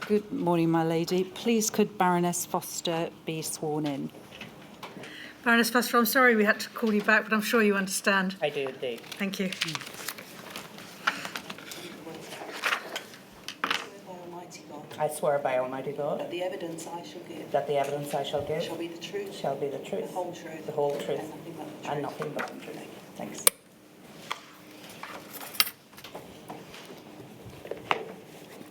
Good morning, my lady. Please could Baroness Foster be sworn in? Baroness Foster, I'm sorry we had to call you back, but I'm sure you understand. I do indeed. Thank you. I swear by Almighty God that the evidence I shall give shall be the truth, the whole truth, and nothing but the and truth. nothing but the truth. Thanks.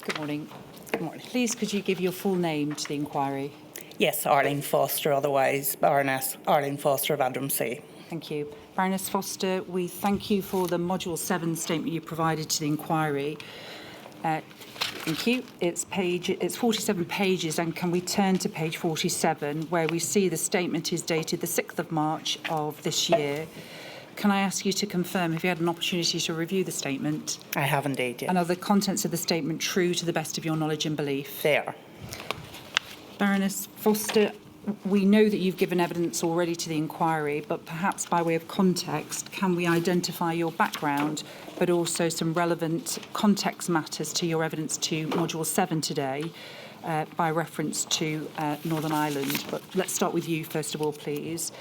Good morning. Good morning. Please could you give your full name to the inquiry? Yes, Arlene Foster, otherwise Baroness Arlene Foster of Andromsea. Thank you. Baroness Foster, we thank you for the Module 7 statement you provided to the inquiry. Thank you. It's 47 pages, and can we turn to page 47, where we see the statement is dated the 6th of March of this year. Can I ask you to confirm, have you had an opportunity to review the statement? I have indeed, yes. And are the contents of the statement true to the best of your knowledge and belief? They are. Baroness Foster, we know that you've given evidence already to the inquiry, but perhaps by way of context, can we identify your background, but also some relevant context matters to your evidence to Module 7 today, by reference to Northern Ireland? But let's start with you, first of all, please.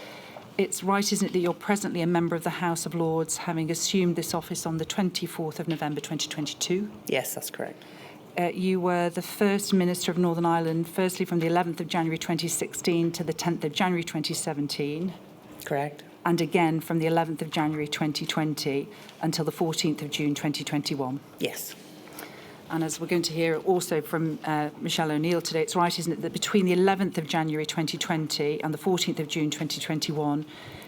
It's right, isn't it, that you're presently a member of the House of Lords, having assumed this office on the 24th of November 2022? Yes, that's correct. You were the first Minister of Northern Ireland, firstly from the 11th of January 2016 to the 10th of January 2017. Correct. And again from the 11th of January 2020 until the 14th of June 2021. Yes. And as we're going to hear also from Michelle O'Neill today, it's right, isn't it, that between the 11th of January 2020 and the 14th of June 2021,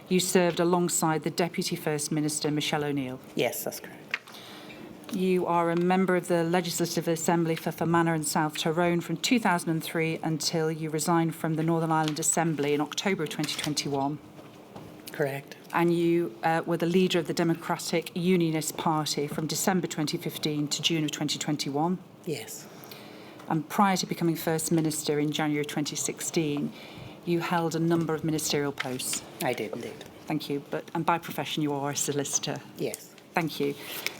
you served alongside the Deputy First Minister, Michelle O'Neill? Yes, that's correct. You are a member of the Legislative Assembly for Fermanagh and South Tyrone from 2003 until you resigned from the Northern Ireland Assembly in October 2021. Correct. And you were the leader of the Democratic Unionist Party from December 2015 to June of 2021. Yes. And prior to becoming First Minister in January 2016, you held a number of ministerial posts. I did indeed. Thank you. And by profession, you are a solicitor. Yes. Thank you.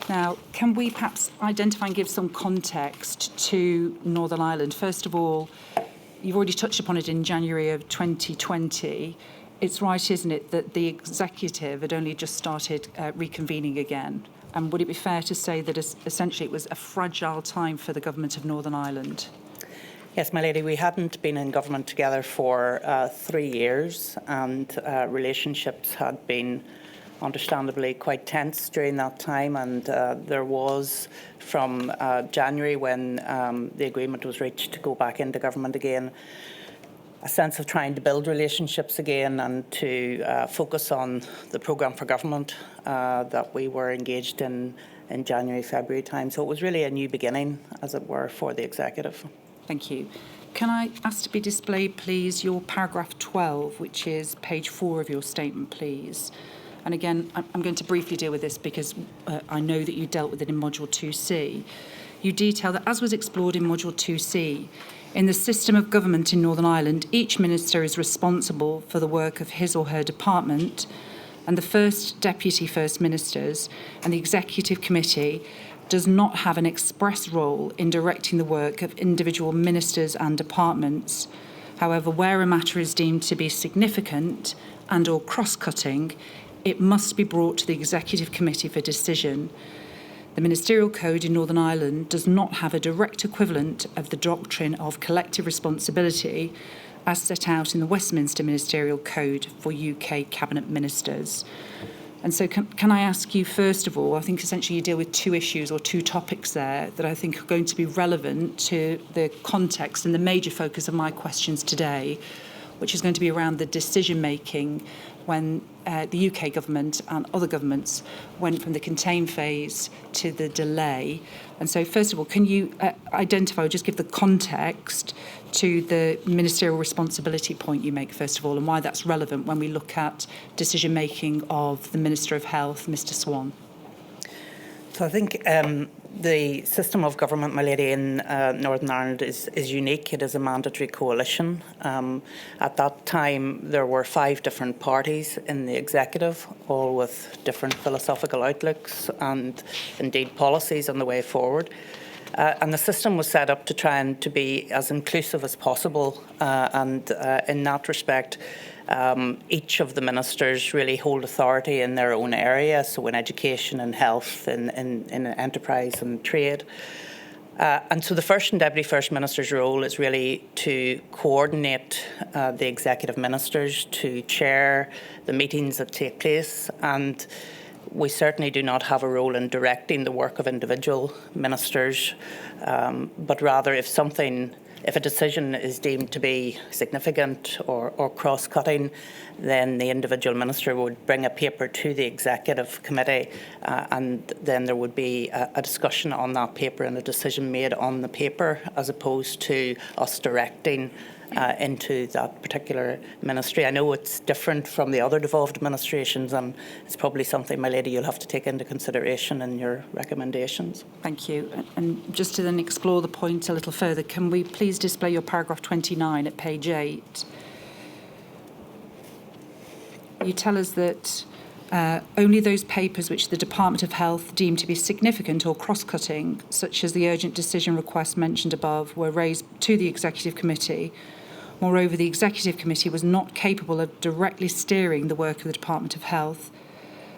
Now, can we perhaps identify and give some context to Northern Ireland? First of all, you've already touched upon it in January of 2020. It's right, isn't it, that the executive had only just started reconvening again? And would it be fair to say that essentially it was a fragile time for the government of Northern Ireland? Yes, my lady, we hadn't been in government together for 3 years, and relationships had been understandably quite tense during that time, and there was, from January when the agreement was reached to go back into government again, a sense of trying to build relationships again and to focus on the programme for government that we were engaged in January, February time. So it was really a new beginning, as it were, for the executive. Thank you. Can I ask to be displayed, please, your paragraph 12, which is page 4 of your statement, please? And again, I'm going to briefly deal with this because I know that you dealt with it in Module 2C. You detail that, as was explored in Module 2C, in the system of government in Northern Ireland, each minister is responsible for the work of his or her department, and the first deputy first ministers and the executive committee does not have an express role in directing the work of individual ministers and departments. However, where a matter is deemed to be significant and or cross-cutting, it must be brought to the Executive Committee for decision. The Ministerial Code in Northern Ireland does not have a direct equivalent of the doctrine of collective responsibility as set out in the Westminster Ministerial Code for UK Cabinet Ministers. And so can I ask you, first of all, I think essentially you deal with two issues or two topics there that I think are going to be relevant to the context and the major focus of my questions today, which is going to be around the decision-making when the UK government and other governments went from the contain phase to the delay. And so, first of all, can you identify or just give the context to the ministerial responsibility point you make, first of all, and why that's relevant when we look at decision-making of the Minister of Health, Mr Swan? So I think the system of government, my lady, in Northern Ireland is unique. It is a mandatory coalition. At that time, there were 5 different parties in the executive, all with different philosophical outlooks and indeed policies on the way forward. And the system was set up to try and to be as inclusive as possible. And in that respect, each of the ministers really hold authority in their own area, so in education and health, in enterprise and trade. And so the First and Deputy First Minister's role is really to coordinate the executive ministers, to chair the meetings that take place, and we certainly do not have a role in directing the work of individual ministers, but rather if a decision is deemed to be significant or cross-cutting, then the individual minister would bring a paper to the executive committee, and then there would be a discussion on that paper and a decision made on the paper, as opposed to us directing into that particular ministry. I know it's different from the other devolved administrations, and it's probably something, my lady, you'll have to take into consideration in your recommendations. Thank you. And just to then explore the point a little further, can we please display your paragraph 29 at page 8? You tell us that only those papers which the Department of Health deemed to be significant or cross-cutting, such as the urgent decision request mentioned above, were raised to the Executive Committee. Moreover, the Executive Committee was not capable of directly steering the work of the Department of Health.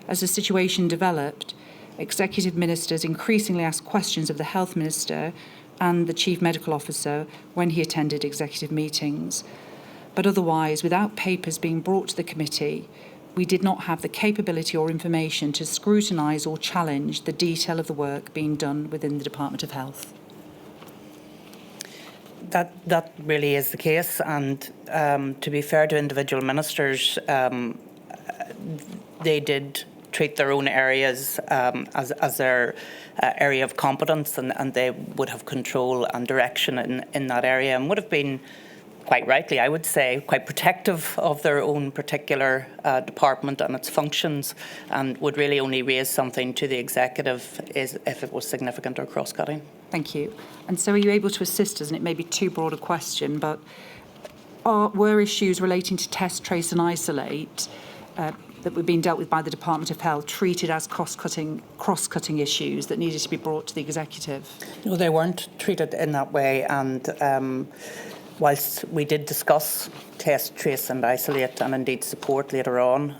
As the situation developed, Executive Ministers increasingly asked questions of the Health Minister and the Chief Medical Officer when he attended executive meetings. But otherwise, without papers being brought to the committee, we did not have the capability or information to scrutinise or challenge the detail of the work being done within the Department of Health. That really is the case, and to be fair to individual ministers, they did treat their own areas as their area of competence, and they would have control and direction in that area, and would have been, quite rightly, I would say, quite protective of their own particular department and its functions, and would really only raise something to the executive if it was significant or cross-cutting. Thank you. And so are you able to assist us, and it may be too broad a question, but were issues relating to test, trace and isolate that were being dealt with by the Department of Health treated as cross-cutting issues that needed to be brought to the executive? No, they weren't treated in that way, and whilst we did discuss test, trace and isolate and indeed support later on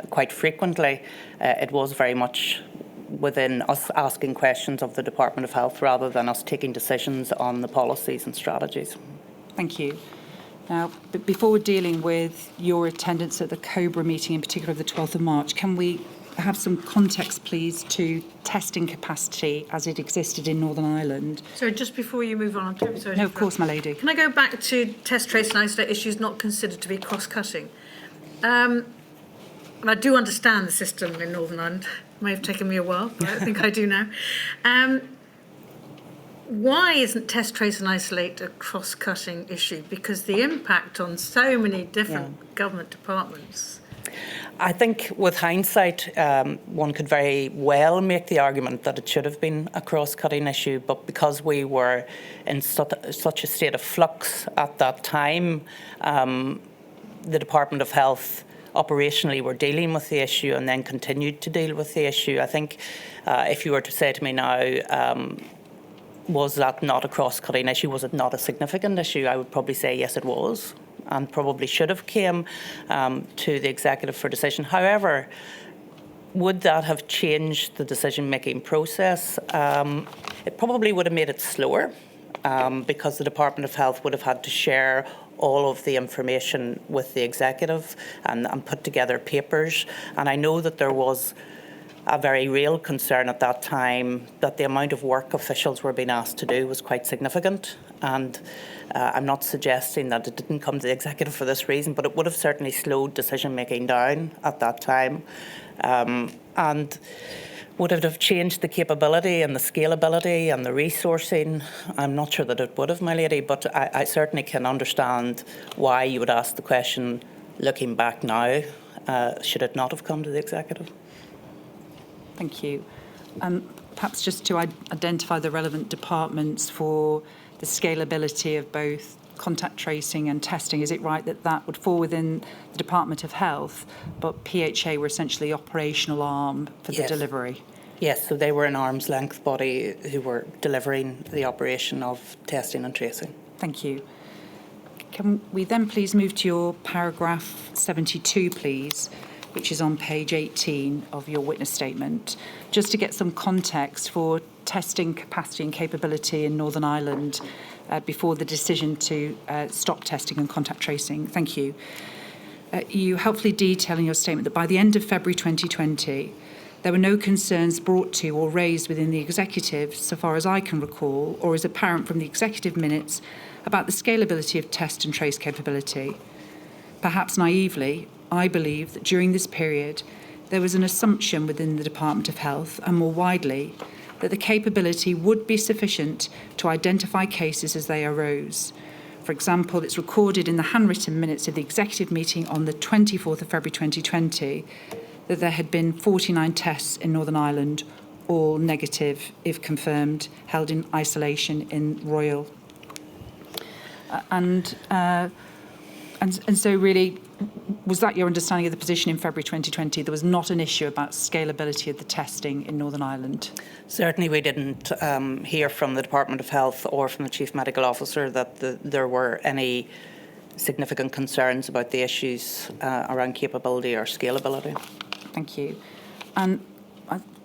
quite frequently, it was very much within us asking questions of the Department of Health rather than us taking decisions on the policies and strategies. Thank you. Now, before we're dealing with your attendance at the Cobra meeting, in particular of the 12th of March, can we have some context, please, to testing capacity as it existed in Northern Ireland? So just before you move on, I'm sorry. No, of course, my lady. Can I go back to test, trace and isolate issues not considered to be cross-cutting? And I do understand the system in Northern Ireland. It may have taken me a while, but I think I do now. Why isn't test, trace and isolate a cross-cutting issue? Because the impact on so many different government departments. I think with hindsight, one could very well make the argument that it should have been a cross-cutting issue, but because we were in such a state of flux at that time, the Department of Health operationally were dealing with the issue and then continued to deal with the issue. I think if you were to say to me now, was that not a cross-cutting issue? Was it not a significant issue? I would probably say yes, it was, and probably should have came to the executive for decision. However, would that have changed the decision-making process? It probably would have made it slower because the Department of Health would have had to share all of the information with the executive and put together papers. And I know that there was a very real concern at that time that the amount of work officials were being asked to do was quite significant. And I'm not suggesting that it didn't come to the executive for this reason, but it would have certainly slowed decision-making down at that time. And would it have changed the capability and the scalability and the resourcing? I'm not sure that it would have, my lady, but I certainly can understand why you would ask the question, looking back now, should it not have come to the executive? Thank you. Perhaps just to identify the relevant departments for the scalability of both contact tracing and testing, is it right that that would fall within the Department of Health, but PHA were essentially the operational arm for the delivery? Yes, so they were an arm's length body who were delivering the operation of testing and tracing. Thank you. Can we then please move to your paragraph 72, please, which is on page 18 of your witness statement, just to get some context for testing capacity and capability in Northern Ireland before the decision to stop testing and contact tracing. Thank you. You helpfully detail in your statement that by the end of February 2020, there were no concerns brought to or raised within the executive, so far as I can recall, or is apparent from the executive minutes, about the scalability of test and trace capability. Perhaps naively, I believe that during this period, there was an assumption within the Department of Health, and more widely, that the capability would be sufficient to identify cases as they arose. For example, it's recorded in the handwritten minutes of the executive meeting on the 24th of February 2020 that there had been 49 tests in Northern Ireland, all negative, if confirmed, held in isolation in Royal. And so really, was that your understanding of the position in February 2020? There was not an issue about scalability of the testing in Northern Ireland? Certainly we didn't hear from the Department of Health or from the Chief Medical Officer that there were any significant concerns about the issues around capability or scalability. Thank you. And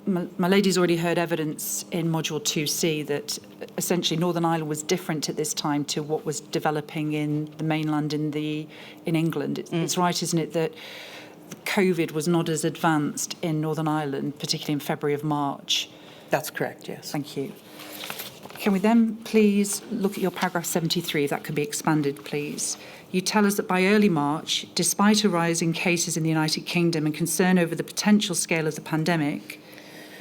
my lady's already heard evidence in Module 2C that essentially Northern Ireland was different at this time to what was developing in the mainland in England. It's right, isn't it, that COVID was not as advanced in Northern Ireland, particularly in February of March? That's correct, yes. Thank you. Can we then please look at your paragraph 73, if that can be expanded, please? You tell us that by early March, despite a rise in cases in the United Kingdom and concern over the potential scale of the pandemic,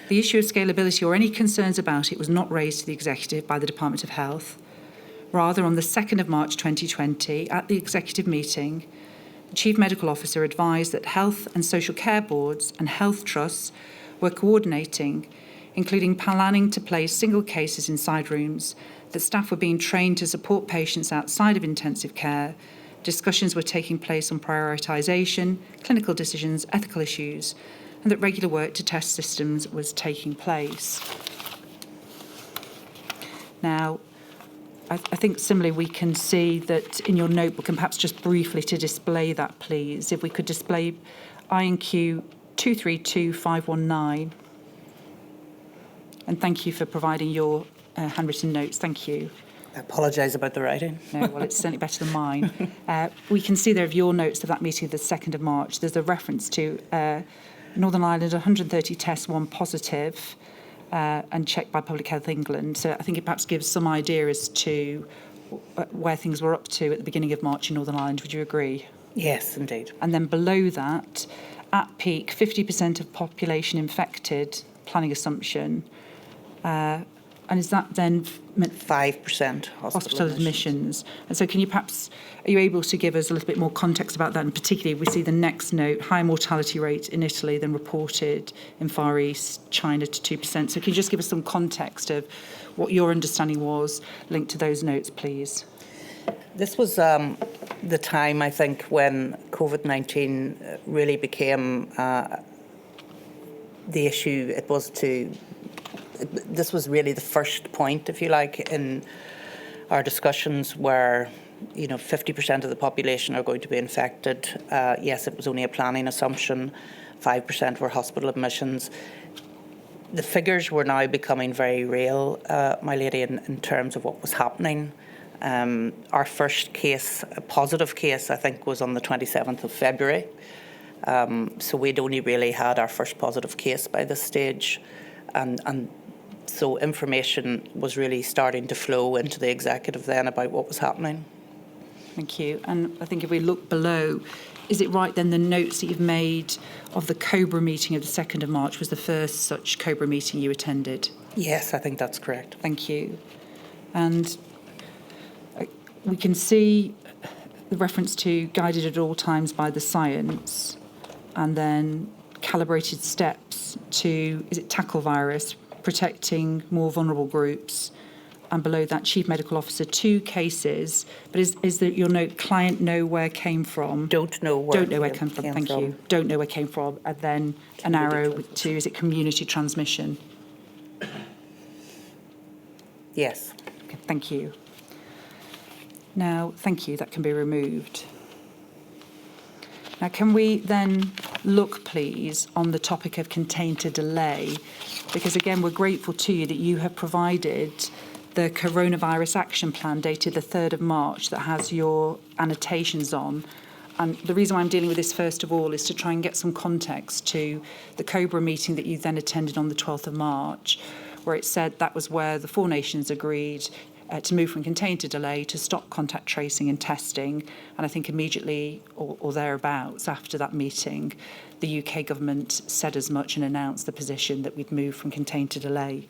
the issue of scalability or any concerns about it was not raised to the Executive by the Department of Health. Rather, on the 2nd of March 2020, at the Executive meeting, the Chief Medical Officer advised that health and social care boards and health trusts were coordinating, including planning to place single cases inside rooms, that staff were being trained to support patients outside of intensive care, discussions were taking place on prioritisation, clinical decisions, ethical issues, and that regular work to test systems was taking place. Now, I think similarly we can see that in your notebook, and perhaps just briefly to display that, please, if we could display INQ 232519. And thank you for providing your handwritten notes. Thank you. I apologise about the writing. No, well, it's certainly better than mine. We can see there of your notes of that meeting of the 2nd of March. There's a reference to Northern Ireland, 130 tests, 1 positive, and checked by Public Health England. So I think it perhaps gives some idea as to where things were up to at the beginning of March in Northern Ireland. Would you agree? Yes, indeed. And then below that, at peak, 50% of population infected, planning assumption. And is that then 5% hospital admissions? And so can you perhaps, are you able to give us a little bit more context about that? And particularly, we see the next note, higher mortality rate in Italy than reported in Far East, China to 2%. So can you just give us some context of what your understanding was linked to those notes, please? This was the time, I think, when COVID-19 really became the issue. This was really the first point, if you like, in our discussions where, 50% of the population are going to be infected. Yes, it was only a planning assumption. 5% were hospital admissions. The figures were now becoming very real, my lady, in terms of what was happening. Our first case, a positive case, I think, was on the 27th of February. So we'd only really had our first positive case by this stage. And so information was really starting to flow into the executive then about what was happening. Thank you. And I think if we look below, is it right then the notes that you've made of the Cobra meeting of the 2nd of March was the first such Cobra meeting you attended? Yes, I think that's correct. Thank you. And we can see the reference to guided at all times by the science and then calibrated steps to, is it tackle virus, protecting more vulnerable groups and below that, Chief Medical Officer, 2 cases. But is that your note, client know where came from? Don't know where Don't know where it came from, thank you. Don't know where came from. And then an arrow to, is it community transmission? Yes. Okay, thank you. Now, thank you, that can be removed. Now, can we then look, please, on the topic of contained to delay? Because, again, we're grateful to you that you have provided the coronavirus action plan dated the 3rd of March that has your annotations on. And the reason why I'm dealing with this, first of all, is to try and get some context to the Cobra meeting that you then attended on the 12th of March, where it said that was where the 4 nations agreed to move from contained to delay to stop contact tracing and testing. And I think immediately or thereabouts after that meeting, the UK government said as much and announced the position that we'd move from contained to delay.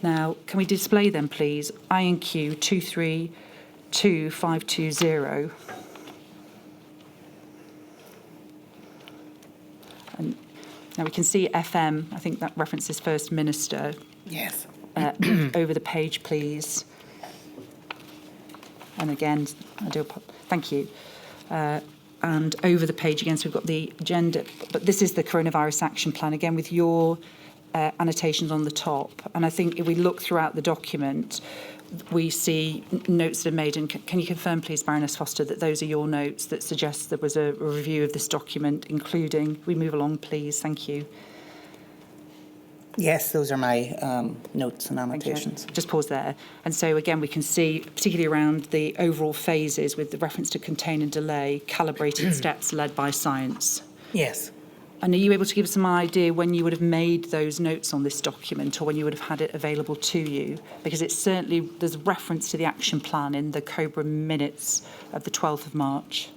Now, can we display them, please? INQ 232520. And now we can see FM, I think that references First Minister. Yes. Over the page, please. And again, thank you. And over the page again, so we've got the agenda, but this is the coronavirus action plan, again with your annotations on the top. And I think if we look throughout the document, we see notes that are made. And can you confirm, please, Baroness Foster, that those are your notes that suggest there was a review of this document, including, we move along, please, thank you. Yes, those are my notes and annotations. Just pause there. And so, again, we can see, particularly around the overall phases with the reference to contain and delay, calibrated steps led by science. Yes. And are you able to give us some idea when you would have made those notes on this document or when you would have had it available to you? Because it's certainly, there's reference to the action plan in the Cobra minutes of the 12th of March.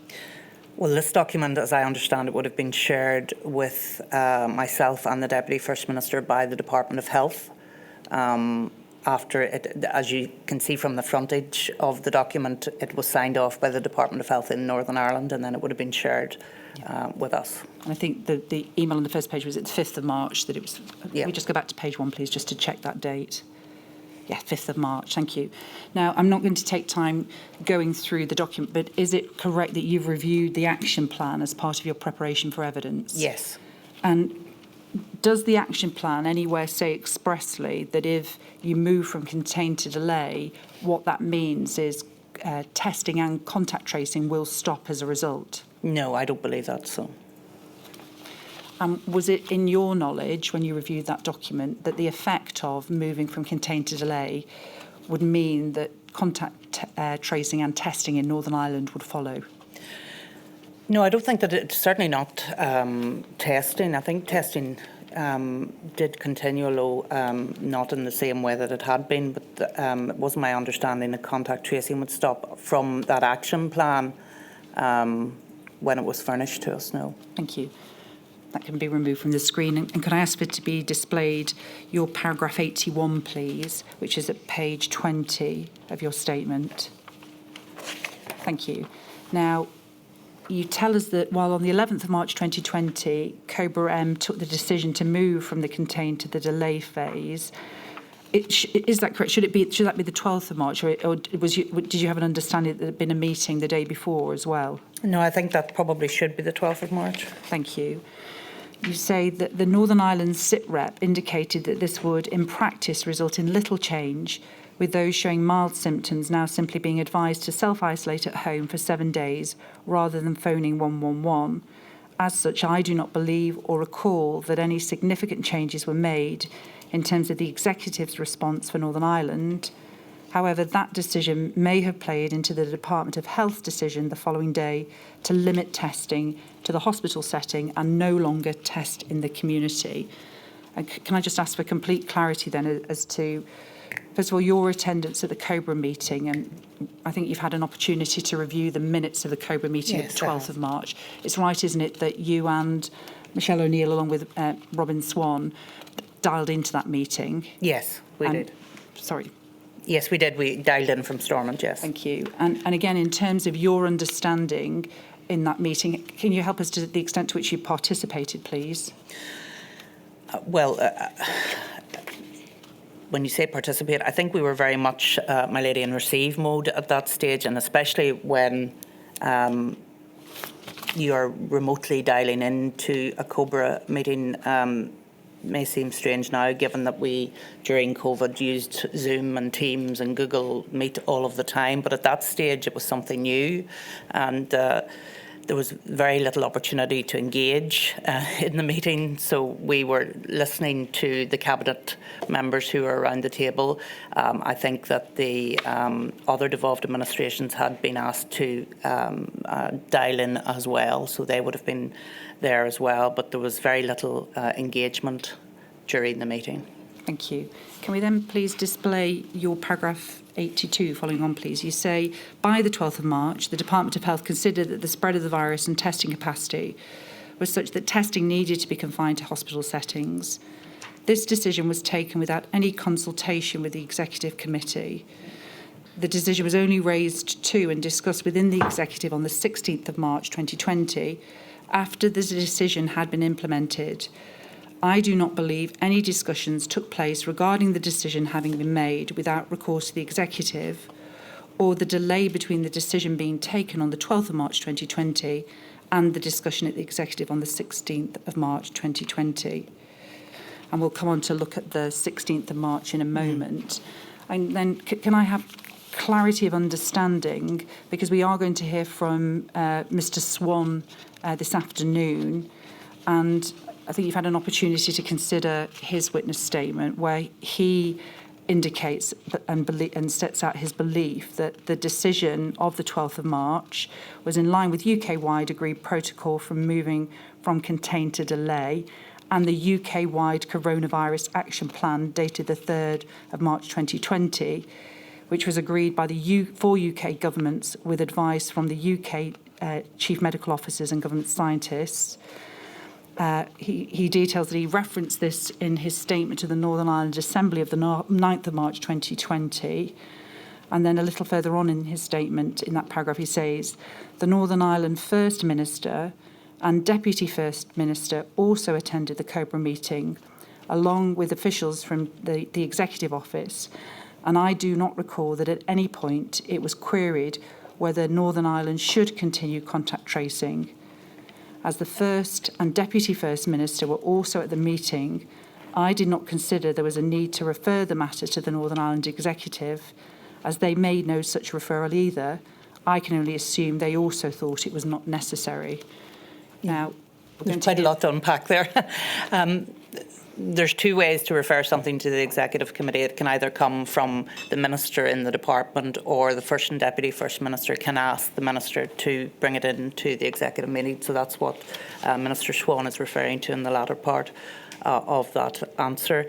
Well, this document, as I understand it, would have been shared with myself and the Deputy First Minister by the Department of Health. After it, as you can see from the frontage of the document, it was signed off by the Department of Health in Northern Ireland, and then it would have been shared with us. And I think the email on the first page was at the 5th of March that it was. Yeah. Can we just go back to page 1, please, just to check that date? Yeah, 5th of March, thank you. Now, I'm not going to take time going through the document, but is it correct that you've reviewed the action plan as part of your preparation for evidence? Yes. And does the action plan anywhere say expressly that if you move from contain to delay, what that means is testing and contact tracing will stop as a result? No, I don't believe that's so. Was it in your knowledge, when you reviewed that document, that the effect of moving from contain to delay would mean that contact tracing and testing in Northern Ireland would follow? No, I don't think that it's certainly not testing. I think testing did continue, although not in the same way that it had been, but it was my understanding that contact tracing would stop from that action plan when it was furnished to us, no. Thank you. That can be removed from the screen. And could I ask for it to be displayed your paragraph 81, please, which is at page 20 of your statement. Thank you. Now, you tell us that while on the 11th of March 2020, Cobra M took the decision to move from the contain to the delay phase. Is that correct? Should that be the 12th of March, or did you have an understanding that there had been a meeting the day before as well? No, I think that probably should be the 12th of March. Thank you. You say that the Northern Ireland sit rep indicated that this would, in practice, result in little change, with those showing mild symptoms now simply being advised to self-isolate at home for 7 days rather than phoning 111. As such, I do not believe or recall that any significant changes were made in terms of the Executive's response for Northern Ireland. However, that decision may have played into the Department of Health decision the following day to limit testing to the hospital setting and no longer test in the community. And can I just ask for complete clarity then as to, first of all, your attendance at the Cobra meeting? And I think you've had an opportunity to review the minutes of the Cobra meeting at the 12th of March. It's right, isn't it, that you and Michelle O'Neill, along with Robin Swan, dialed into that meeting? Yes, we did. Sorry. Yes, we did. We dialed in from Stormont, yes. Thank you. And again, in terms of your understanding in that meeting, can you help us to the extent to which you participated, please? when you say participate, I think we were very much, my lady, in receive mode at that stage, and especially when you are remotely dialing into a Cobra meeting. May seem strange now, given that we, during COVID, used Zoom and Teams and Google Meet all of the time. But at that stage, it was something new, and there was very little opportunity to engage in the meeting. So we were listening to the cabinet members who were around the table. I think that the other devolved administrations had been asked to dial in as well, so they would have been there as well. But there was very little engagement during the meeting. Thank you. Can we then please display your paragraph 82, following on, please? You say, by the 12th of March, the Department of Health considered that the spread of the virus and testing capacity was such that testing needed to be confined to hospital settings. This decision was taken without any consultation with the Executive Committee. The decision was only raised to and discussed within the Executive on the 16th of March 2020, after the decision had been implemented. I do not believe any discussions took place regarding the decision having been made without recourse to the Executive, or the delay between the decision being taken on the 12th of March 2020 and the discussion at the Executive on the 16th of March 2020. And we'll come on to look at the 16th of March in a moment. And then can I have clarity of understanding, because we are going to hear from Mr. Swan this afternoon, and I think you've had an opportunity to consider his witness statement where he indicates and sets out his belief that the decision of the 12th of March was in line with UK-wide agreed protocol from moving from contain to delay and the UK-wide coronavirus action plan dated the 3rd of March 2020, which was agreed by the four UK governments with advice from the UK chief medical officers and government scientists. He details that he referenced this in his statement to the Northern Ireland Assembly of the 9th of March 2020. And then a little further on in his statement, in that paragraph, he says, the Northern Ireland First Minister and Deputy First Minister also attended the Cobra meeting, along with officials from the Executive Office. And I do not recall that at any point it was queried whether Northern Ireland should continue contact tracing. As the First and Deputy First Minister were also at the meeting, I did not consider there was a need to refer the matter to the Northern Ireland Executive, as they made no such referral either. I can only assume they also thought it was not necessary. Now, there's quite a lot to unpack there. There's two ways to refer something to the Executive Committee. It can either come from the Minister in the department, or the First and Deputy First Minister can ask the Minister to bring it into the Executive meeting. So that's what Minister Swan is referring to in the latter part of that answer.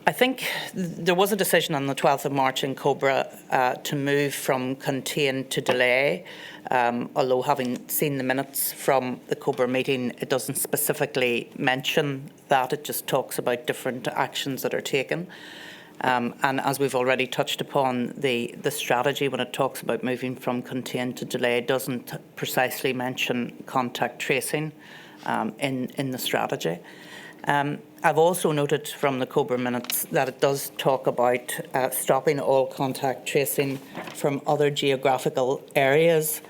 I think there was a decision on the 12th of March in Cobra to move from contain to delay, although having seen the minutes from the Cobra meeting, it doesn't specifically mention that. It just talks about different actions that are taken. And as we've already touched upon, the strategy, when it talks about moving from contain to delay, doesn't precisely mention contact tracing in the strategy. I've also noted from the Cobra minutes that it does talk about stopping all contact tracing from other geographical areas.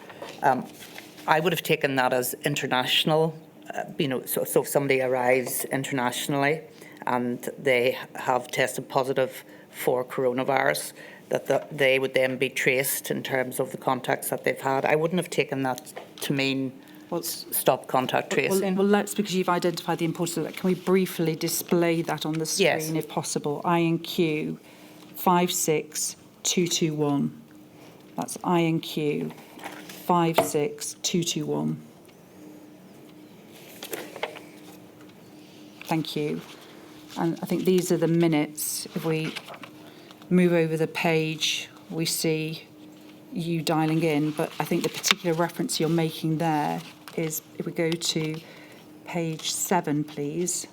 I would have taken that as international, so if somebody arrives internationally and they have tested positive for coronavirus, that they would then be traced in terms of the contacts that they've had. I wouldn't have taken that to mean stop contact tracing. Well, let's, because you've identified the importance of that, can we briefly display that on the screen, yes, if possible? INQ 56221. That's INQ 56221. Thank you. And I think these are the minutes. If we move over the page, we see you dialing in, but I think the particular reference you're making there is, if we go to page 7, please.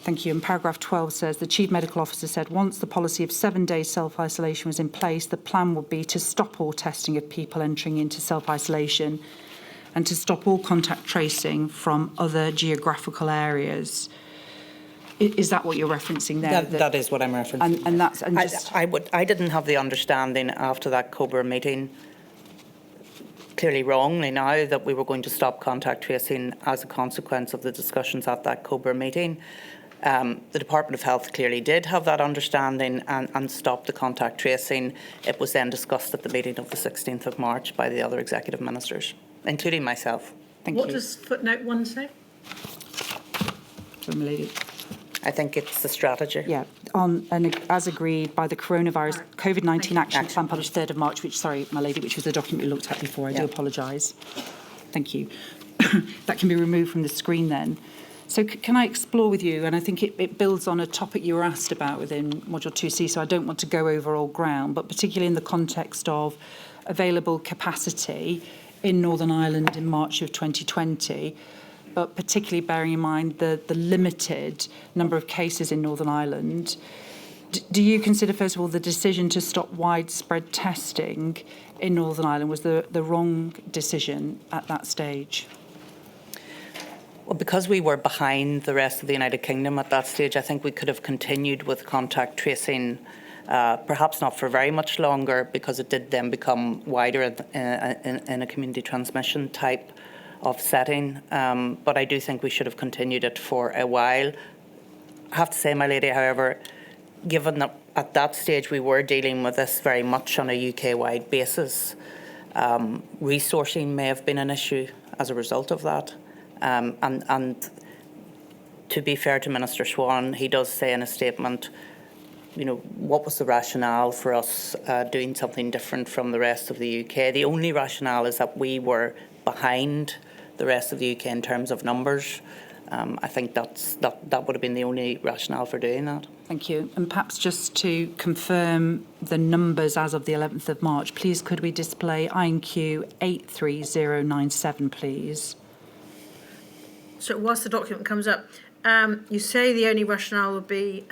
Thank you. And paragraph 12 says, the Chief Medical Officer said, once the policy of 7-day self-isolation was in place, the plan would be to stop all testing of people entering into self-isolation and to stop all contact tracing from other geographical areas. Is that what you're referencing there? That is what I'm referencing. And that's and just I didn't have the understanding after that Cobra meeting, clearly wrongly now, that we were going to stop contact tracing as a consequence of the discussions at that Cobra meeting. The Department of Health clearly did have that understanding and stopped the contact tracing. It was then discussed at the meeting of the 16th of March by the other executive ministers, including myself. Thank What you. does footnote 1 say? Sorry, my lady. I think it's the strategy. Yeah, and as agreed by the Coronavirus COVID-19 Action Plan published 3rd of March, which, sorry, my lady, which was the document you looked at before. I do apologise. Thank you. That can be removed from the screen then. So can I explore with you, and I think it builds on a topic you were asked about within Module 2C, so I don't want to go over old ground, but particularly in the context of available capacity in Northern Ireland in March of 2020, but particularly bearing in mind the limited number of cases in Northern Ireland. Do you consider, first of all, the decision to stop widespread testing in Northern Ireland was the wrong decision at that stage? Well, because we were behind the rest of the United Kingdom at that stage, I think we could have continued with contact tracing, perhaps not for very much longer, because it did then become wider in a community transmission type of setting. But I do think we should have continued it for a while. I have to say, my lady, however, given that at that stage we were dealing with this very much on a UK-wide basis, resourcing may have been an issue as a result of that. And to be fair to Minister Swan, he does say in a statement, you know, what was the rationale for us doing something different from the rest of the UK? The only rationale is that we were behind the rest of the UK in terms of numbers. I think that would have been the only rationale for doing that. Thank you. And perhaps just to confirm the numbers as of the 11th of March, please could we display INQ 83097, please? So whilst the document comes up, you say the only rationale would be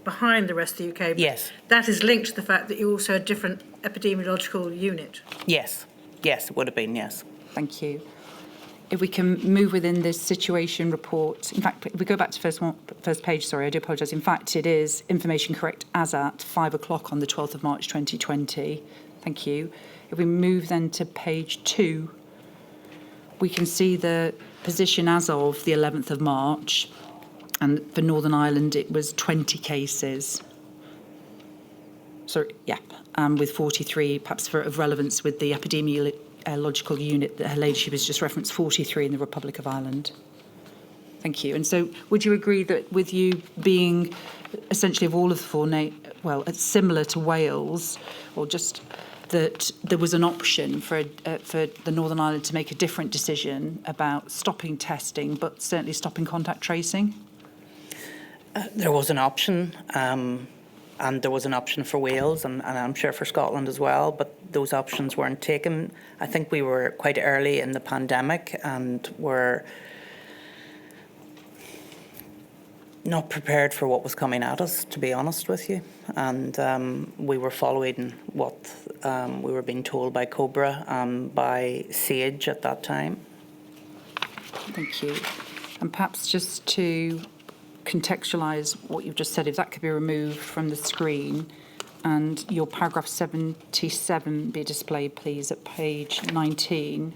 behind the rest of the UK. But Yes. that is linked to the fact that you also had a different epidemiological unit. Yes, it would have been, yes. Thank you. If we can move within this situation report, in fact, if we go back to first page, sorry, I do apologise. In fact, it is information correct as at 5 o'clock on the 12th of March 2020. Thank you. If we move then to page 2, we can see the position as of the 11th of March, and for Northern Ireland it was 20 cases. Sorry, yeah, with 43, perhaps of relevance with the epidemiological unit that her ladyship has just referenced, 43 in the Republic of Ireland. Thank you. And so would you agree that with you being essentially of all of the four, it's similar to Wales, or just that there was an option for the Northern Ireland to make a different decision about stopping testing, but certainly stopping contact tracing? There was an option, and there was an option for Wales, and I'm sure for Scotland as well, but those options weren't taken. I think we were quite early in the pandemic and were not prepared for what was coming at us, to be honest with you. And we were following what we were being told by Cobra and by SAGE at that time. Thank you. And perhaps just to contextualise what you've just said, if that could be removed from the screen and your paragraph 77 be displayed, please, at page 19.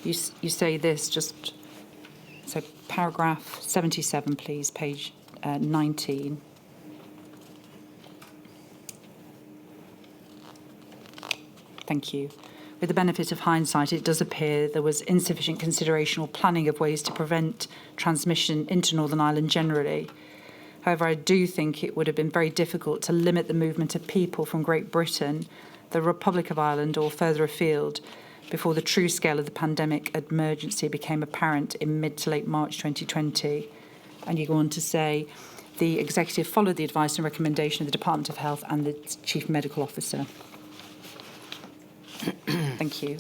You say this just... So paragraph 77, please, page 19. Thank you. With the benefit of hindsight, it does appear there was insufficient consideration or planning of ways to prevent transmission into Northern Ireland generally. However, I do think it would have been very difficult to limit the movement of people from Great Britain, the Republic of Ireland, or further afield before the true scale of the pandemic emergency became apparent in mid to late March 2020. And you go on to say, the executive followed the advice and recommendation of the Department of Health and the Chief Medical Officer. Thank you.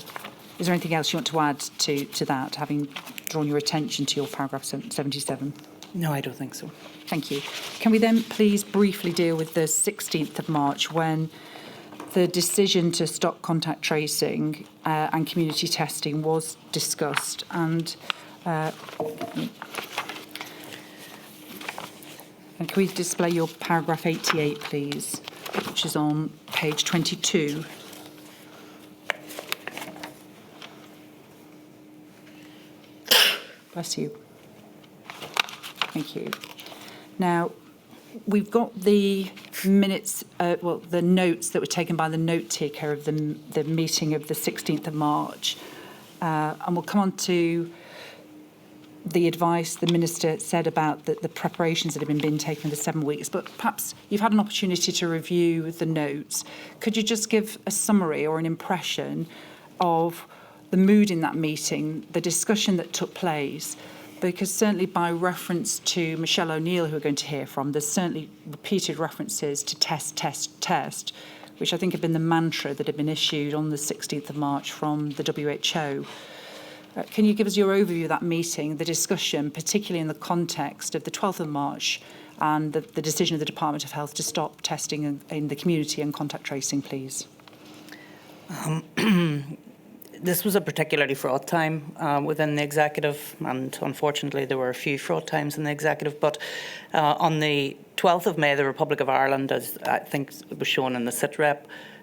Is there anything else you want to add to that, having drawn your attention to your paragraph 77? No, I don't think so. Thank you. Can we then please briefly deal with the 16th of March when the decision to stop contact tracing and community testing was discussed, and can we display your paragraph 88, please, which is on page 22. Bless you. Thank you. Now, we've got the minutes, the notes that were taken by the note taker of the meeting of the 16th of March. And we'll come on to the advice the Minister said about the preparations that have been taken for the 7 weeks. But perhaps you've had an opportunity to review the notes. Could you just give a summary or an impression of the mood in that meeting, the discussion that took place? Because certainly by reference to Michelle O'Neill, who we're going to hear from, there's certainly repeated references to test, which I think have been the mantra that have been issued on the 16th of March from the WHO. Can you give us your overview of that meeting, the discussion, particularly in the context of the 12th of March and the decision of the Department of Health to stop testing in the community and contact tracing, please? This was a particularly fraught time within the executive, and unfortunately there were a few fraught times in the executive. But on the 12th of May, the Republic of Ireland, as I think it was shown in the SITREP,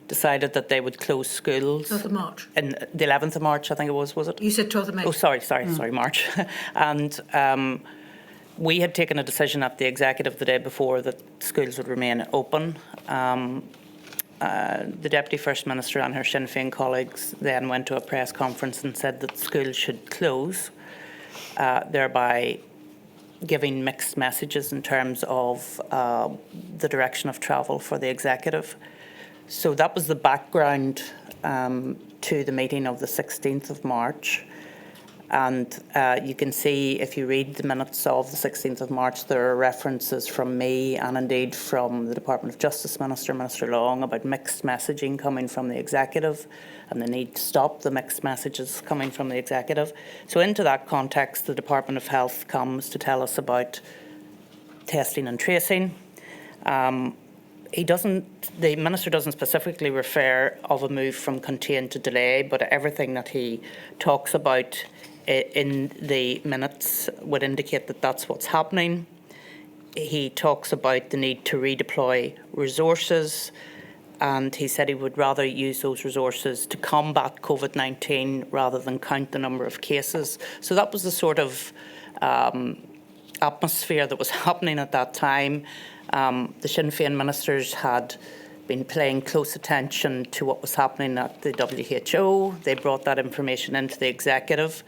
decided that they would close schools. 12th of March. In the 11th of March, I think it was it? You said 12th of May. Oh, sorry, March. And we had taken a decision at the executive the day before that schools would remain open. The Deputy First Minister and her Sinn Féin colleagues then went to a press conference and said that schools should close, thereby giving mixed messages in terms of the direction of travel for the executive. So that was the background to the meeting of the 16th of March. And you can see, if you read the minutes of the 16th of March, there are references from me and indeed from the Department of Justice Minister, Minister Long, about mixed messaging coming from the executive and the need to stop the mixed messages coming from the executive. So into that context, the Department of Health comes to tell us about testing and tracing. The Minister doesn't specifically refer of a move from contain to delay, but everything that he talks about in the minutes would indicate that that's what's happening. He talks about the need to redeploy resources, and he said he would rather use those resources to combat COVID-19 rather than count the number of cases. So that was the sort of atmosphere that was happening at that time. The Sinn Féin ministers had been paying close attention to what was happening at the WHO. They brought that information into the executive.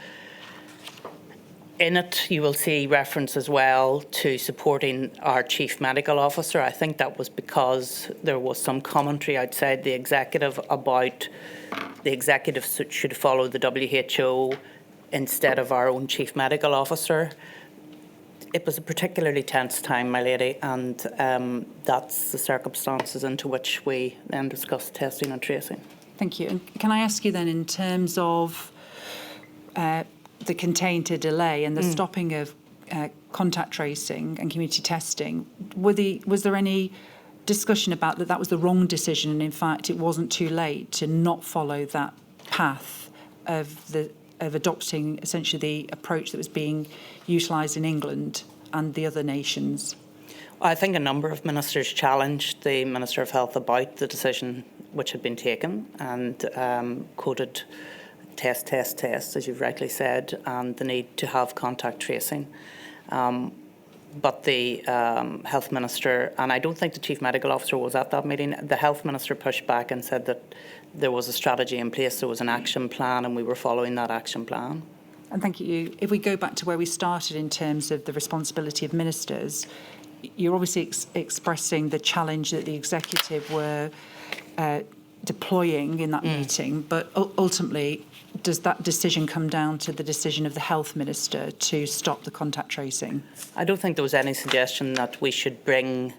In it, you will see reference as well to supporting our Chief Medical Officer. I think that was because there was some commentary outside the executive about the executive should follow the WHO instead of our own Chief Medical Officer. It was a particularly tense time, my lady, and that's the circumstances into which we then discussed testing and tracing. Thank you. And can I ask you then, in terms of the contain to delay and the stopping of contact tracing and community testing, was there any discussion about that was the wrong decision, and in fact it wasn't too late to not follow that path of adopting essentially the approach that was being utilised in England and the other nations? I think a number of ministers challenged the Minister of Health about the decision which had been taken and quoted test, as you've rightly said, and the need to have contact tracing. But the Health Minister, and I don't think the Chief Medical Officer was at that meeting, the Health Minister pushed back and said that there was a strategy in place, there was an action plan, and we were following that action plan. And thank you. If we go back to where we started in terms of the responsibility of ministers, you're obviously expressing the challenge that the executive were deploying in that meeting, but ultimately, does that decision come down to the decision of the Health Minister to stop the contact tracing? I don't think there was any suggestion that we should bring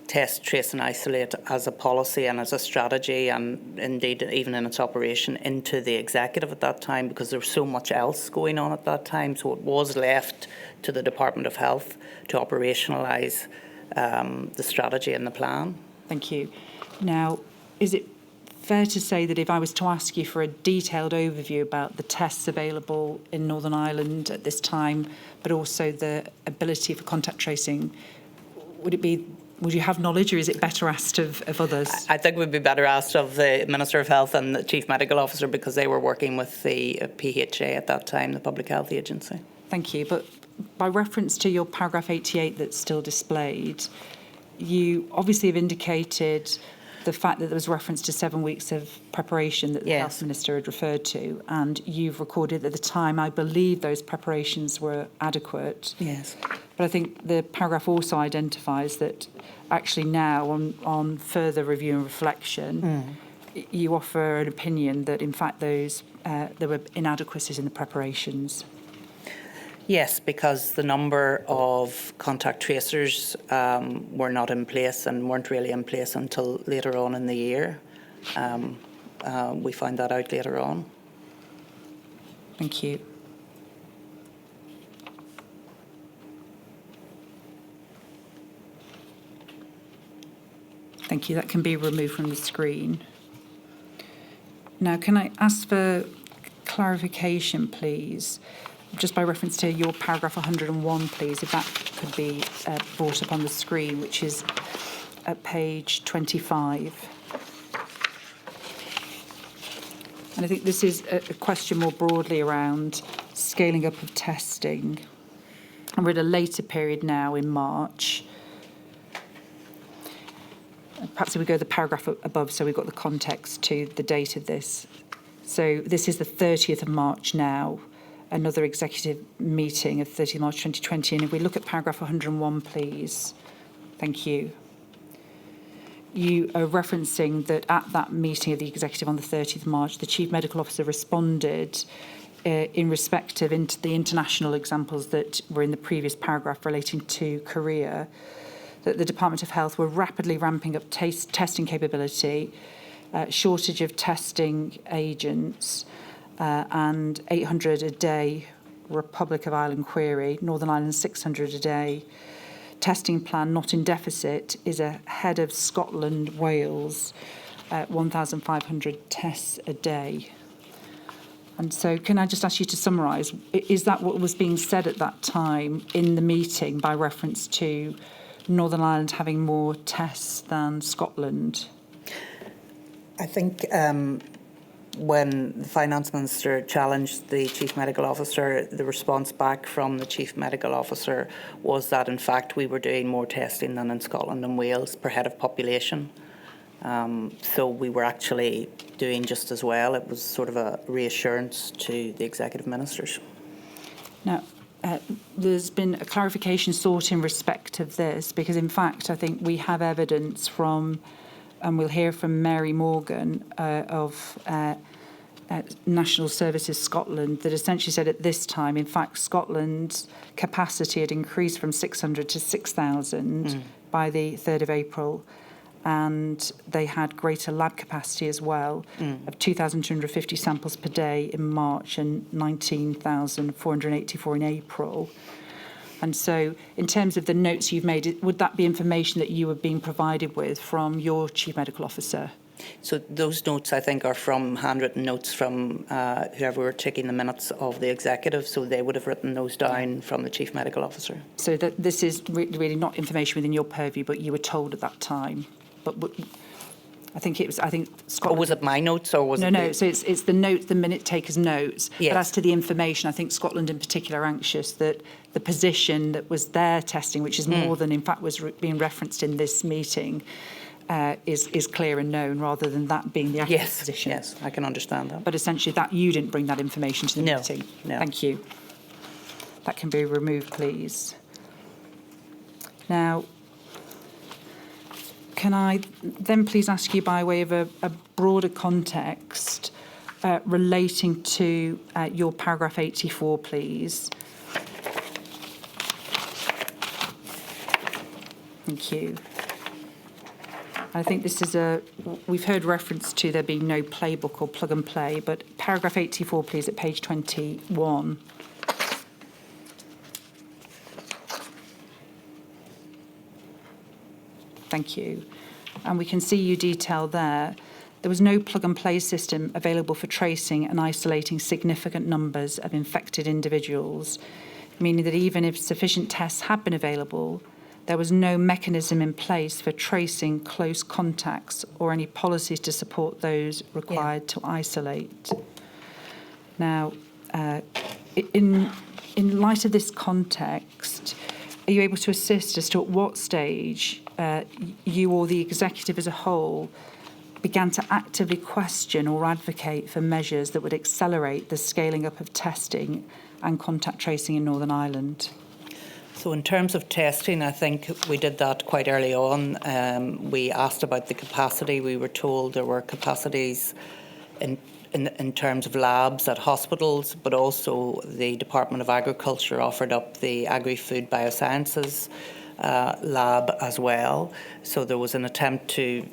test, trace and isolate as a policy and as a strategy, and indeed even in its operation, into the executive at that time, because there was so much else going on at that time. So it was left to the Department of Health to operationalise the strategy and the plan. Thank you. Now, is it fair to say that if I was to ask you for a detailed overview about the tests available in Northern Ireland at this time, but also the ability for contact tracing, would you have knowledge, or is it better asked of others? I think it would be better asked of the Minister of Health and the Chief Medical Officer, because they were working with the PHA at that time, the Public Health Agency. Thank you. But by reference to your paragraph 88 that's still displayed, you obviously have indicated the fact that there was reference to 7 weeks of preparation that the Yes. Health Minister had referred to, and you've recorded at the time, I believe those preparations were adequate. Yes. But I think the paragraph also identifies that actually now, on further review and reflection, you offer an opinion that in fact there were inadequacies in the preparations. Yes, because the number of contact tracers were not in place and weren't really in place until later on in the year. We found that out later on. Thank you. Thank you. That can be removed from the screen. Now, can I ask for clarification, please? Just by reference to your paragraph 101, please, if that could be brought up on the screen, which is at page 25. And I think this is a question more broadly around scaling up of testing. And we're at a later period now in March. Perhaps if we go to the paragraph above, so we've got the context to the date of this. So this is the 30th of March now, another executive meeting of 30th March 2020. And if we look at paragraph 101, please. Thank you. You are referencing that at that meeting of the executive on the 30th of March, the Chief Medical Officer responded in respect of the international examples that were in the previous paragraph relating to Korea, that the Department of Health were rapidly ramping up testing capability, shortage of testing agents, and 800 a day Republic of Ireland query, Northern Ireland 600 a day. Testing plan not in deficit is ahead of Scotland, Wales, 1,500 tests a day. And so can I just ask you to summarise, is that what was being said at that time in the meeting by reference to Northern Ireland having more tests than Scotland? I think when the Finance Minister challenged the Chief Medical Officer, the response back from the Chief Medical Officer was that, in fact, we were doing more testing than in Scotland and Wales per head of population. So we were actually doing just as well. It was sort of a reassurance to the Executive Ministers. Now, there's been a clarification sought in respect of this, because, in fact, I think we have evidence from, and we'll hear from Mary Morgan of National Services Scotland, that essentially said at this time, in fact, Scotland's capacity had increased from 600 to 6,000 by the 3rd of April. And they had greater lab capacity as well of 2,250 samples per day in March and 19,484 in April. And so in terms of the notes you've made, would that be information that you were being provided with from your Chief Medical Officer? So those notes, I think, are from handwritten notes from whoever were taking the minutes of the Executive, so they would have written those down from the Chief Medical Officer. So that this is really not information within your purview, but you were told at that time. But I think Scotland. Or was it my notes, or was it? No. So it's the notes, the minute takers' notes. Yes. But as to the information, I think Scotland in particular are anxious that the position that was their testing, which is more than in fact was being referenced in this meeting, is clear and known, rather than that being the actual position. Yes, I can understand that. But essentially, that you didn't bring that information to the meeting. No. Thank you. That can be removed, please. Now, can I then please ask you, by way of a broader context relating to your paragraph 84, please? Thank you. I think this is we've heard reference to there being no playbook or plug and play, but paragraph 84, please, at page 21. Thank you. And we can see you detail there there was no plug-and-play system available for tracing and isolating significant numbers of infected individuals, meaning that even if sufficient tests had been available, there was no mechanism in place for tracing close contacts or any policies to support those required to isolate. Now, in light of this context, are you able to assist as to at what stage you or the executive as a whole began to actively question or advocate for measures that would accelerate the scaling up of testing and contact tracing in Northern Ireland? So in terms of testing, I think we did that quite early on. We asked about the capacity. We were told there were capacities in terms of labs at hospitals, but also the Department of Agriculture offered up the Agri-Food Biosciences lab as well. So there was an attempt to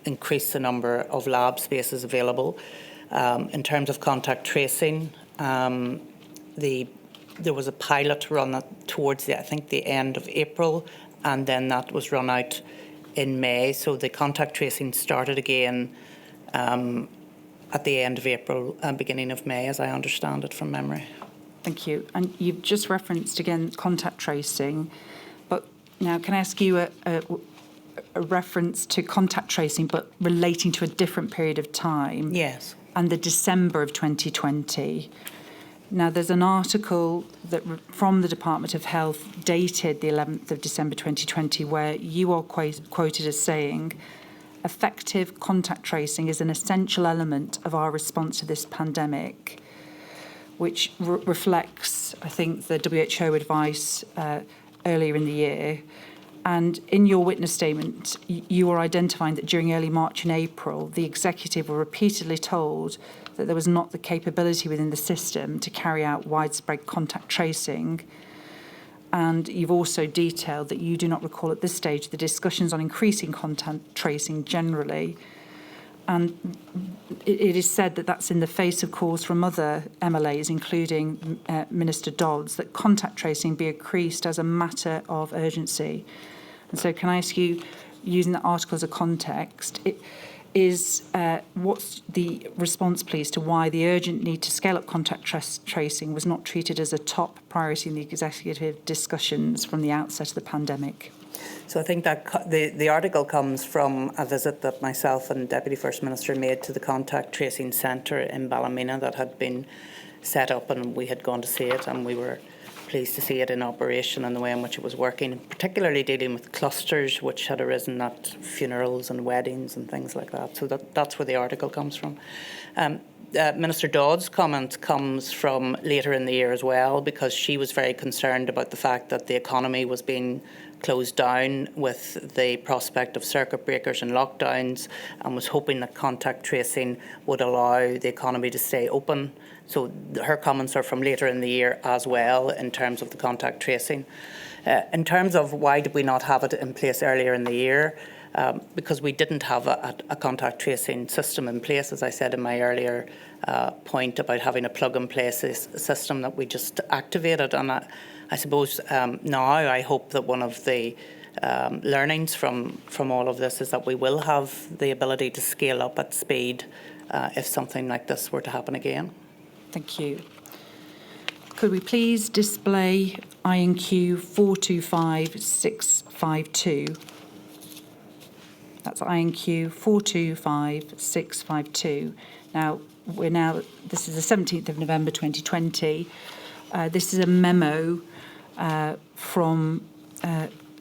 increase the number of lab spaces available. In terms of contact tracing, there was a pilot run towards the end of April, and then that was run out in May. So the contact tracing started again at the end of April and beginning of May, as I understand it from memory. Thank you. And you've just referenced again contact tracing, but now can I ask you a reference to contact tracing, but relating to a different period of time? Yes. And the December of 2020. Now, there's an article from the Department of Health dated the 11th of December 2020 where you are quoted as saying, effective contact tracing is an essential element of our response to this pandemic, which reflects, I think, the WHO advice earlier in the year. And in your witness statement, you are identifying that during early March and April, the executive were repeatedly told that there was not the capability within the system to carry out widespread contact tracing. And you've also detailed that you do not recall at this stage the discussions on increasing contact tracing generally. And it is said that that's in the face of calls from other MLAs, including Minister Dodds, that contact tracing be increased as a matter of urgency. And so can I ask you, using the article as a context, what's the response, please, to why the urgent need to scale up contact tracing was not treated as a top priority in the executive discussions from the outset of the pandemic? So I think that the article comes from a visit that myself and Deputy First Minister made to the Contact Tracing Centre in Ballymena that had been set up, and we had gone to see it, and we were pleased to see it in operation and the way in which it was working, particularly dealing with clusters which had arisen at funerals and weddings and things like that. So that's where the article comes from. Minister Dodd's comment comes from later in the year as well, because she was very concerned about the fact that the economy was being closed down with the prospect of circuit breakers and lockdowns, and was hoping that contact tracing would allow the economy to stay open. So her comments are from later in the year as well in terms of the contact tracing. In terms of why did we not have it in place earlier in the year, because we didn't have a contact tracing system in place, as I said in my earlier point about having a plug-and-play system that we just activated. And I suppose now I hope that one of the learnings from all of this is that we will have the ability to scale up at speed if something like this were to happen again. Thank you. Could we please display INQ 425652? That's INQ 425652. Now, this is the 17th of November 2020. This is a memo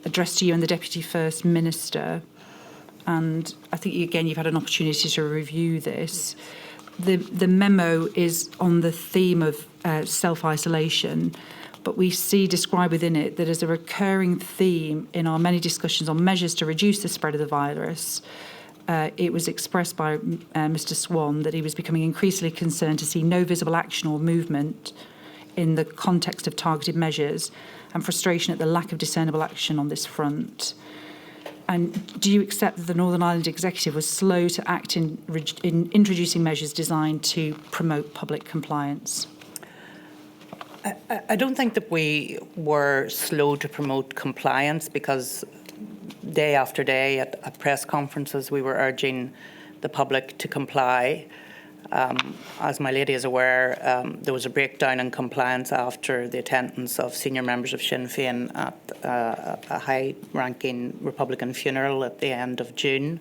addressed to you and the Deputy First Minister. And I think, again, you've had an opportunity to review this. The memo is on the theme of self-isolation, but we see described within it that as a recurring theme in our many discussions on measures to reduce the spread of the virus, it was expressed by Mr. Swan that he was becoming increasingly concerned to see no visible action or movement in the context of targeted measures, and frustration at the lack of discernible action on this front. And do you accept that the Northern Ireland Executive was slow to act in introducing measures designed to promote public compliance? I don't think that we were slow to promote compliance, because day after day at press conferences we were urging the public to comply. As my lady is aware, there was a breakdown in compliance after the attendance of senior members of Sinn Féin at a high-ranking Republican funeral at the end of June,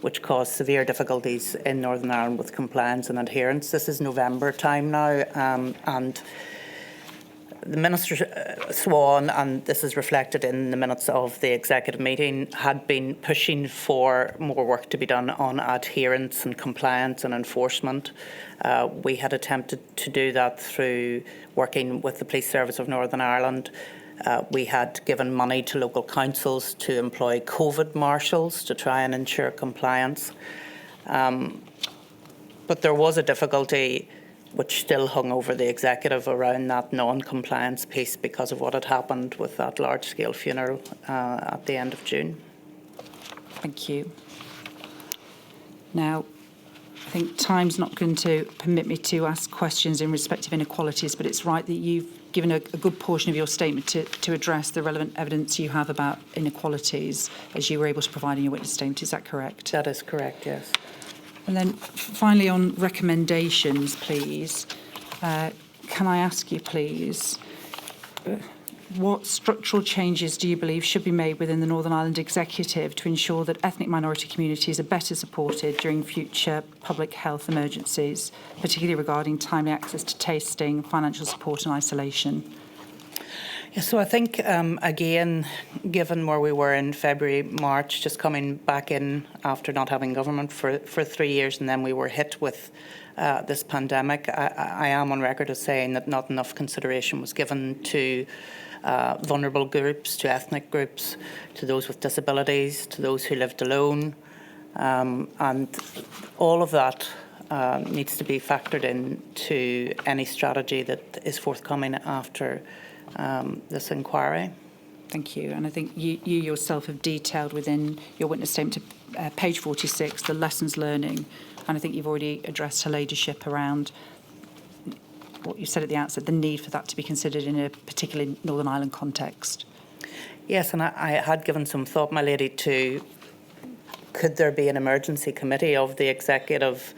which caused severe difficulties in Northern Ireland with compliance and adherence. This is November time now, and the Minister Swan, and this is reflected in the minutes of the executive meeting, had been pushing for more work to be done on adherence and compliance and enforcement. We had attempted to do that through working with the Police Service of Northern Ireland. We had given money to local councils to employ COVID marshals to try and ensure compliance. But there was a difficulty which still hung over the executive around that non-compliance piece because of what had happened with that large-scale funeral at the end of June. Thank you. Now, I think time's not going to permit me to ask questions in respect of inequalities, but it's right that you've given a good portion of your statement to address the relevant evidence you have about inequalities as you were able to provide in your witness statement. Is that correct? That is correct, yes. And then finally on recommendations, please, can I ask you, please, what structural changes do you believe should be made within the Northern Ireland Executive to ensure that ethnic minority communities are better supported during future public health emergencies, particularly regarding timely access to testing, financial support and isolation? Yeah, so I think, again, given where we were in February, March, just coming back in after not having government for 3 years, and then we were hit with this pandemic, I am on record as saying that not enough consideration was given to vulnerable groups, to ethnic groups, to those with disabilities, to those who lived alone. And all of that needs to be factored into any strategy that is forthcoming after this inquiry. Thank you. And I think you yourself have detailed within your witness statement to page 46 the lessons learning, and I think you've already addressed her ladyship around what you said at the outset, the need for that to be considered in a particular Northern Ireland context. Yes, and I had given some thought, my lady, to could there be an emergency committee of the executive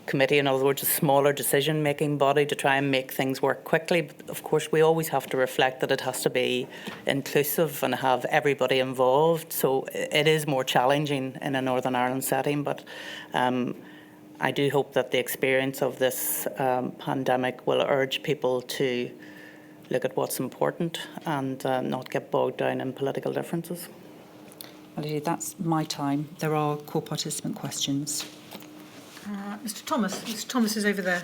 committee, in other words, a smaller decision-making body to try and make things work quickly. But of course, we always have to reflect that it has to be inclusive and have everybody involved. So it is more challenging in a Northern Ireland setting, but I do hope that the experience of this pandemic will urge people to look at what's important and not get bogged down in political differences. Well, that's my time. There are core participant questions. Mr. Thomas. Mr. Thomas is over there.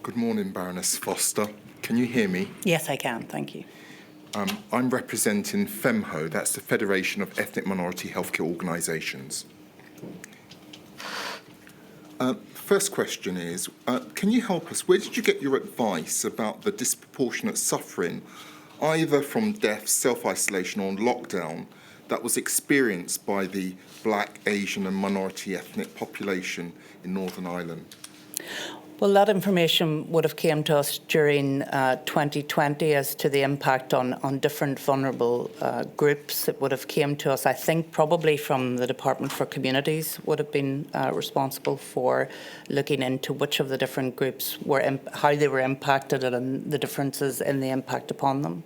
Good morning, Baroness Foster. Can you hear me? Yes, I can. Thank you. I'm representing FEMHO, that's the Federation of Ethnic Minority Healthcare Organisations. First question is, can you help us? Where did you get your advice about the disproportionate suffering, either from death, self-isolation or lockdown, that was experienced by the Black, Asian and minority ethnic population in Northern Ireland? Well, that information would have came to us during 2020 as to the impact on different vulnerable groups. It would have came to us, I think, probably from the Department for Communities would have been responsible for looking into which of the different groups were, how they were impacted and the differences in the impact upon them.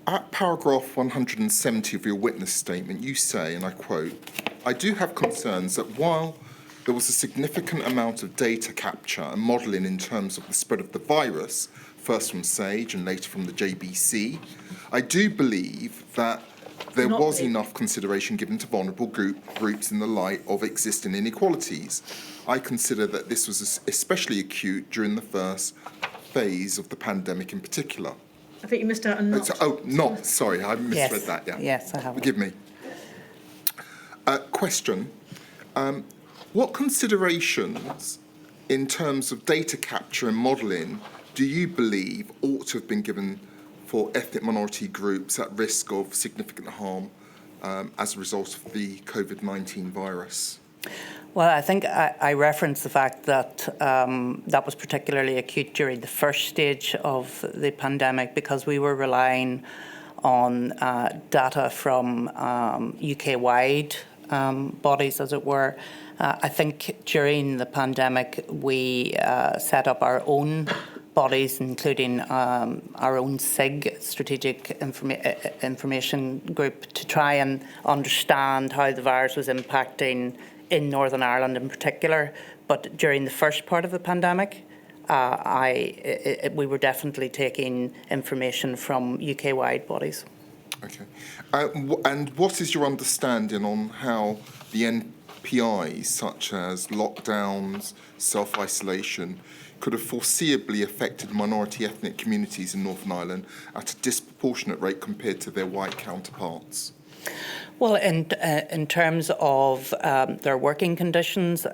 At paragraph 170 of your witness statement, you say, and I quote, "I do have concerns that while there was a significant amount of data capture and modelling in terms of the spread of the virus, first from SAGE and later from the JBC, I do believe that there was enough consideration given to vulnerable groups in the light of existing inequalities. I consider that this was especially acute during the first phase of the pandemic in particular." I think you missed out a not. Not, sorry, I misread that, yeah. Yes, I have. Forgive me. Question. What considerations in terms of data capture and modelling do you believe ought to have been given for ethnic minority groups at risk of significant harm as a result of the COVID-19 virus? Well, I think I referenced the fact that that was particularly acute during the first stage of the pandemic because we were relying on data from UK-wide bodies, as it were. I think during the pandemic we set up our own bodies, including our own SIG, Strategic Information Group, to try and understand how the virus was impacting in Northern Ireland in particular. But during the first part of the pandemic, we were definitely taking information from UK-wide bodies. Okay. And what is your understanding on how the NPIs, such as lockdowns, self-isolation, could have foreseeably affected minority ethnic communities in Northern Ireland at a disproportionate rate compared to their white counterparts? Well, in terms of their working conditions,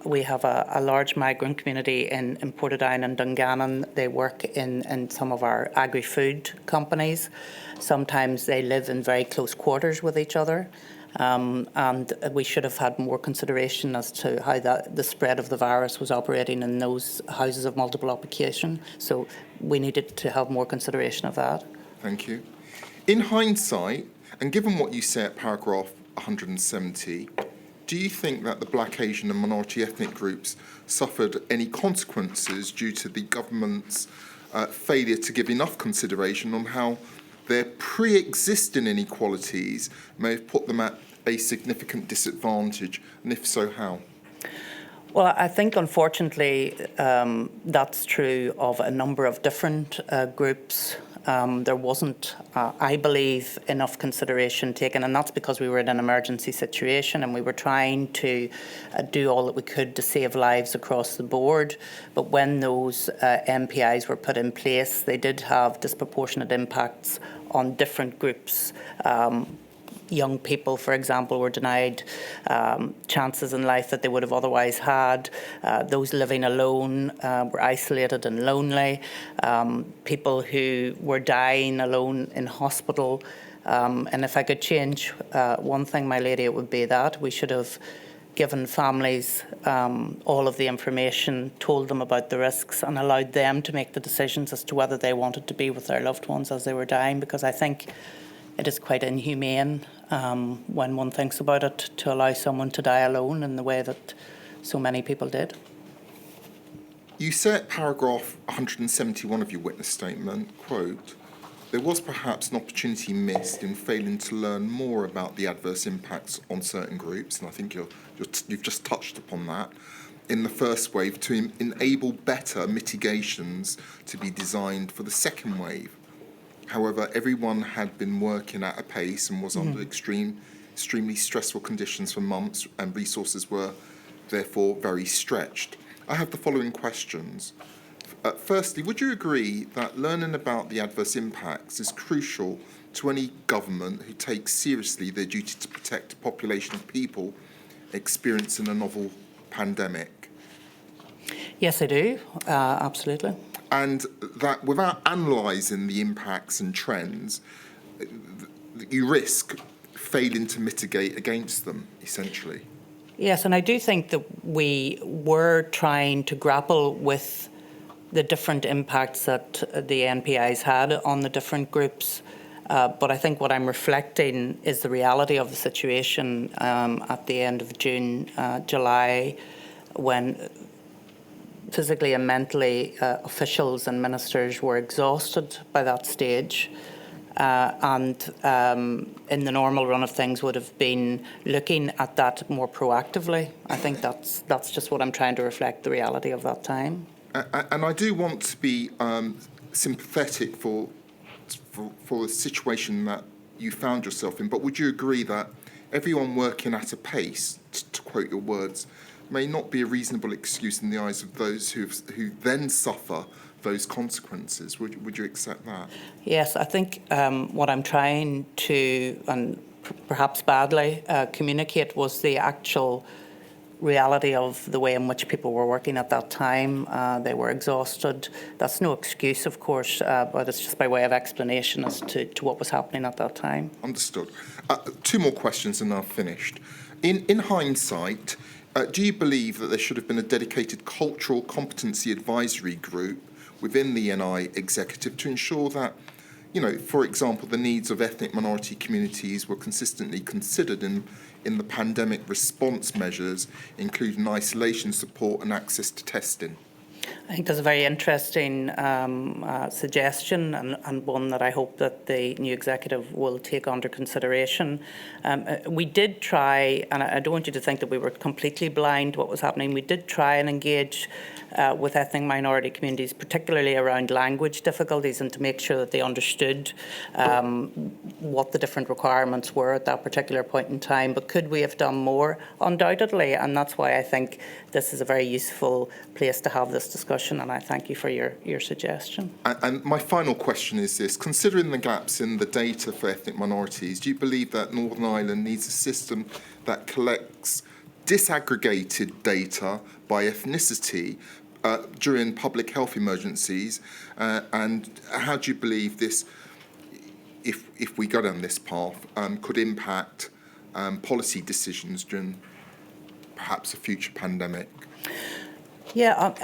we have a large migrant community in Portadown and Dungannon. They work in some of our agri-food companies. Sometimes they live in very close quarters with each other. And we should have had more consideration as to how the spread of the virus was operating in those houses of multiple occupation. So we needed to have more consideration of that. Thank you. In hindsight, and given what you say at paragraph 170, do you think that the Black, Asian and minority ethnic groups suffered any consequences due to the government's failure to give enough consideration on how their pre-existing inequalities may have put them at a significant disadvantage, and if so, how? Well, I think, unfortunately, that's true of a number of different groups. There wasn't, I believe, enough consideration taken, and that's because we were in an emergency situation and we were trying to do all that we could to save lives across the board. But when those NPIs were put in place, they did have disproportionate impacts on different groups. Young people, for example, were denied chances in life that they would have otherwise had. Those living alone were isolated and lonely. People who were dying alone in hospital. And if I could change one thing, my lady, it would be that we should have given families all of the information, told them about the risks and allowed them to make the decisions as to whether they wanted to be with their loved ones as they were dying, because I think it is quite inhumane when one thinks about it to allow someone to die alone in the way that so many people did. You say at paragraph 171 of your witness statement, quote, "There was perhaps an opportunity missed in failing to learn more about the adverse impacts on certain groups," and I think you've just touched upon that, "in the first wave to enable better mitigations to be designed for the second wave. However, everyone had been working at a pace and was under extremely stressful conditions for months, and resources were therefore very stretched." I have the following questions. Firstly, would you agree that learning about the adverse impacts is crucial to any government who takes seriously their duty to protect a population of people experiencing a novel pandemic? Yes, I do, absolutely. And that without analysing the impacts and trends, you risk failing to mitigate against them, essentially. Yes, and I do think that we were trying to grapple with the different impacts that the NPIs had on the different groups. But I think what I'm reflecting is the reality of the situation at the end of June, July, when physically and mentally officials and ministers were exhausted by that stage. And in the normal run of things would have been looking at that more proactively. I think that's just what I'm trying to reflect, the reality of that time. And I do want to be sympathetic for the situation that you found yourself in, but would you agree that everyone working at a pace, to quote your words, may not be a reasonable excuse in the eyes of those who then suffer those consequences? Would you accept that? Yes, I think what I'm trying to, and perhaps badly, communicate was the actual reality of the way in which people were working at that time. They were exhausted. That's no excuse, of course, but it's just by way of explanation as to what was happening at that time. Understood. 2 more questions and I've finished. In hindsight, do you believe that there should have been a dedicated cultural competency advisory group within the NI executive to ensure that, for example, the needs of ethnic minority communities were consistently considered in the pandemic response measures, including isolation support and access to testing? I think that's a very interesting suggestion, and one that I hope that the new executive will take under consideration. We did try, and I don't want you to think that we were completely blind to what was happening, we did try and engage with ethnic minority communities, particularly around language difficulties, and to make sure that they understood what the different requirements were at that particular point in time. But could we have done more? Undoubtedly, and that's why I think this is a very useful place to have this discussion, and I thank you for your suggestion. And my final question is this: considering the gaps in the data for ethnic minorities, do you believe that Northern Ireland needs a system that collects disaggregated data by ethnicity during public health emergencies? And how do you believe this, if we go down this path, could impact policy decisions during perhaps a future pandemic? Yeah,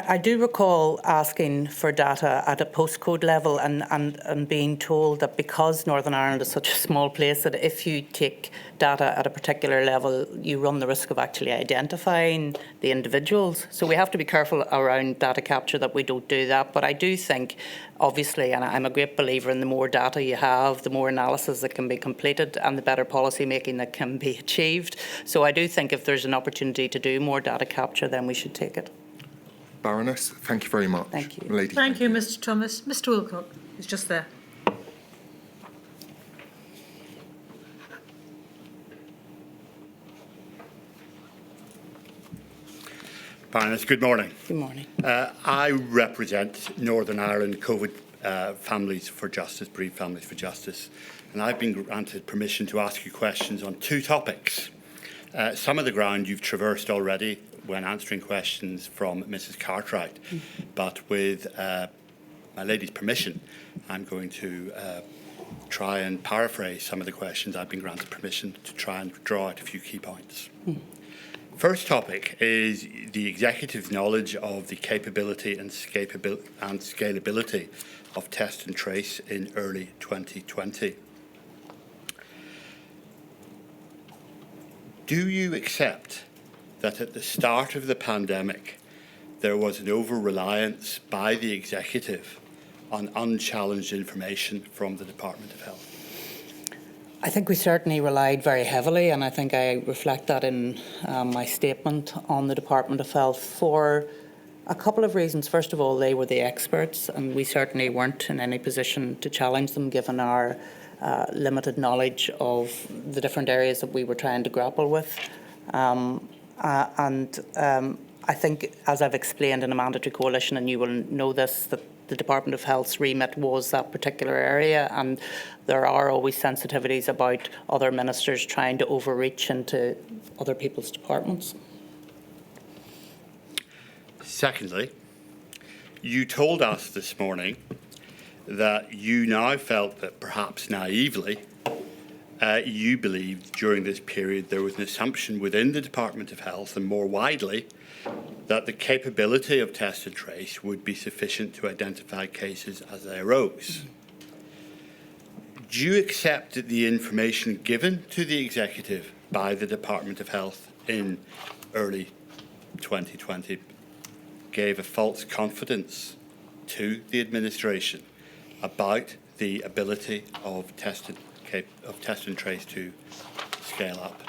I do recall asking for data at a postcode level and being told that because Northern Ireland is such a small place, that if you take data at a particular level, you run the risk of actually identifying the individuals. So we have to be careful around data capture that we don't do that. But I do think, obviously, and I'm a great believer in the more data you have, the more analysis that can be completed and the better policy making that can be achieved. So I do think if there's an opportunity to do more data capture, then we should take it. Baroness, thank you very much. Thank you. Lady, Thank you, Mr. Thomas. Mr. Wilcock is just there. Baroness, good morning. Good morning. I represent Northern Ireland COVID Families for Justice, Bereaved Families for Justice, and I've been granted permission to ask you questions on two topics. Some of the ground you've traversed already when answering questions from Mrs. Cartwright, but with my lady's permission, I'm going to try and paraphrase some of the questions I've been granted permission to try and draw out a few key points. First topic is the executive's knowledge of the capability and scalability of test and trace in early 2020. Do you accept that at the start of the pandemic, there was an over-reliance by the executive on unchallenged information from the Department of Health? I think we certainly relied very heavily, and I think I reflect that in my statement on the Department of Health for a couple of reasons. First of all, they were the experts, and we certainly weren't in any position to challenge them given our limited knowledge of the different areas that we were trying to grapple with. I think, as I've explained in a mandatory coalition, and you will know this, that the Department of Health's remit was that particular area, and there are always sensitivities about other ministers trying to overreach into other people's departments. Secondly, you told us this morning that you now felt that perhaps naively you believed during this period there was an assumption within the Department of Health and more widely that the capability of test and trace would be sufficient to identify cases as they arose. Do you accept that the information given to the executive by the Department of Health in early 2020 gave a false confidence to the administration about the ability of test and trace to scale up?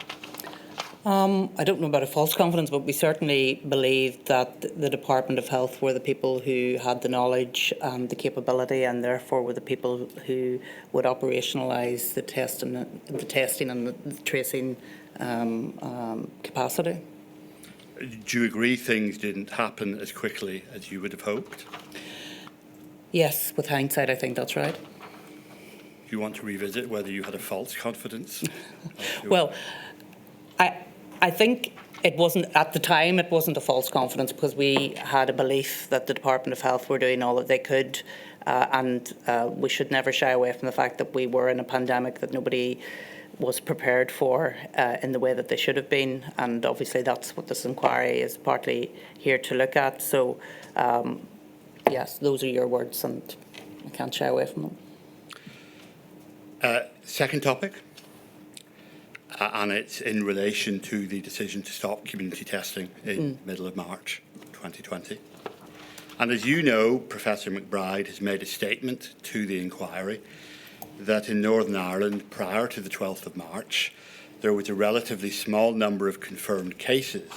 I don't know about a false confidence, but we certainly believed that the Department of Health were the people who had the knowledge and the capability, and therefore were the people who would operationalise the testing and the tracing capacity. Do you agree things didn't happen as quickly as you would have hoped? Yes, with hindsight, I think that's right. Do you want to revisit whether you had a false confidence? Well, I think it wasn't, at the time, it wasn't a false confidence because we had a belief that the Department of Health were doing all that they could, and we should never shy away from the fact that we were in a pandemic, that nobody was prepared for in the way that they should have been, and obviously that's what this inquiry is partly here to look at. So, yes, those are your words, and I can't shy away from them. Second topic, and it's in relation to the decision to stop community testing in middle of March 2020. And as you know, Professor McBride has made a statement to the inquiry that in Northern Ireland, prior to the 12th of March, there was a relatively small number of confirmed cases,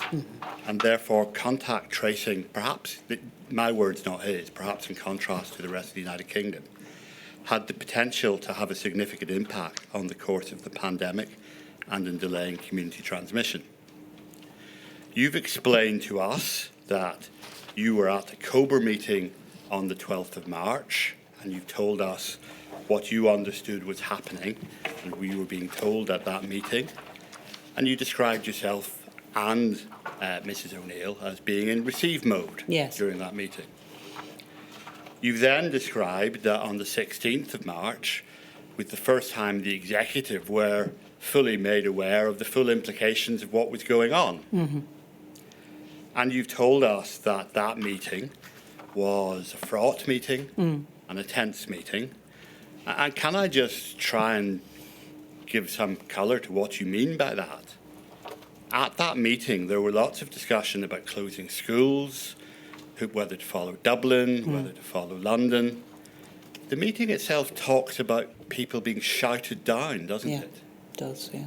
and therefore contact tracing, perhaps, my words not his, perhaps in contrast to the rest of the United Kingdom, had the potential to have a significant impact on the course of the pandemic and in delaying community transmission. You've explained to us that you were at a Cobra meeting on the 12th of March, and you've told us what you understood was happening, and we were being told at that meeting. And you described yourself and Mrs. O'Neill as being in receive mode during that meeting. You've then described that on the 16th of March, with the first time the executive were fully made aware of the full implications of what was going on. And you've told us that that meeting was a fraught meeting and a tense meeting. And can I just try and give some colour to what you mean by that? At that meeting, there were lots of discussion about closing schools, whether to follow Dublin, whether to follow London. The meeting itself talks about people being shouted down, doesn't it? It does, yeah.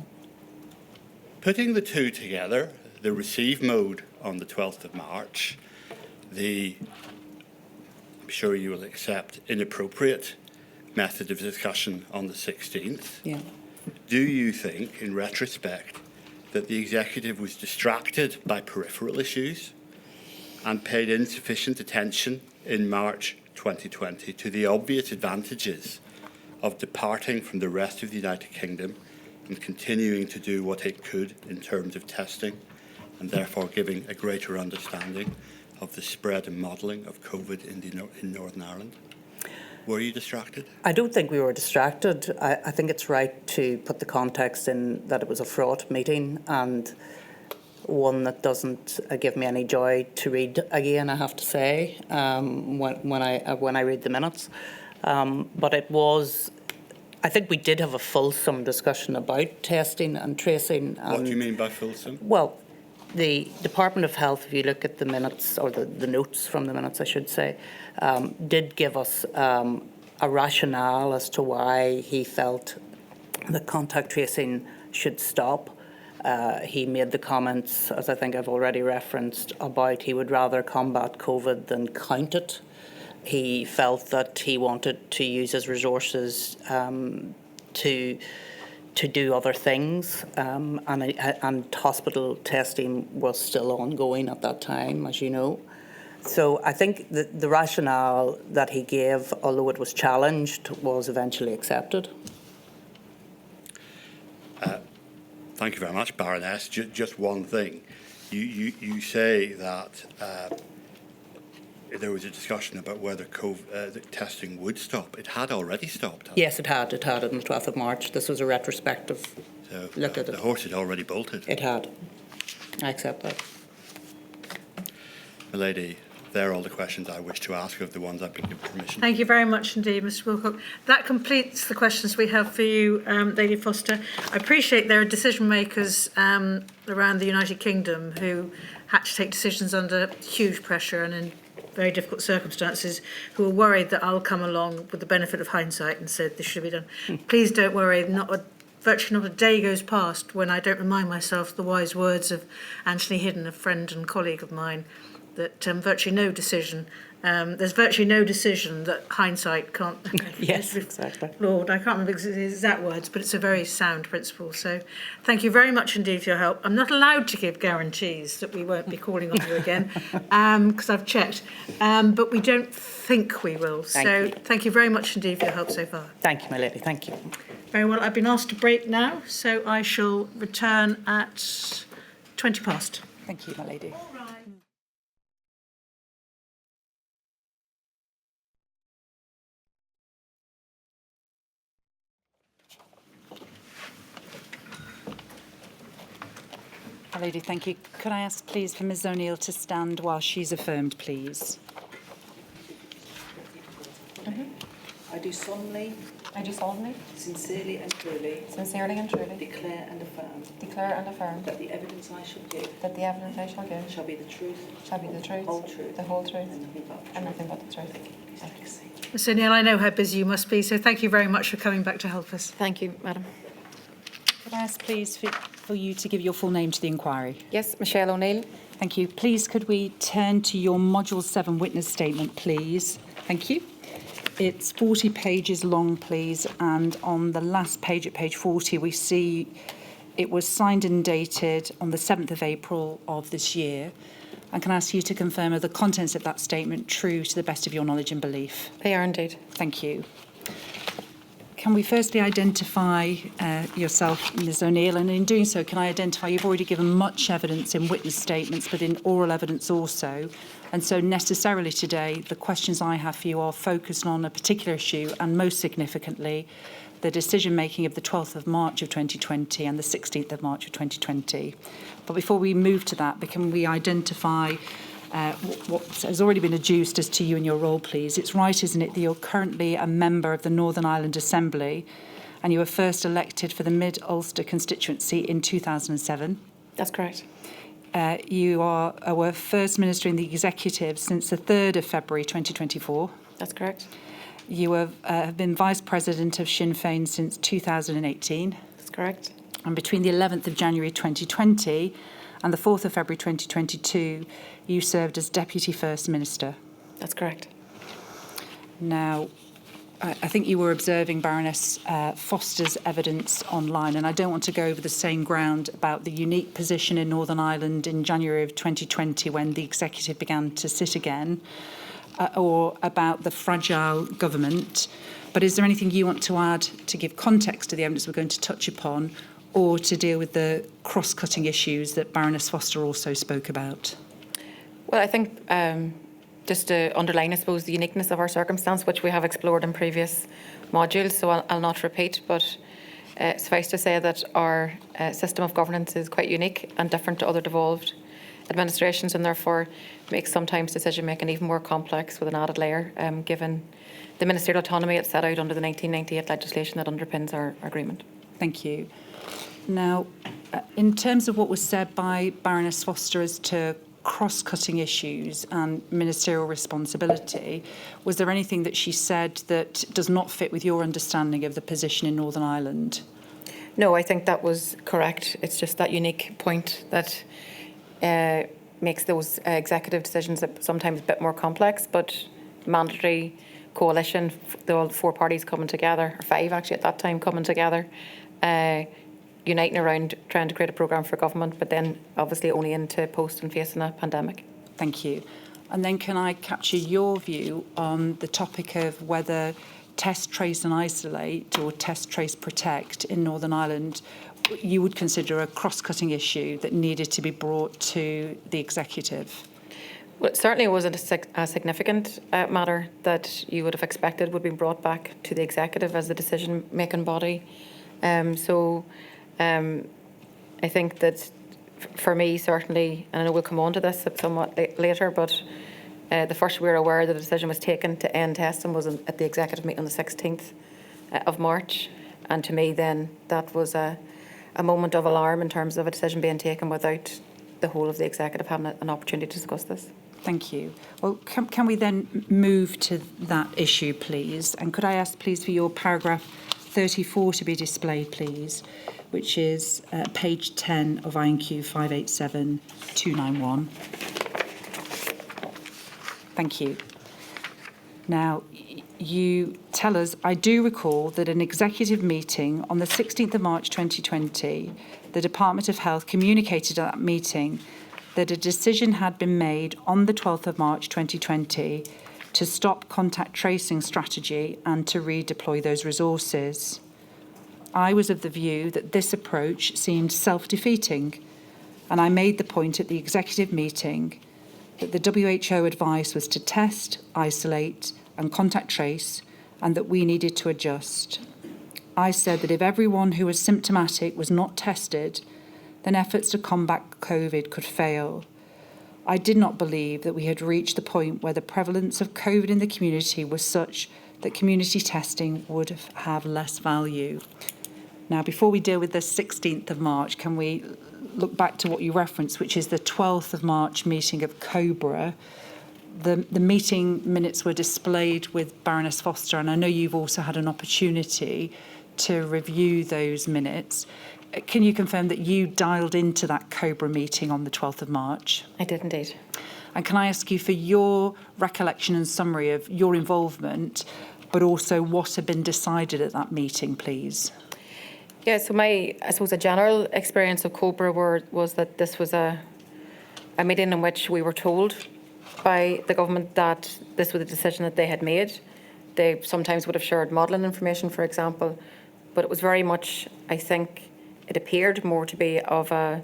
Putting the two together, the receive mode on the 12th of March, the, I'm sure you will accept, inappropriate method of discussion on the 16th. Do you think, in retrospect, that the executive was distracted by peripheral issues and paid insufficient attention in March 2020 to the obvious advantages of departing from the rest of the United Kingdom and continuing to do what it could in terms of testing, and therefore giving a greater understanding of the spread and modelling of COVID in Northern Ireland? Were you distracted? I don't think we were distracted. I think it's right to put the context in that it was a fraught meeting, and one that doesn't give me any joy to read again, I have to say, when I read the minutes. But it was, I think we did have a fulsome discussion about testing and tracing. What do you mean by fulsome? Well, the Department of Health, if you look at the minutes, or the notes from the minutes, I should say, did give us a rationale as to why he felt that contact tracing should stop. He made the comments, as I think I've already referenced, about he would rather combat COVID than count it. He felt that he wanted to use his resources to do other things, and hospital testing was still ongoing at that time, as you know. So I think the rationale that he gave, although it was challenged, was eventually accepted. Thank you very much, Baroness. Just one thing. You say that there was a discussion about whether the testing would stop. It had already stopped. Yes, it had. It had it on the 12th of March. This was a retrospective look at it. The horse had already bolted. It had. I accept that. Milady, they're all the questions I wish to ask of the ones I've been given permission. Thank you very much indeed, Mr Wilcock. That completes the questions we have for you, Lady Foster. I appreciate there are decision makers around the United Kingdom who had to take decisions under huge pressure and in very difficult circumstances, who are worried that I'll come along with the benefit of hindsight and said this should be done. Please don't worry, virtually not a day goes past when I don't remind myself the wise words of Anthony Hidden, a friend and colleague of mine, that virtually no decision, there's virtually no decision that hindsight can't... Yes, exactly. Lord, I can't remember the exact words, but it's a very sound principle. So thank you very much indeed for your help. I'm not allowed to give guarantees that we won't be calling on you again, because I've checked, but we don't think we will. Thank you very much indeed for your help so far. Thank you, my lady. Thank you. Very well, I've been asked to break now, so I shall return at 20 past. Thank you, my lady. My lady, thank you. Could I ask, please, for Ms O'Neill to stand while she's affirmed, please? I do solemnly, sincerely and truly declare and affirm that the evidence I shall give shall be the truth, the whole truth, and nothing but the truth. Thank you. Ms O'Neill, I know how busy you must be, so thank you very much for coming back to help us. Thank you, Madam. Could I ask, please, for you to give your full name to the inquiry? Yes, Michelle O'Neill. Thank you. Please, could we turn to your Module 7 witness statement, please? Thank you. It's 40 pages long, please, and on the last page, at page 40, we see it was signed and dated on the 7th of April of this year. And can I ask you to confirm are the contents of that statement true to the best of your knowledge and belief? They are indeed. Thank you. Can we firstly identify yourself, Ms O'Neill, and in doing so, can I identify you've already given much evidence in witness statements, but in oral evidence also, and so necessarily today, the questions I have for you are focused on a particular issue, and most significantly, the decision-making of the 12th of March of 2020 and the 16th of March of 2020. But before we move to that, can we identify what has already been adduced as to you and your role, please? It's right, isn't it, that you're currently a member of the Northern Ireland Assembly and you were first elected for the Mid-Ulster constituency in 2007. That's correct. You were First Minister in the Executive since the 3rd of February 2024. That's correct. You have been Vice President of Sinn Féin since 2018. That's correct. And between the 11th of January 2020 and the 4th of February 2022, you served as Deputy First Minister. That's correct. Now, I think you were observing Baroness Foster's evidence online, and I don't want to go over the same ground about the unique position in Northern Ireland in January of 2020 when the Executive began to sit again, or about the fragile government. But is there anything you want to add to give context to the evidence we're going to touch upon, or to deal with the cross-cutting issues that Baroness Foster also spoke about? Well, I think just to underline, I suppose, the uniqueness of our circumstance, which we have explored in previous modules, so I'll not repeat, but suffice to say that our system of governance is quite unique and different to other devolved administrations, and therefore makes sometimes decision-making even more complex with an added layer, given the ministerial autonomy it's set out under the 1998 legislation that underpins our agreement. Thank you. Now, in terms of what was said by Baroness Foster as to cross-cutting issues and ministerial responsibility, was there anything that she said that does not fit with your understanding of the position in Northern Ireland? No, I think that was correct. It's just that unique point that makes those executive decisions sometimes a bit more complex, but mandatory coalition, all four parties coming together, or five actually at that time coming together, uniting around trying to create a programme for government, but then obviously only into post and facing a pandemic. Thank you. And then can I capture your view on the topic of whether test, trace and isolate, or test, trace, protect in Northern Ireland, you would consider a cross-cutting issue that needed to be brought to the Executive? Well, it certainly wasn't a significant matter that you would have expected would be brought back to the Executive as the decision-making body. I think that for me, certainly, and I know we'll come on to this somewhat later, but the first we were aware that the decision was taken to end testing was at the Executive meeting on the 16th of March. And to me then, that was a moment of alarm in terms of a decision being taken without the whole of the Executive having an opportunity to discuss this. Thank you. Well, can we then move to that issue, please? And could I ask, please, for your paragraph 34 to be displayed, please, which is page 10 of INQ 587291. Thank you. Now, you tell us, I do recall that an executive meeting on the 16th of March 2020, the Department of Health communicated at that meeting that a decision had been made on the 12th of March 2020 to stop contact tracing strategy and to redeploy those resources. I was of the view that this approach seemed self-defeating, and I made the point at the executive meeting that the WHO advice was to test, isolate and contact trace, and that we needed to adjust. I said that if everyone who was symptomatic was not tested, then efforts to combat COVID could fail. I did not believe that we had reached the point where the prevalence of COVID in the community was such that community testing would have less value. Now, before we deal with the 16th of March, can we look back to what you referenced, which is the 12th of March meeting of Cobra? The meeting minutes were displayed with Baroness Foster, and I know you've also had an opportunity to review those minutes. Can you confirm that you dialed into that Cobra meeting on the 12th of March? I did indeed. And can I ask you for your recollection and summary of your involvement, but also what had been decided at that meeting, please? Yeah, so I suppose, a general experience of Cobra was that this was a meeting in which we were told by the government that this was a decision that they had made. They sometimes would have shared modelling information, for example, but it was very much, I think, it appeared more to be of a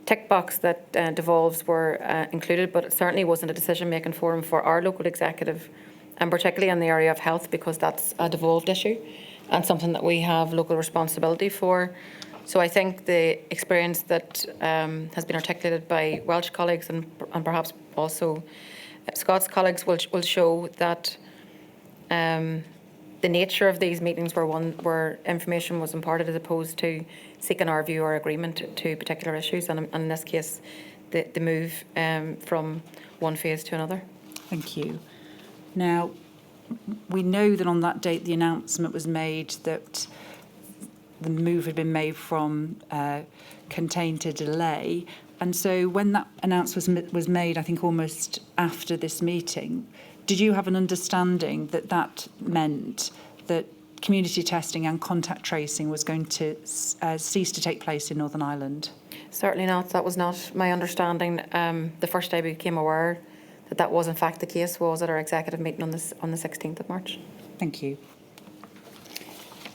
tick box that devolves were included, but it certainly wasn't a decision-making forum for our local executive, and particularly in the area of health, because that's a devolved issue and something that we have local responsibility for. So I think the experience that has been articulated by Welsh colleagues and perhaps also Scots colleagues will show that the nature of these meetings were one where information was imparted as opposed to seeking our view or agreement to particular issues, and in this case, the move from one phase to another. Thank you. Now, we know that on that date the announcement was made that the move had been made from contain to delay, and so when that announcement was made, I think almost after this meeting, did you have an understanding that that meant that community testing and contact tracing was going to cease to take place in Northern Ireland? Certainly not. That was not my understanding. The first I became aware that was in fact the case was at our executive meeting on the 16th of March. Thank you.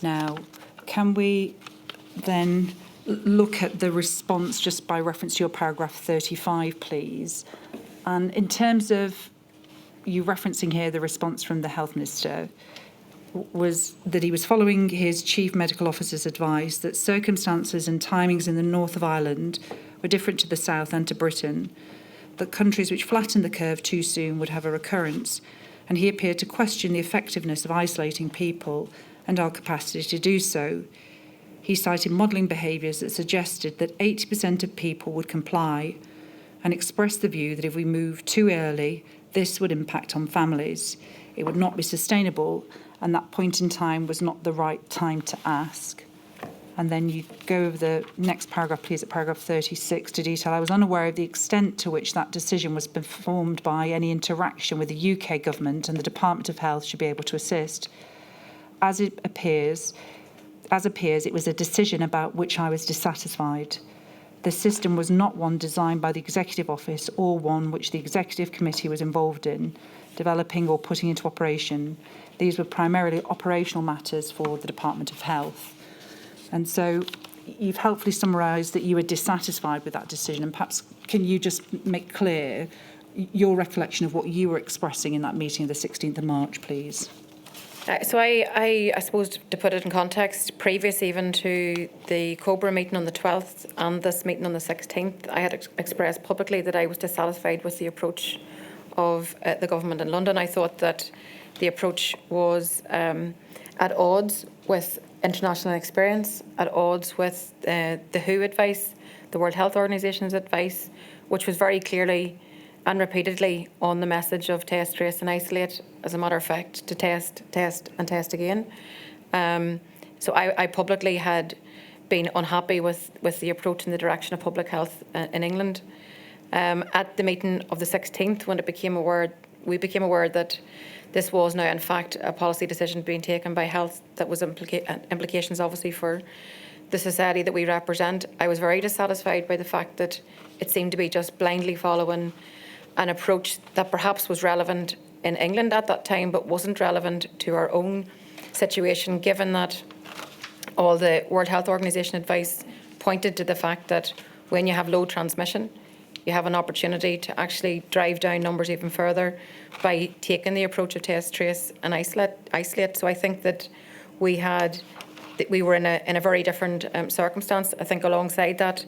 Now, can we then look at the response just by reference to your paragraph 35, please? And in terms of you referencing here the response from the Health Minister, was that he was following his Chief Medical Officer's advice that circumstances and timings in the north of Ireland were different to the south and to Britain, that countries which flattened the curve too soon would have a recurrence, and he appeared to question the effectiveness of isolating people and our capacity to do so. He cited modelling behaviours that suggested that 80% of people would comply, and expressed the view that if we moved too early, this would impact on families. It would not be sustainable, and that point in time was not the right time to ask. And then you go over the next paragraph, please, at paragraph 36 to detail. I was unaware of the extent to which that decision was performed by any interaction with the UK government, and the Department of Health should be able to assist. As appears, it was a decision about which I was dissatisfied. The system was not one designed by the Executive Office or one which the Executive Committee was involved in, developing or putting into operation. These were primarily operational matters for the Department of Health. And so you've helpfully summarised that you were dissatisfied with that decision, and perhaps can you just make clear your recollection of what you were expressing in that meeting of the 16th of March, please? So I suppose, to put it in context, previous even to the Cobra meeting on the 12th and this meeting on the 16th, I had expressed publicly that I was dissatisfied with the approach of the government in London. I thought that the approach was at odds with international experience, at odds with the WHO advice, the World Health Organization's advice, which was very clearly and repeatedly on the message of test, trace and isolate, as a matter of fact, to test and test again. So I publicly had been unhappy with the approach in the direction of public health in England. At the meeting of the 16th, when we became aware that this was now in fact a policy decision being taken by health that was implications obviously for the society that we represent, I was very dissatisfied by the fact that it seemed to be just blindly following an approach that perhaps was relevant in England at that time, but wasn't relevant to our own situation, given that all the World Health Organization advice pointed to the fact that when you have low transmission, you have an opportunity to actually drive down numbers even further by taking the approach of test, trace and isolate. So I think that we were in a very different circumstance. I think alongside that,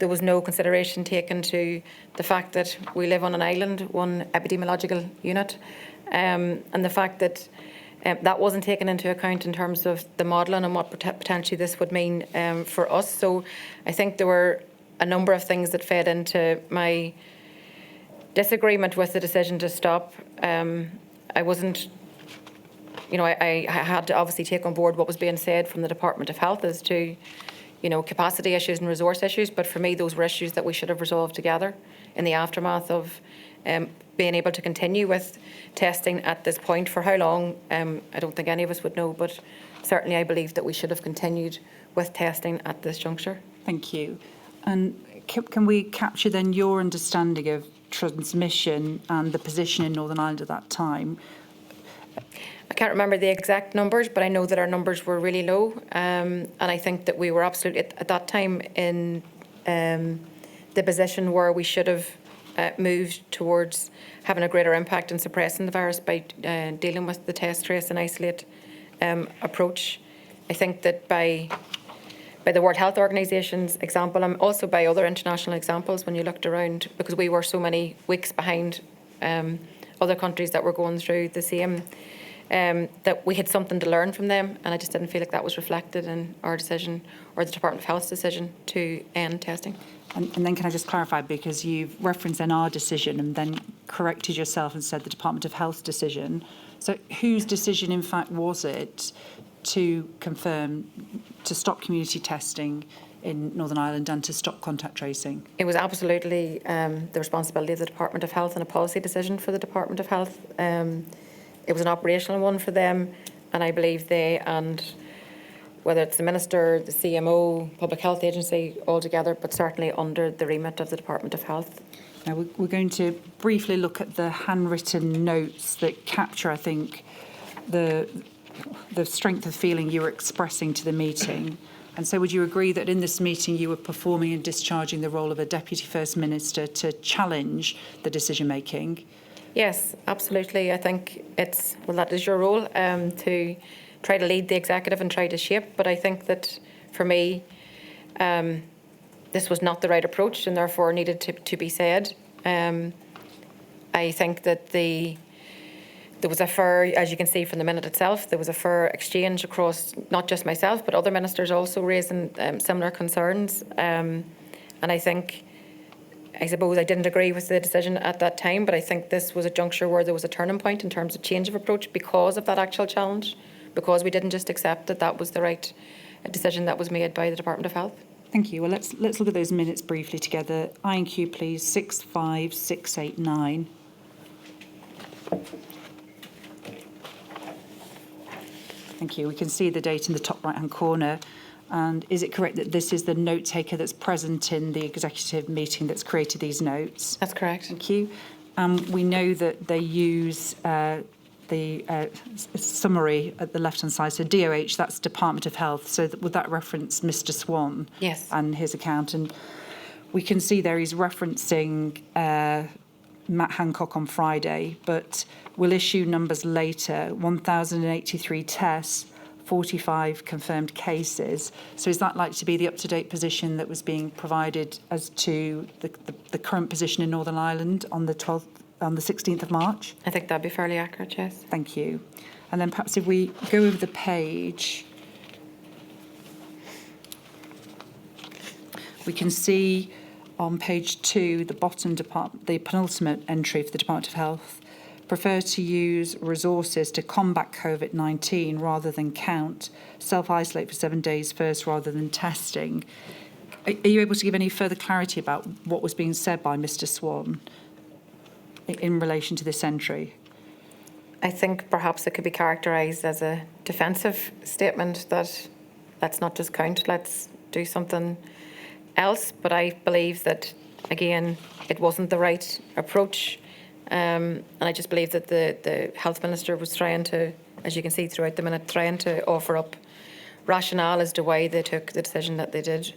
there was no consideration taken to the fact that we live on an island, one epidemiological unit, and the fact that that wasn't taken into account in terms of the modelling and what potentially this would mean for us. So I think there were a number of things that fed into my disagreement with the decision to stop. I wasn't, I had to obviously take on board what was being said from the Department of Health as to, capacity issues and resource issues. But for me, those were issues that we should have resolved together in the aftermath of being able to continue with testing at this point. For how long, I don't think any of us would know, but certainly I believe that we should have continued with testing at this juncture. Thank you. And can we capture then your understanding of transmission and the position in Northern Ireland at that time? I can't remember the exact numbers, but I know that our numbers were really low. And I think that we were absolutely, at that time, in the position where we should have moved towards having a greater impact in suppressing the virus by dealing with the test, trace and isolate approach. I think that by the World Health Organization's example, and also by other international examples, when you looked around, because we were so many weeks behind other countries that were going through the same, that we had something to learn from them, and I just didn't feel like that was reflected in our decision or the Department of Health's decision to end testing. And then can I just clarify, because you've referenced then our decision and then corrected yourself and said the Department of Health's decision. So whose decision, in fact, was it to confirm, to stop community testing in Northern Ireland and to stop contact tracing? It was absolutely the responsibility of the Department of Health and a policy decision for the Department of Health. It was an operational one for them, and I believe they, and whether it's the Minister, the CMO, Public Health Agency, all together, but certainly under the remit of the Department of Health. Now we're going to briefly look at the handwritten notes that capture, I think, the strength of feeling you were expressing to the meeting. And so would you agree that in this meeting you were performing and discharging the role of a Deputy First Minister to challenge the decision-making? Yes, absolutely. I think that is your role, to try to lead the executive and try to shape. But I think that for me, this was not the right approach and therefore needed to be said. I think that there was a fair, as you can see from the minute itself, there was a fair exchange across not just myself, but other ministers also raising similar concerns. And I suppose I didn't agree with the decision at that time, but I think this was a juncture where there was a turning point in terms of change of approach because of that actual challenge, because we didn't just accept that that was the right decision that was made by the Department of Health. Thank you. Well, let's look at those minutes briefly together. I&Q, please, 65689. Thank you. We can see the date in the top right-hand corner. And is it correct that this is the note taker that's present in the executive meeting that's created these notes? That's correct. Thank you. We know that they use the summary at the left-hand side. So DOH, that's Department of Health. So would that reference Mr. Swan? Yes. And his account? And we can see there he's referencing Matt Hancock on Friday, but we'll issue numbers later. 1,083 tests, 45 confirmed cases. So is that likely to be the up-to-date position that was being provided as to the current position in Northern Ireland on the 16th of March? I think that'd be fairly accurate, yes. Thank you. And then perhaps if we go over the page, we can see on page 2, the penultimate entry for the Department of Health, prefer to use resources to combat COVID-19 rather than count, self-isolate for 7 days first rather than testing. Are you able to give any further clarity about what was being said by Mr. Swan in relation to this entry? I think perhaps it could be characterised as a defensive statement that let's not just count, let's do something else. But I believe that, again, it wasn't the right approach. And I just believe that the Health Minister was trying to, as you can see throughout the minute, trying to offer up rationale as to why they took the decision that they did.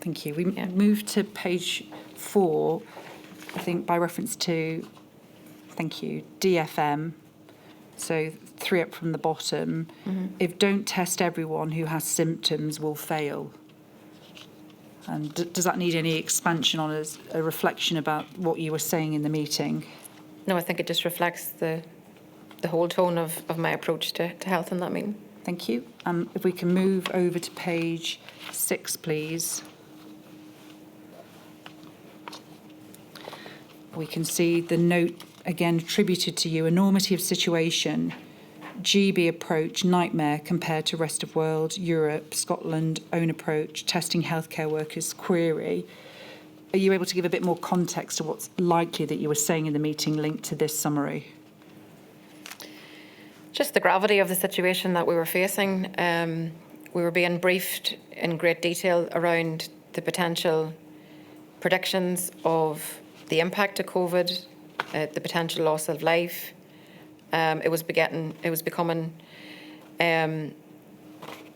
Thank you. We move to page 4, I think by reference to, thank you, DFM. So 3 up from the bottom. Mm-hmm. If don't test everyone who has symptoms will fail. And does that need any expansion on as a reflection about what you were saying in the meeting? No, I think it just reflects the whole tone of my approach to health in that meeting. Thank you. If we can move over to page 6, please. We can see the note, again, attributed to you, enormity of situation, GB approach, nightmare compared to rest of world, Europe, Scotland, own approach, testing healthcare workers, query. Are you able to give a bit more context to what's likely that you were saying in the meeting linked to this summary? Just the gravity of the situation that we were facing. We were being briefed in great detail around the potential predictions of the impact of COVID, the potential loss of life. It was becoming, I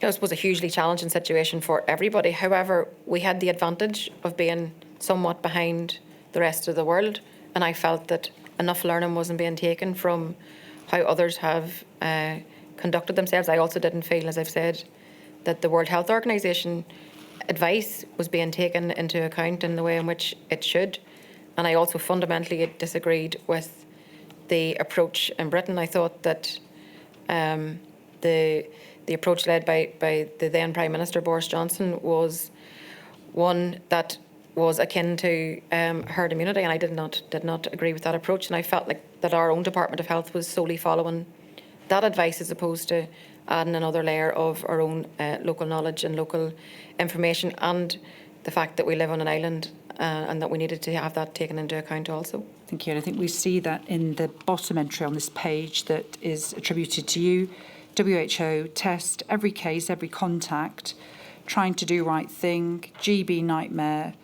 suppose, a hugely challenging situation for everybody. However, we had the advantage of being somewhat behind the rest of the world, and I felt that enough learning wasn't being taken from how others have conducted themselves. I also didn't feel, as I've said, that the World Health Organization advice was being taken into account in the way in which it should. And I also fundamentally disagreed with the approach in Britain. I thought that the approach led by the then Prime Minister Boris Johnson was one that was akin to herd immunity, and I did not agree with that approach. And I felt like that our own Department of Health was solely following that advice as opposed to adding another layer of our own local knowledge and local information, and the fact that we live on an island and that we needed to have that taken into account also. Thank you. And I think we see that in the bottom entry on this page that is attributed to you. WHO, test, every case, every contact, trying to do right thing, GB nightmare,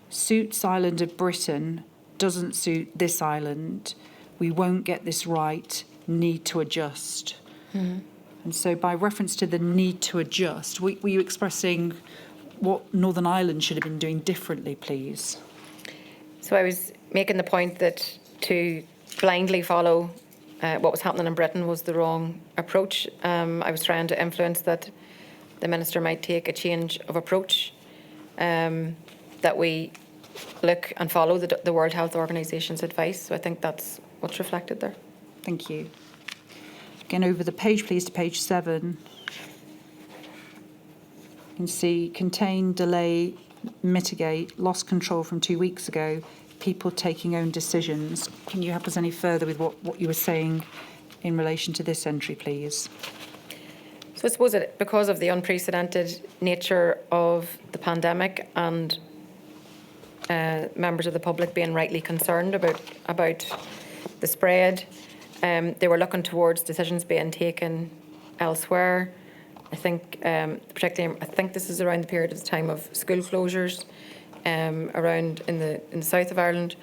suits island of Britain, doesn't suit this island, we won't get this right, need to adjust. Mm-hmm. And so by reference to the need to adjust, were you expressing what Northern Ireland should have been doing differently, please? So I was making the point that to blindly follow what was happening in Britain was the wrong approach. I was trying to influence that the Minister might take a change of approach, that we look and follow the World Health Organization's advice. So I think that's what's reflected there. Thank you. Again, over the page, please, to page 7. You can see contain, delay, mitigate, lost control from 2 weeks ago, people taking own decisions. Can you help us any further with what you were saying in relation to this entry, please? So I suppose that because of the unprecedented nature of the pandemic and members of the public being rightly concerned about the spread, they were looking towards decisions being taken elsewhere. I think, particularly, I think this is around the period of the time of school closures, around in the south of Ireland.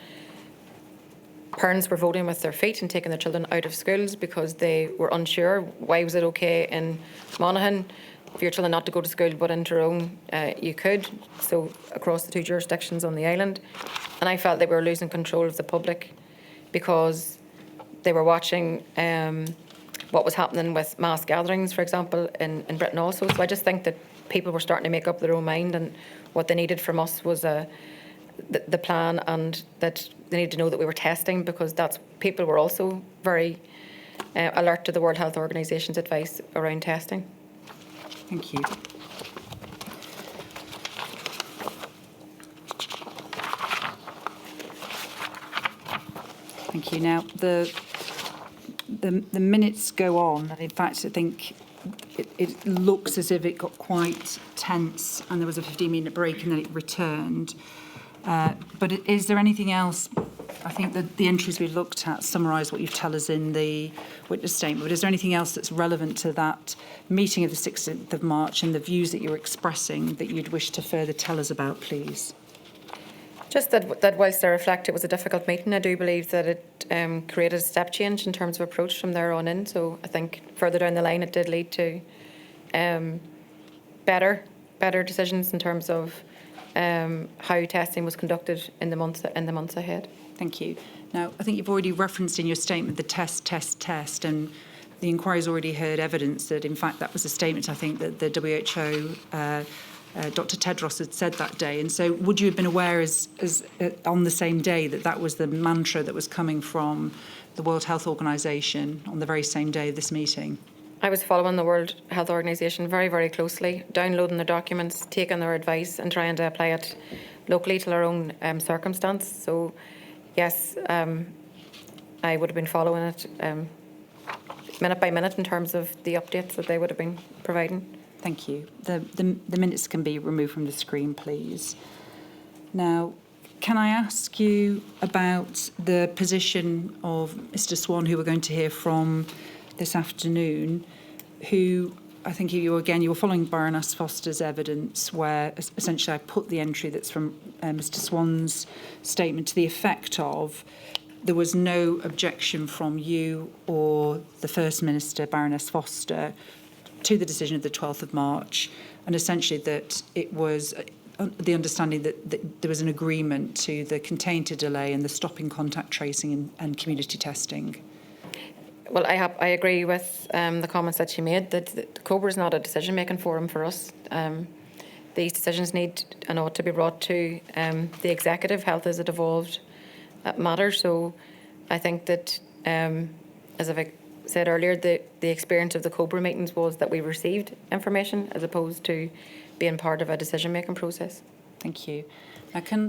Parents were voting with their feet and taking their children out of schools because they were unsure. Why was it okay in Monaghan for your children not to go to school, but in Tyrone you could? So across the 2 jurisdictions on the island, and I felt they were losing control of the public because they were watching what was happening with mass gatherings, for example, in Britain also. So I just think that people were starting to make up their own mind, and what they needed from us was the plan, and that they needed to know that we were testing, because people were also very alert to the World Health Organization's advice around testing. Thank you. Thank you. Now, the minutes go on, and in fact, I think it looks as if it got quite tense, and there was a 15-minute break, and then it returned. But is there anything else? I think that the entries we looked at summarise what you've told us in the witness statement, but is there anything else that's relevant to that meeting of the 16th of March and the views that you're expressing that you'd wish to further tell us about, please? Just that whilst I reflect it was a difficult meeting, I do believe that it created a step change in terms of approach from there on in. So I think further down the line it did lead to better decisions in terms of how testing was conducted in the months ahead. Thank you. Now, I think you've already referenced in your statement the test, and the inquiry's already heard evidence that, in fact, that was a statement, I think, that the WHO Dr. Tedros had said that day. And so would you have been aware as on the same day that that was the mantra that was coming from the World Health Organization on the very same day of this meeting? I was following the World Health Organization very, very closely, downloading their documents, taking their advice and trying to apply it locally to our own circumstance. So, yes, I would have been following it minute by minute in terms of the updates that they would have been providing. Thank you. The minutes can be removed from the screen, please. Now, can I ask you about the position of Mr. Swan, who we're going to hear from this afternoon, who I think you were following Baroness Foster's evidence, where essentially I put the entry that's from Mr. Swan's statement to the effect of there was no objection from you or the First Minister, Baroness Foster, to the decision of the 12th of March, and essentially that it was the understanding that there was an agreement to the contain to delay and the stopping contact tracing and community testing. Well, I agree with the comments that she made, that Cobra is not a decision-making forum for us. These decisions need and ought to be brought to the executive. Health as it evolved matters. So I think that, as I've said earlier, the experience of the Cobra meetings was that we received information as opposed to being part of a decision-making process. Thank you.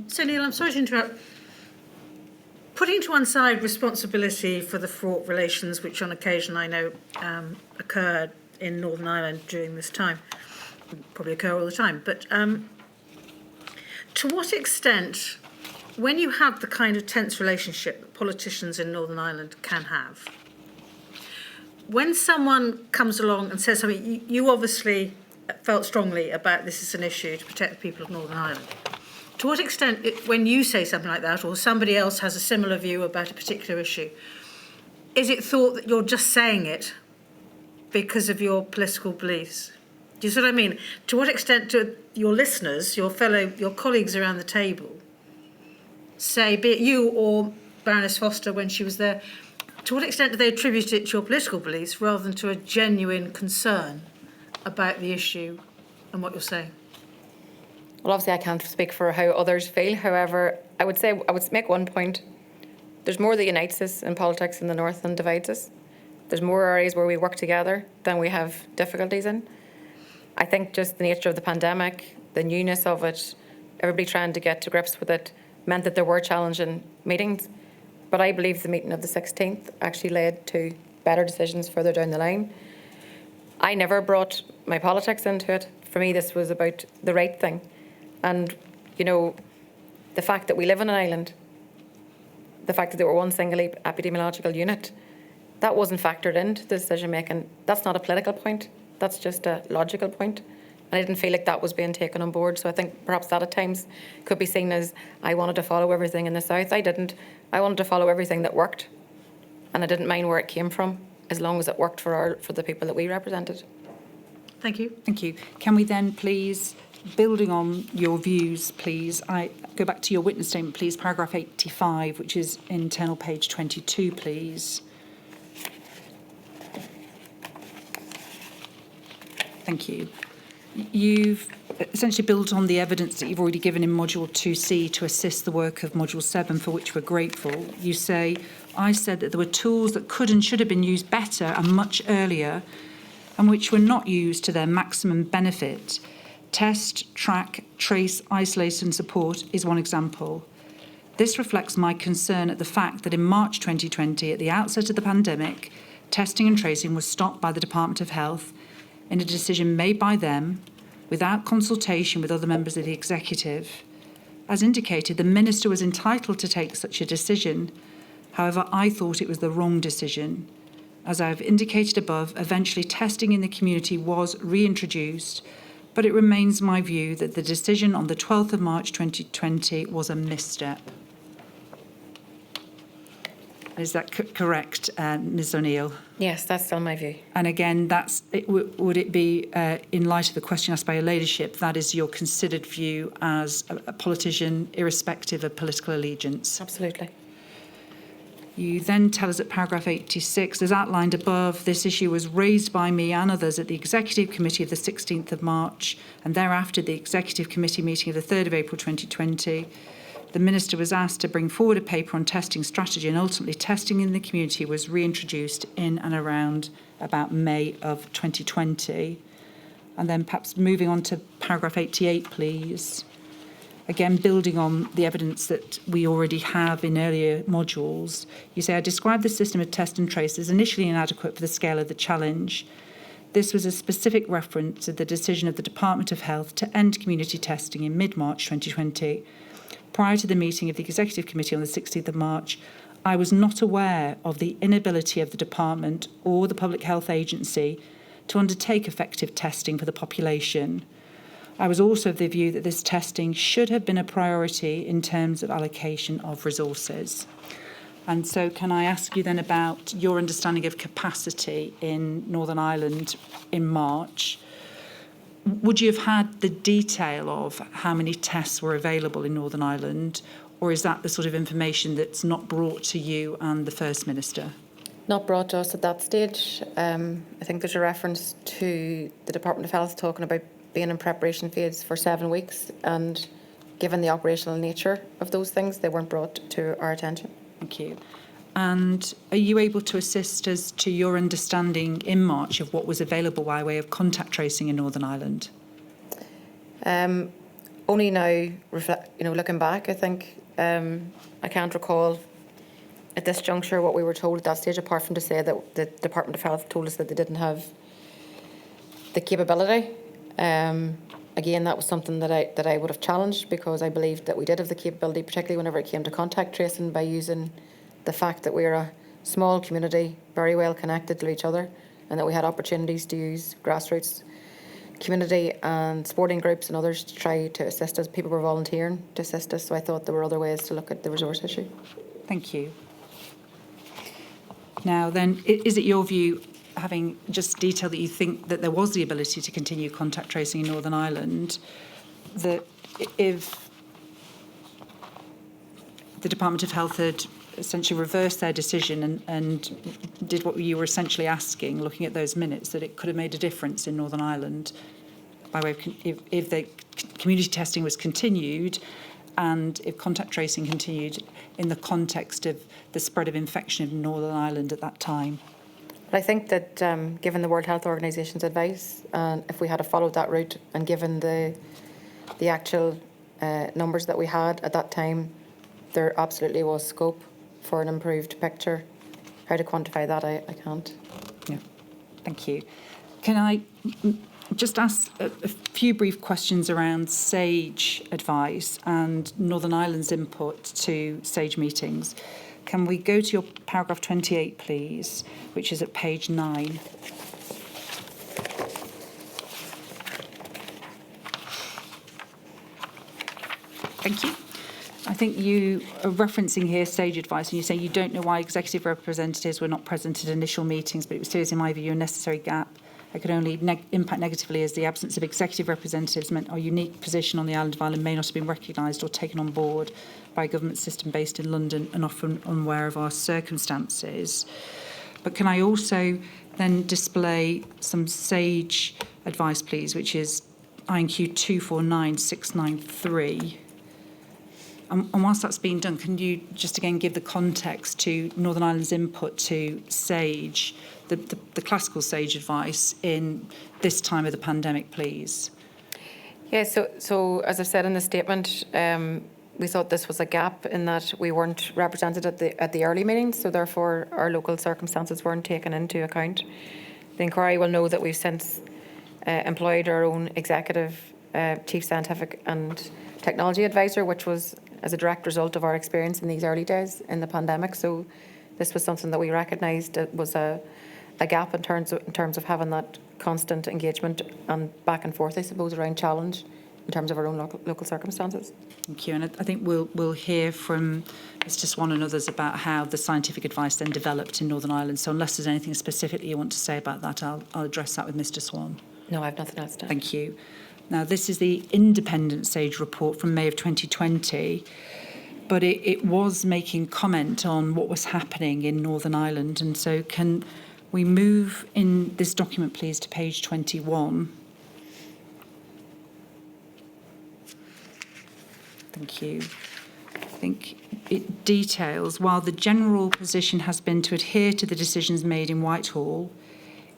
So, Neil, I'm sorry to interrupt. Putting to one side responsibility for the fraught relations, which on occasion I know occurred in Northern Ireland during this time, probably occur all the time, but to what extent, when you have the kind of tense relationship that politicians in Northern Ireland can have, when someone comes along and says something, you obviously felt strongly about this as an issue to protect the people of Northern Ireland. To what extent, when you say something like that, or somebody else has a similar view about a particular issue, is it thought that you're just saying it because of your political beliefs? Do you see what I mean? To what extent do your listeners, your colleagues around the table, say, be it you or Baroness Foster when she was there, to what extent do they attribute it to your political beliefs rather than to a genuine concern about the issue and what you're saying? Well, obviously I can't speak for how others feel. However, I would make one point. There's more that unites us in politics in the North than divides us. There's more areas where we work together than we have difficulties in. I think just the nature of the pandemic, the newness of it, everybody trying to get to grips with it, meant that there were challenging meetings. But I believe the meeting of the 16th actually led to better decisions further down the line. I never brought my politics into it. For me, this was about the right thing. And, you know, the fact that we live on an island, the fact that there were one single epidemiological unit, that wasn't factored into the decision making. That's not a political point. That's just a logical point. And I didn't feel like that was being taken on board. So I think perhaps that at times could be seen as I wanted to follow everything in the South. I didn't. I wanted to follow everything that worked. And I didn't mind where it came from, as long as it worked for the people that we represented. Thank you. Thank you. Can we then please, building on your views, please, I go back to your witness statement, please, paragraph 85, which is internal page 22, please. Thank you. You've essentially built on the evidence that you've already given in Module 2C to assist the work of Module 7, for which we're grateful. You say, I said that there were tools that could and should have been used better and much earlier, and which were not used to their maximum benefit. Test, track, trace, isolate and support is one example. This reflects my concern at the fact that in March 2020, at the outset of the pandemic, testing and tracing was stopped by the Department of Health in a decision made by them without consultation with other members of the executive. As indicated, the Minister was entitled to take such a decision. However, I thought it was the wrong decision. As I have indicated above, eventually testing in the community was reintroduced, but it remains my view that the decision on the 12th of March 2020 was a misstep. Is that correct, Ms O'Neill? Yes, that's still my view. And again, would it be, in light of the question asked by your ladyship, that is your considered view as a politician, irrespective of political allegiance? Absolutely. You then tell us at paragraph 86, as outlined above, this issue was raised by me and others at the Executive Committee of the 16th of March and thereafter the Executive Committee meeting of the 3rd of April 2020. The Minister was asked to bring forward a paper on testing strategy, and ultimately testing in the community was reintroduced in and around about May of 2020. And then perhaps moving on to paragraph 88, please. Again, building on the evidence that we already have in earlier modules, you say, I described the system of test and trace as initially inadequate for the scale of the challenge. This was a specific reference to the decision of the Department of Health to end community testing in mid-March 2020. Prior to the meeting of the Executive Committee on the 16th of March, I was not aware of the inability of the Department or the Public Health Agency to undertake effective testing for the population. I was also of the view that this testing should have been a priority in terms of allocation of resources. And so can I ask you then about your understanding of capacity in Northern Ireland in March? Would you have had the detail of how many tests were available in Northern Ireland, or is that the sort of information that's not brought to you and the First Minister? Not brought to us at that stage. I think there's a reference to the Department of Health talking about being in preparation phase for 7 weeks, and given the operational nature of those things, they weren't brought to our attention. Thank you. And are you able to assist us to your understanding in March of what was available by way of contact tracing in Northern Ireland? Only now, looking back, I think I can't recall at this juncture what we were told at that stage, apart from to say that the Department of Health told us that they didn't have the capability. Again, that was something that I would have challenged, because I believed that we did have the capability, particularly whenever it came to contact tracing, by using the fact that we're a small community, very well connected to each other, and that we had opportunities to use grassroots community and sporting groups and others to try to assist us. People were volunteering to assist us, so I thought there were other ways to look at the resource issue. Thank you. Now then, is it your view, having just detailed that you think that there was the ability to continue contact tracing in Northern Ireland, that if the Department of Health had essentially reversed their decision and did what you were essentially asking, looking at those minutes, that it could have made a difference in Northern Ireland by way of if the community testing was continued and if contact tracing continued in the context of the spread of infection in Northern Ireland at that time? But I think that given the World Health Organization's advice, and if we had followed that route, and given the actual numbers that we had at that time, there absolutely was scope for an improved picture. How to quantify that, I can't. Yeah, thank you. Can I just ask a few brief questions around SAGE advice and Northern Ireland's input to SAGE meetings? Can we go to your paragraph 28, please, which is at page 9? Thank you. I think you are referencing here SAGE advice, and you say you don't know why executive representatives were not present at initial meetings, but it was still, in my view, a necessary gap. It could only impact negatively as the absence of executive representatives meant our unique position on the island of Ireland may not have been recognised or taken on board by a government system based in London and often unaware of our circumstances. But can I also then display some SAGE advice, please, which is INQ 249693. And whilst that's being done, can you just again give the context to Northern Ireland's input to SAGE, the classical SAGE advice in this time of the pandemic, please? Yeah, so as I've said in the statement, we thought this was a gap in that we weren't represented at the early meetings, so therefore our local circumstances weren't taken into account. The inquiry will know that we've since employed our own executive chief scientific and technology advisor, which was as a direct result of our experience in these early days in the pandemic. So this was something that we recognised was a gap in terms of having that constant engagement and back and forth, I suppose, around challenge in terms of our own local circumstances. Thank you. And I think we'll hear from Mr. Swan and others about how the scientific advice then developed in Northern Ireland. So unless there's anything specifically you want to say about that, I'll address that with Mr. Swan. No, I have nothing else to add. Thank you. Now, this is the independent SAGE report from May of 2020. but it was making comment on what was happening in Northern Ireland. And so can we move in this document, please, to page 21? Thank you. I think it details, while the general position has been to adhere to the decisions made in Whitehall,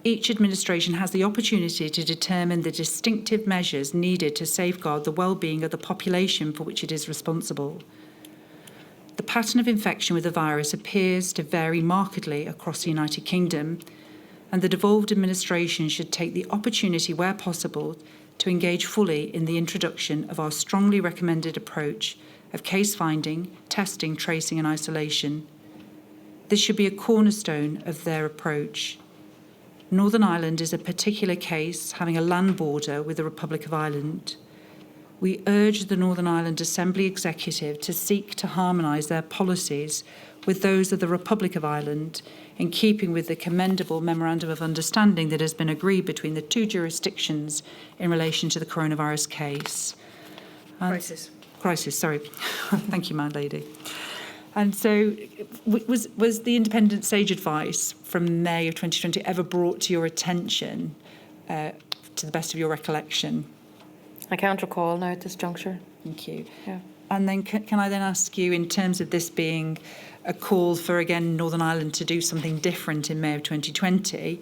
each administration has the opportunity to determine the distinctive measures needed to safeguard the well-being of the population for which it is responsible. The pattern of infection with the virus appears to vary markedly across the United Kingdom, and the devolved administration should take the opportunity where possible to engage fully in the introduction of our strongly recommended approach of case finding, testing, tracing and isolation. This should be a cornerstone of their approach. Northern Ireland is a particular case, having a land border with the Republic of Ireland. We urge the Northern Ireland Assembly Executive to seek to harmonise their policies with those of the Republic of Ireland, in keeping with the commendable Memorandum of Understanding that has been agreed between the two jurisdictions in relation to the coronavirus case. Crisis, sorry. Thank you, my lady. And so was the independent sage advice from May of 2020 ever brought to your attention, to the best of your recollection? I can't recall now at this juncture. Thank you. Yeah. And then can I then ask you, in terms of this being a call for, again, Northern Ireland to do something different in May of 2020,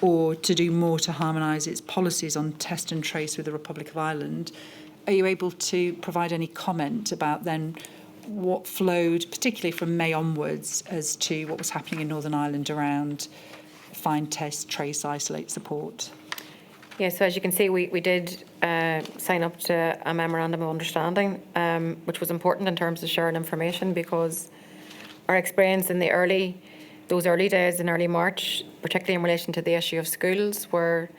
or to do more to harmonise its policies on test and trace with the Republic of Ireland, are you able to provide any comment about then what flowed, particularly from May onwards, as to what was happening in Northern Ireland around find, test, trace, isolate support? Yeah, so as you can see, we did sign up to a Memorandum of Understanding, which was important in terms of sharing information, because our experience in those early days in early March, particularly in relation to the issue of schools, where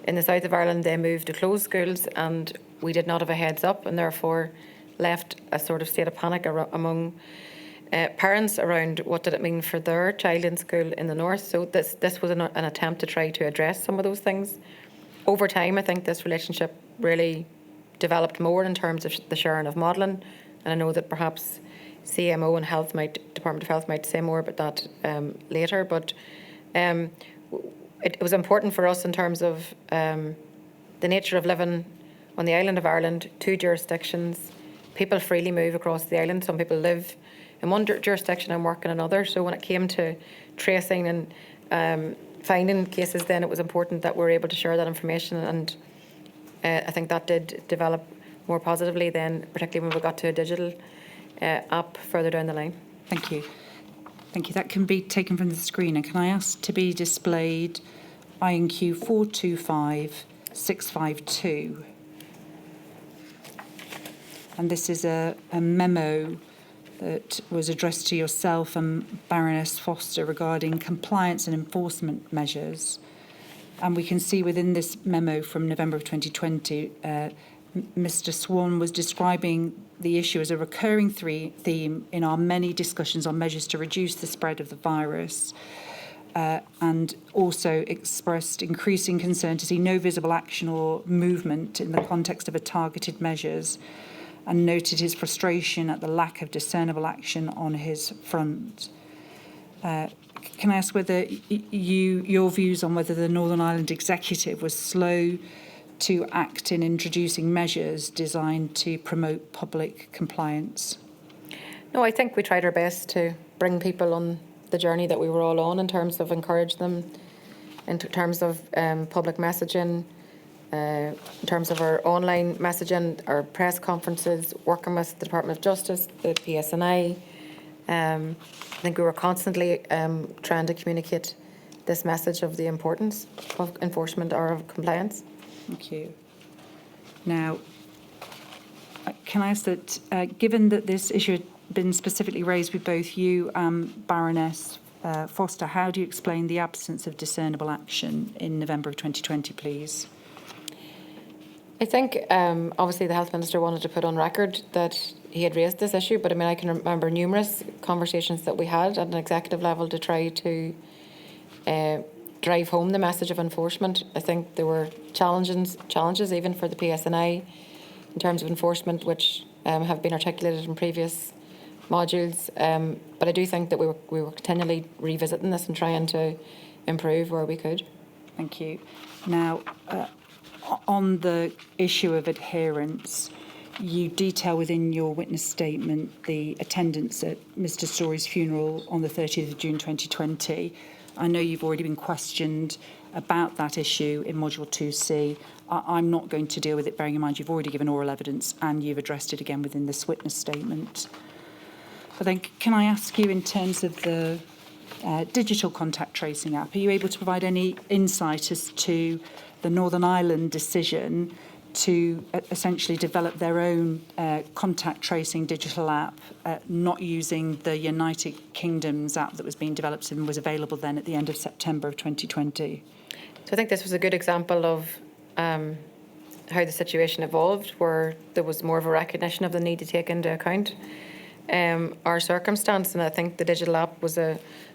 in the south of Ireland they moved to close schools and we did not have a heads up, and therefore left a sort of state of panic among parents around what did it mean for their child in school in the north. So this was an attempt to try to address some of those things. Over time, I think this relationship really developed more in terms of the sharing of modelling, and I know that perhaps CMO and Department of Health might say more about that later, but it was important for us in terms of the nature of living on the island of Ireland, two jurisdictions. People freely move across the island. Some people live in one jurisdiction and work in another. So when it came to tracing and finding cases, then it was important that we were able to share that information, and I think that did develop more positively then, particularly when we got to a digital app further down the line. Thank you. Thank you. That can be taken from the screen. And can I ask to be displayed INQ 425652? And this is a memo that was addressed to yourself and Baroness Foster regarding compliance and enforcement measures. And we can see within this memo from November of 2020, Mr. Swan was describing the issue as a recurring theme in our many discussions on measures to reduce the spread of the virus, and also expressed increasing concern to see no visible action or movement in the context of a targeted measures, and noted his frustration at the lack of discernible action on his front. Can I ask whether your views on whether the Northern Ireland Executive was slow to act in introducing measures designed to promote public compliance? No, I think we tried our best to bring people on the journey that we were all on, in terms of encourage them, in terms of public messaging, in terms of our online messaging, our press conferences, working with the Department of Justice, the PSNI. I think we were constantly trying to communicate this message of the importance of enforcement or of compliance. Thank you. Now, can I ask that, given that this issue had been specifically raised with both you and Baroness Foster, how do you explain the absence of discernible action in November of 2020, please? I think obviously the Health Minister wanted to put on record that he had raised this issue, but I mean, I can remember numerous conversations that we had at an executive level to try to drive home the message of enforcement. I think there were challenges even for the PSNI in terms of enforcement, which have been articulated in previous modules. But I do think that we were continually revisiting this and trying to improve where we could. Thank you. Now, on the issue of adherence, you detail within your witness statement the attendance at Mr. Story's funeral on the 30th of June 2020. I know you've already been questioned about that issue in Module 2C. I'm not going to deal with it, bearing in mind you've already given oral evidence and you've addressed it again within this witness statement. But then can I ask you, in terms of the digital contact tracing app, are you able to provide any insight as to the Northern Ireland decision to essentially develop their own contact tracing digital app, not using the United Kingdom's app that was being developed and was available then at the end of September of 2020? So I think this was a good example of how the situation evolved, where there was more of a recognition of the need to take into account our circumstance, and I think the digital app was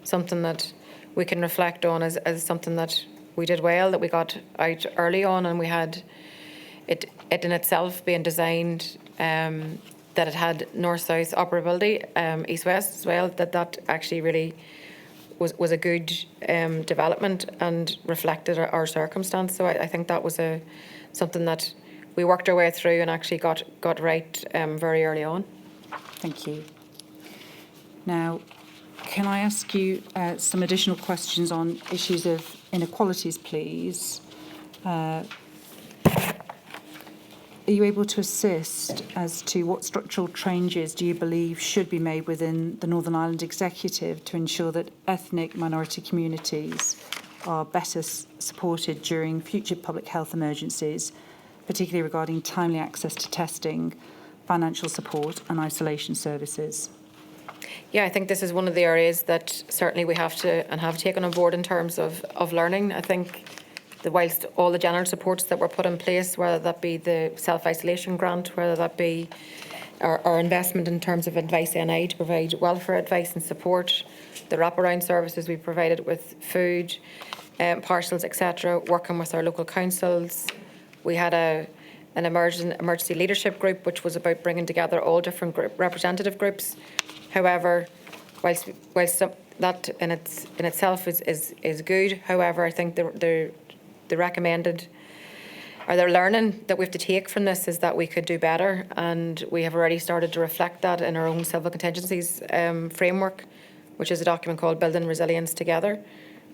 something that we can reflect on as something that we did well, that we got out early on, and we had it in itself being designed that it had north-south operability, east-west as well, that actually really was a good development and reflected our circumstance. So I think that was something that we worked our way through and actually got right very early on. Thank you. Now, can I ask you some additional questions on issues of inequalities, please? Are you able to assist as to what structural changes do you believe should be made within the Northern Ireland Executive to ensure that ethnic minority communities are better supported during future public health emergencies, particularly regarding timely access to testing, financial support and isolation services? Yeah, I think this is one of the areas that certainly we have to and have taken on board in terms of learning. I think whilst all the general supports that were put in place, whether that be the self-isolation grant, whether that be our investment in terms of Advice NI to provide welfare advice and support, the wraparound services we provided with food, parcels, etc., working with our local councils. We had an emergency leadership group, which was about bringing together all different representative groups. However, whilst that in itself is good, however, I think the recommended or the learning that we have to take from this is that we could do better, and we have already started to reflect that in our own civil contingencies framework, which is a document called Building Resilience Together.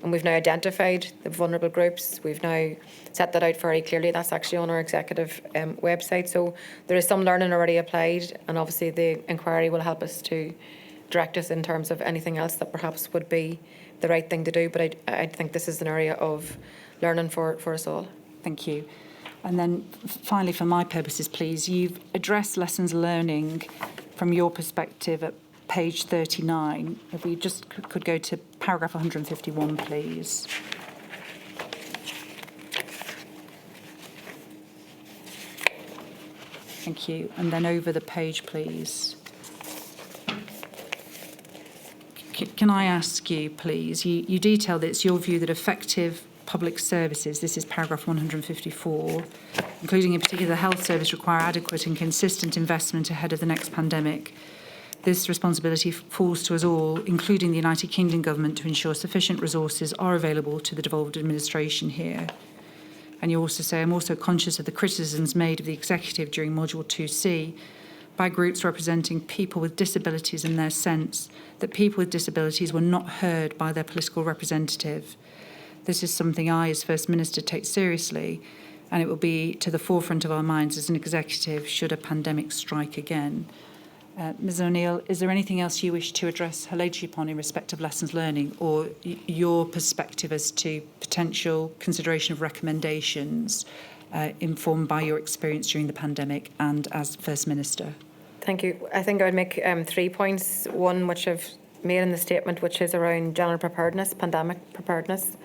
And we've now identified the vulnerable groups. We've now set that out very clearly. That's actually on our executive website. So there is some learning already applied, and obviously the inquiry will help us to direct us in terms of anything else that perhaps would be the right thing to do. But I think this is an area of learning for us all. Thank you. And then finally, for my purposes, please, you've addressed lessons learning from your perspective at page 39. If we just could go to paragraph 151, please. Thank you. And then over the page, please. Can I ask you, please, you detail that it's your view that effective public services, this is paragraph 154, including in particular the health service, require adequate and consistent investment ahead of the next pandemic. This responsibility falls to us all, including the United Kingdom government, to ensure sufficient resources are available to the devolved administration here. And you also say, I'm also conscious of the criticisms made of the executive during Module 2C by groups representing people with disabilities in their sense that people with disabilities were not heard by their political representative. This is something I, as First Minister, take seriously, and it will be to the forefront of our minds as an executive should a pandemic strike again. Ms O'Neill, is there anything else you wish to address her ladyship on in respect of lessons learning, or your perspective as to potential consideration of recommendations informed by your experience during the pandemic and as First Minister? Thank you. I think I would make 3 points. One, which I've made in the statement, which is around general preparedness, pandemic preparedness.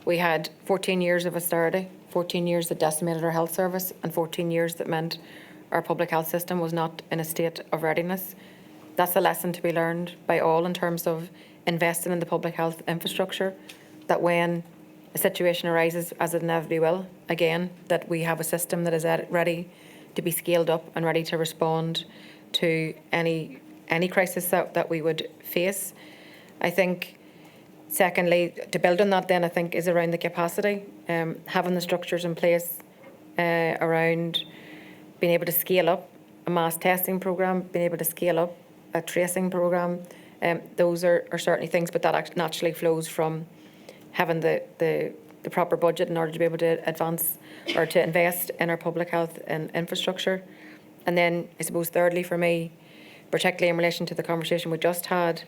We had 14 years of austerity, 14 years that decimated our health service, and 14 years that meant our public health system was not in a state of readiness. That's a lesson to be learned by all in terms of investing in the public health infrastructure, that when a situation arises, as it inevitably will, again, that we have a system that is ready to be scaled up and ready to respond to any any crisis that we would face. I think, secondly, to build on that then, I think, is around the capacity, having the structures in place around being able to scale up a mass testing programme, being able to scale up a tracing programme. Those are certainly things, but that naturally flows from having the proper budget in order to be able to advance or to invest in our public health and infrastructure. And then, I suppose, thirdly for me, particularly in relation to the conversation we just had,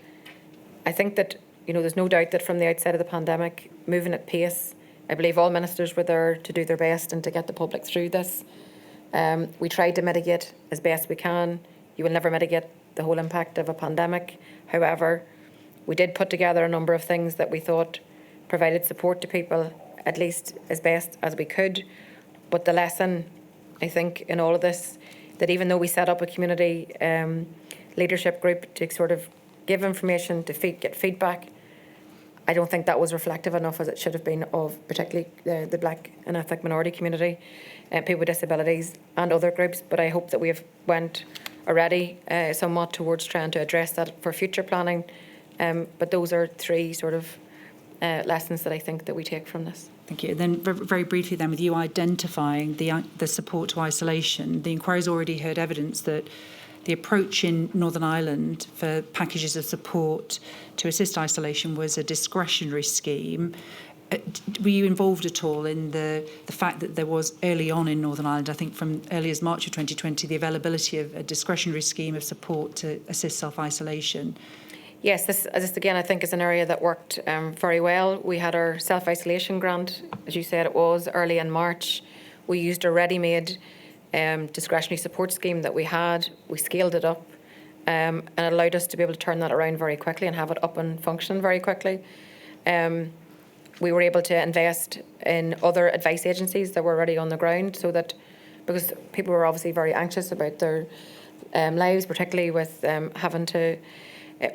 I think that, there's no doubt that from the outset of the pandemic, moving at pace, I believe all ministers were there to do their best and to get the public through this. We tried to mitigate as best we can. You will never mitigate the whole impact of a pandemic. However, we did put together a number of things that we thought provided support to people, at least as best as we could. But the lesson, I think, in all of this, that even though we set up a community leadership group to sort of give information, to get feedback, I don't think that was reflective enough as it should have been of particularly the black and ethnic minority community, people with disabilities and other groups. But I hope that we have went already somewhat towards trying to address that for future planning. But those are three sort of lessons that I think that we take from this. Thank you. Then very briefly then, with you identifying the support to isolation, the inquiry's already heard evidence that the approach in Northern Ireland for packages of support to assist isolation was a discretionary scheme. Were you involved at all in the fact that there was early on in Northern Ireland, I think from early as March of 2020, the availability of a discretionary scheme of support to assist self-isolation? Yes, this again, I think, is an area that worked very well. We had our self-isolation grant, as you said, it was early in March. We used a ready-made discretionary support scheme that we had. We scaled it up and it allowed us to be able to turn that around very quickly and have it up and functioning very quickly. We were able to invest in other advice agencies that were already on the ground, so that, because people were obviously very anxious about their lives, particularly with having to,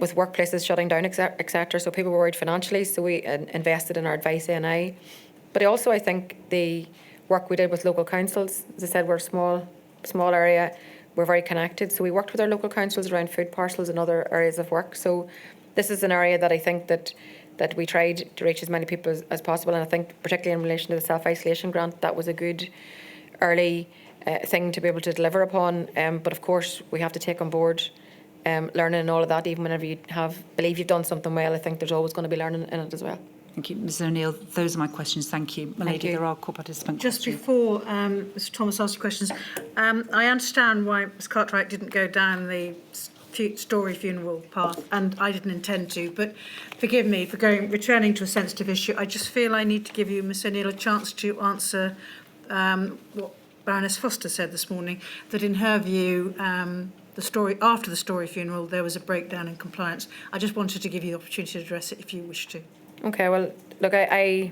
with workplaces shutting down, etc. So people were worried financially, so we invested in our advice ANI. But also, I think the work we did with local councils, as I said, we're a small area, we're very connected. So we worked with our local councils around food parcels and other areas of work. So this is an area that I think that we tried to reach as many people as possible. And I think particularly in relation to the self-isolation grant, that was a good early thing to be able to deliver upon. But of course, we have to take on board learning and all of that. Even whenever you believe you've done something well, I think there's always going to be learning in it as well. Thank you, Ms O'Neill. Those are my questions. Thank you. My lady, there are co-participant Just questions. before Mr Thomas asks you questions, I understand why Ms Cartwright didn't go down the story funeral path, and I didn't intend to, but forgive me for returning to a sensitive issue. I just feel I need to give you, Ms O'Neill, a chance to answer what Baroness Foster said this morning, that in her view, after the story funeral, there was a breakdown in compliance. I just wanted to give you the opportunity to address it if you wish to. Okay, well, look, I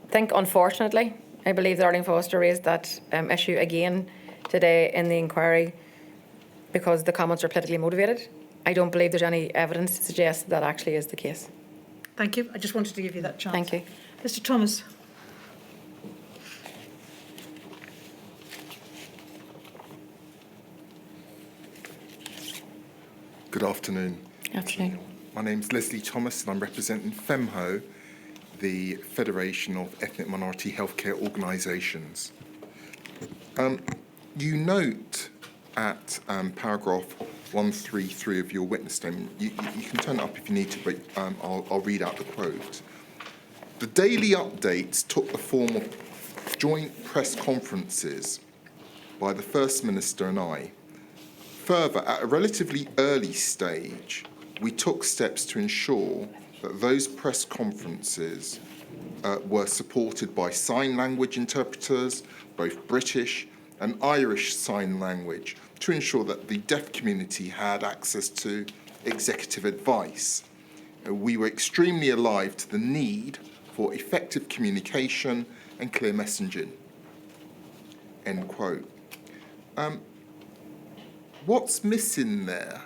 think, unfortunately, I believe that Arlene Foster raised that issue again today in the inquiry because the comments are politically motivated. I don't believe there's any evidence to suggest that actually is the case. Thank you. I just wanted to give you that chance. Thank you. Mr Thomas. Good afternoon. Afternoon. My name's Leslie Thomas and I'm representing FEMHO, the Federation of Ethnic Minority Healthcare Organisations. You note at paragraph 133 of your witness statement, you can turn it up if you need to, but I'll read out the quote. The daily updates took the form of joint press conferences by the First Minister and I. Further, at a relatively early stage, we took steps to ensure that those press conferences were supported by sign language interpreters, both British and Irish sign language, to ensure that the deaf community had access to executive advice. We were extremely alive to the need for effective communication and clear messaging. End quote. What's missing there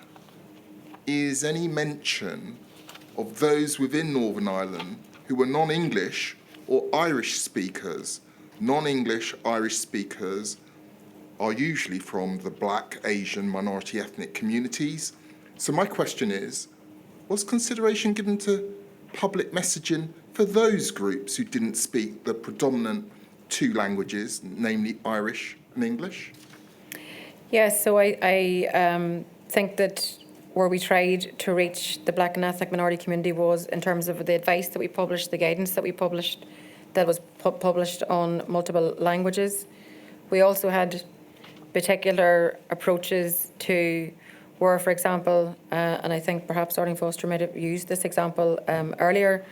is any mention of those within Northern Ireland who were non-English or Irish speakers. Non-English Irish speakers are usually from the Black, Asian, minority ethnic communities, So my question is, was consideration given to public messaging for those groups who didn't speak the predominant two languages, namely Irish and English? Yes, so I think that where we tried to reach the black and ethnic minority community was in terms of the advice that we published, the guidance that we published, that was published on multiple languages. We also had particular approaches to where, for example, and I think perhaps Darlene Foster might have used this example earlier,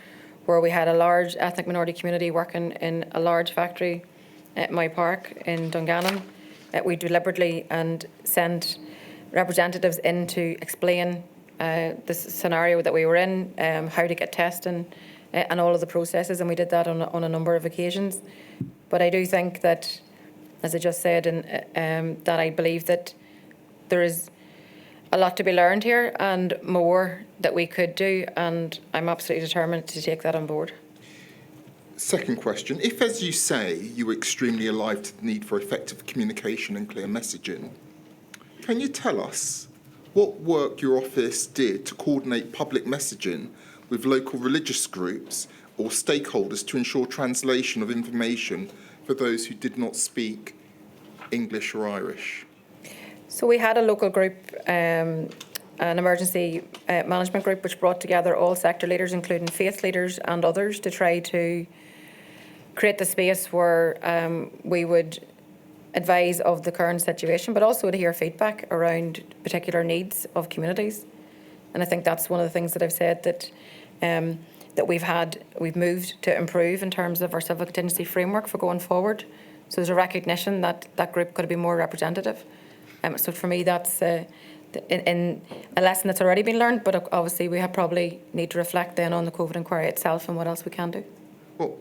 where we had a large ethnic minority community working in a large factory at my park in Dungannon. We deliberately and sent representatives in to explain the scenario that we were in, how to get testing and all of the processes, and we did that on a number of occasions. But I do think that, as I just said, that I believe that there is a lot to be learned here and more that we could do, and I'm absolutely determined to take that on board. Second question, if, as you say, you were extremely alive to the need for effective communication and clear messaging, can you tell us what work your office did to coordinate public messaging with local religious groups or stakeholders to ensure translation of information for those who did not speak English or Irish? So we had a local group, an emergency management group, which brought together all sector leaders, including faith leaders and others, to try to create the space where we would advise of the current situation, but also to hear feedback around particular needs of communities. And I think that's one of the things that I've said that that we've moved to improve in terms of our civil contingency framework for going forward. So there's a recognition that that group could be more representative. So for me, that's in a lesson that's already been learned, but obviously we probably need to reflect then on the COVID inquiry itself and what else we can do. Well,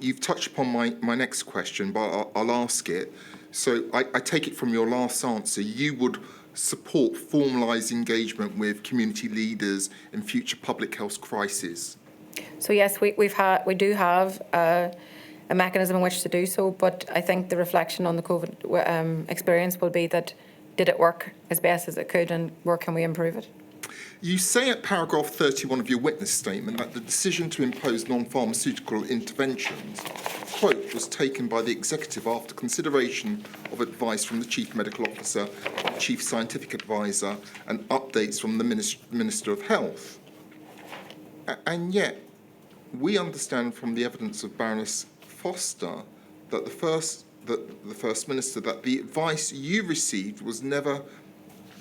you've touched upon my next question, but I'll ask it. So I take it from your last answer, you would support formalised engagement with community leaders in future public health crises? So yes, we do have a mechanism in which to do so, but I think the reflection on the COVID experience will be that did it work as best as it could, and where can we improve it? You say at paragraph 31 of your witness statement that the decision to impose non-pharmaceutical interventions, quote, was taken by the executive after consideration of advice from the Chief Medical Officer, Chief Scientific Advisor, and updates from the Minister of Health. And yet, we understand from the evidence of Baroness Foster that the First Minister, that the advice you received was never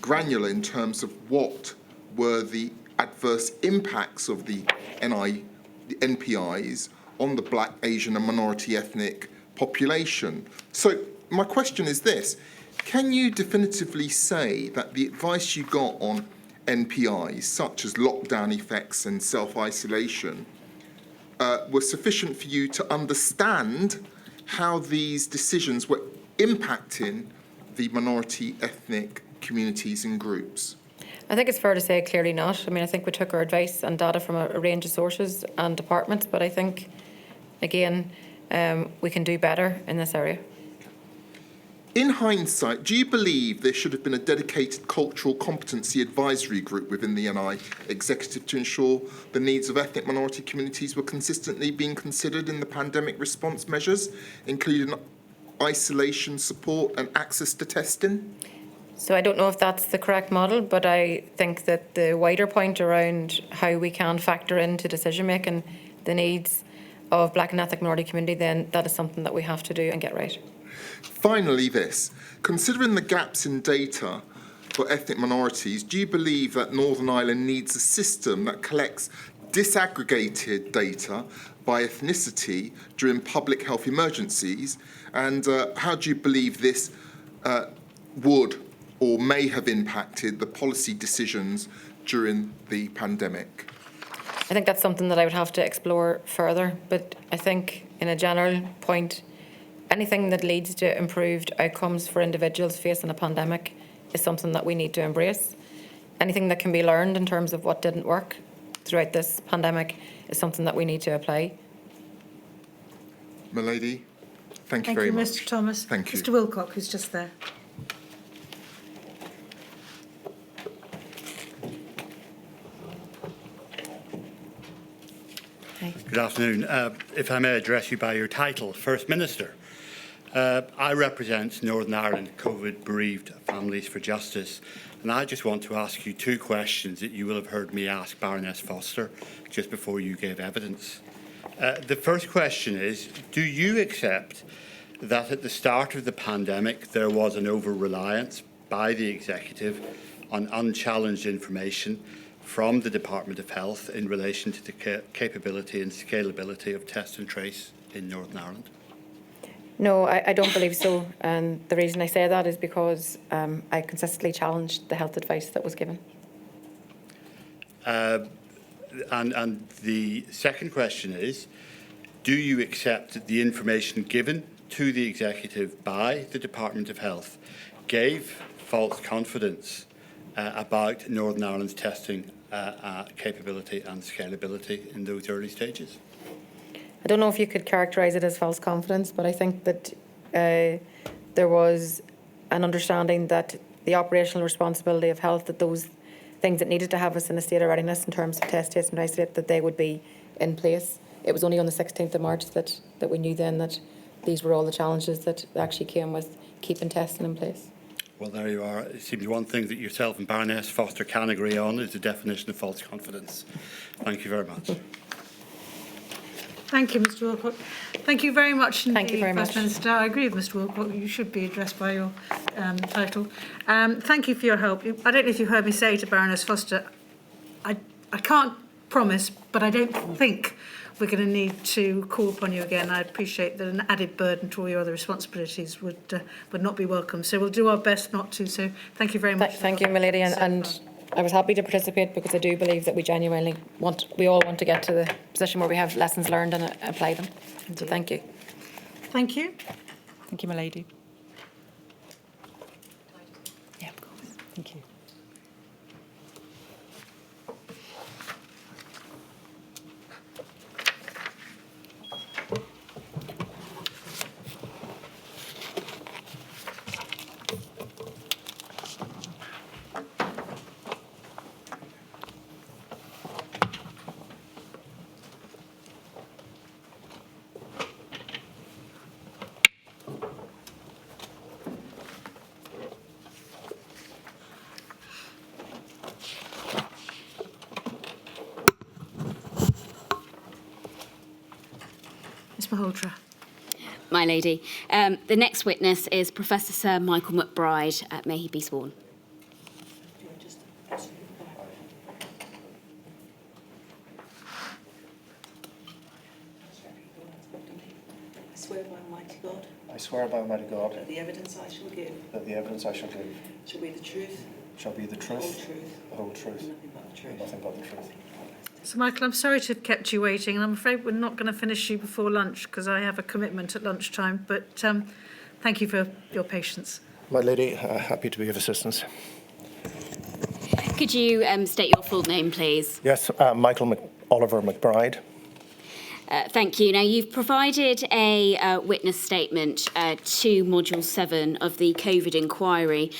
granular in terms of what were the adverse impacts of the NPIs on the Black, Asian and minority ethnic population. So my question is this, can you definitively say that the advice you got on NPIs, such as lockdown effects and self-isolation, was sufficient for you to understand how these decisions were impacting the minority ethnic communities and groups? I think it's fair to say clearly not. I mean, I think we took our advice and data from a range of sources and departments, but I think, again, we can do better in this area. In hindsight, do you believe there should have been a dedicated cultural competency advisory group within the NI executive to ensure the needs of ethnic minority communities were consistently being considered in the pandemic response measures, including isolation support and access to testing? So I don't know if that's the correct model, but I think that the wider point around how we can factor into decision making the needs of Black and ethnic minority community, then that is something that we have to do and get right. Finally, this. Considering the gaps in data for ethnic minorities, do you believe that Northern Ireland needs a system that collects disaggregated data by ethnicity during public health emergencies? And how do you believe this would or may have impacted the policy decisions during the pandemic? I think that's something that I would have to explore further, but I think in a general point, anything that leads to improved outcomes for individuals facing a pandemic is something that we need to embrace. Anything that can be learned in terms of what didn't work throughout this pandemic is something that we need to apply. Milady, thank you very much. Thank you, Mr. Thomas. Thank you. Mr. Wilcock, who's just there. Good afternoon. If I may address you by your title, First Minister. I represent Northern Ireland COVID-bereaved Families for Justice, and I just want to ask you two questions that you will have heard me ask Baroness Foster just before you gave evidence. The first question is, do you accept that at the start of the pandemic there was an over-reliance by the Executive on unchallenged information from the Department of Health in relation to the capability and scalability of test and trace in Northern Ireland? No, I don't believe so. And the reason I say that is because I consistently challenged the health advice that was given. And the second question is, do you accept that the information given to the Executive by the Department of Health gave false confidence about Northern Ireland's testing capability and scalability in those early stages? I don't know if you could characterise it as false confidence, but I think that there was an understanding that the operational responsibility of health, that those things that needed to have us in a state of readiness in terms of test and isolate, that they would be in place. It was only on the 16th of March that we knew then that these were all the challenges that actually came with keeping testing in place. Well, there you are. It seems one thing that yourself and Baroness Foster can agree on is the definition of false confidence. Thank you very much. Thank you, Mr Wilcock. Thank you very much indeed, Thank you very First much. Minister. I agree with Mr Wilcock. You should be addressed by your title. Thank you for your help. I don't know if you heard me say to Baroness Foster, I can't promise, but I don't think we're going to need to call upon you again. I appreciate that an added burden to all your other responsibilities would not be welcome. So we'll do our best not to. So thank you very much. Thank you, my lady, and I was happy to participate because I do believe that we all want to get to the position where we have lessons learned and apply them. So thank you. Thank you. Thank you, my lady. Yeah, of course. Thank you. Ms Malhotra. My lady. The next witness is Professor Sir Michael McBride. May he be sworn. I swear by Almighty God. I swear by Almighty God That the evidence I shall give. that the evidence I shall give Shall be the truth. shall be the The whole truth, truth. the whole truth, And nothing but the truth. and nothing but the truth. So, Michael, I'm sorry to have kept you waiting, and I'm afraid we're not going to finish you before lunch because I have a commitment at lunchtime. But thank you for your patience. My lady, happy to be of assistance. Could you state your full name, please? Yes, Oliver McBride. Thank you. Now, you've provided a witness statement to Module 7 of the COVID inquiry.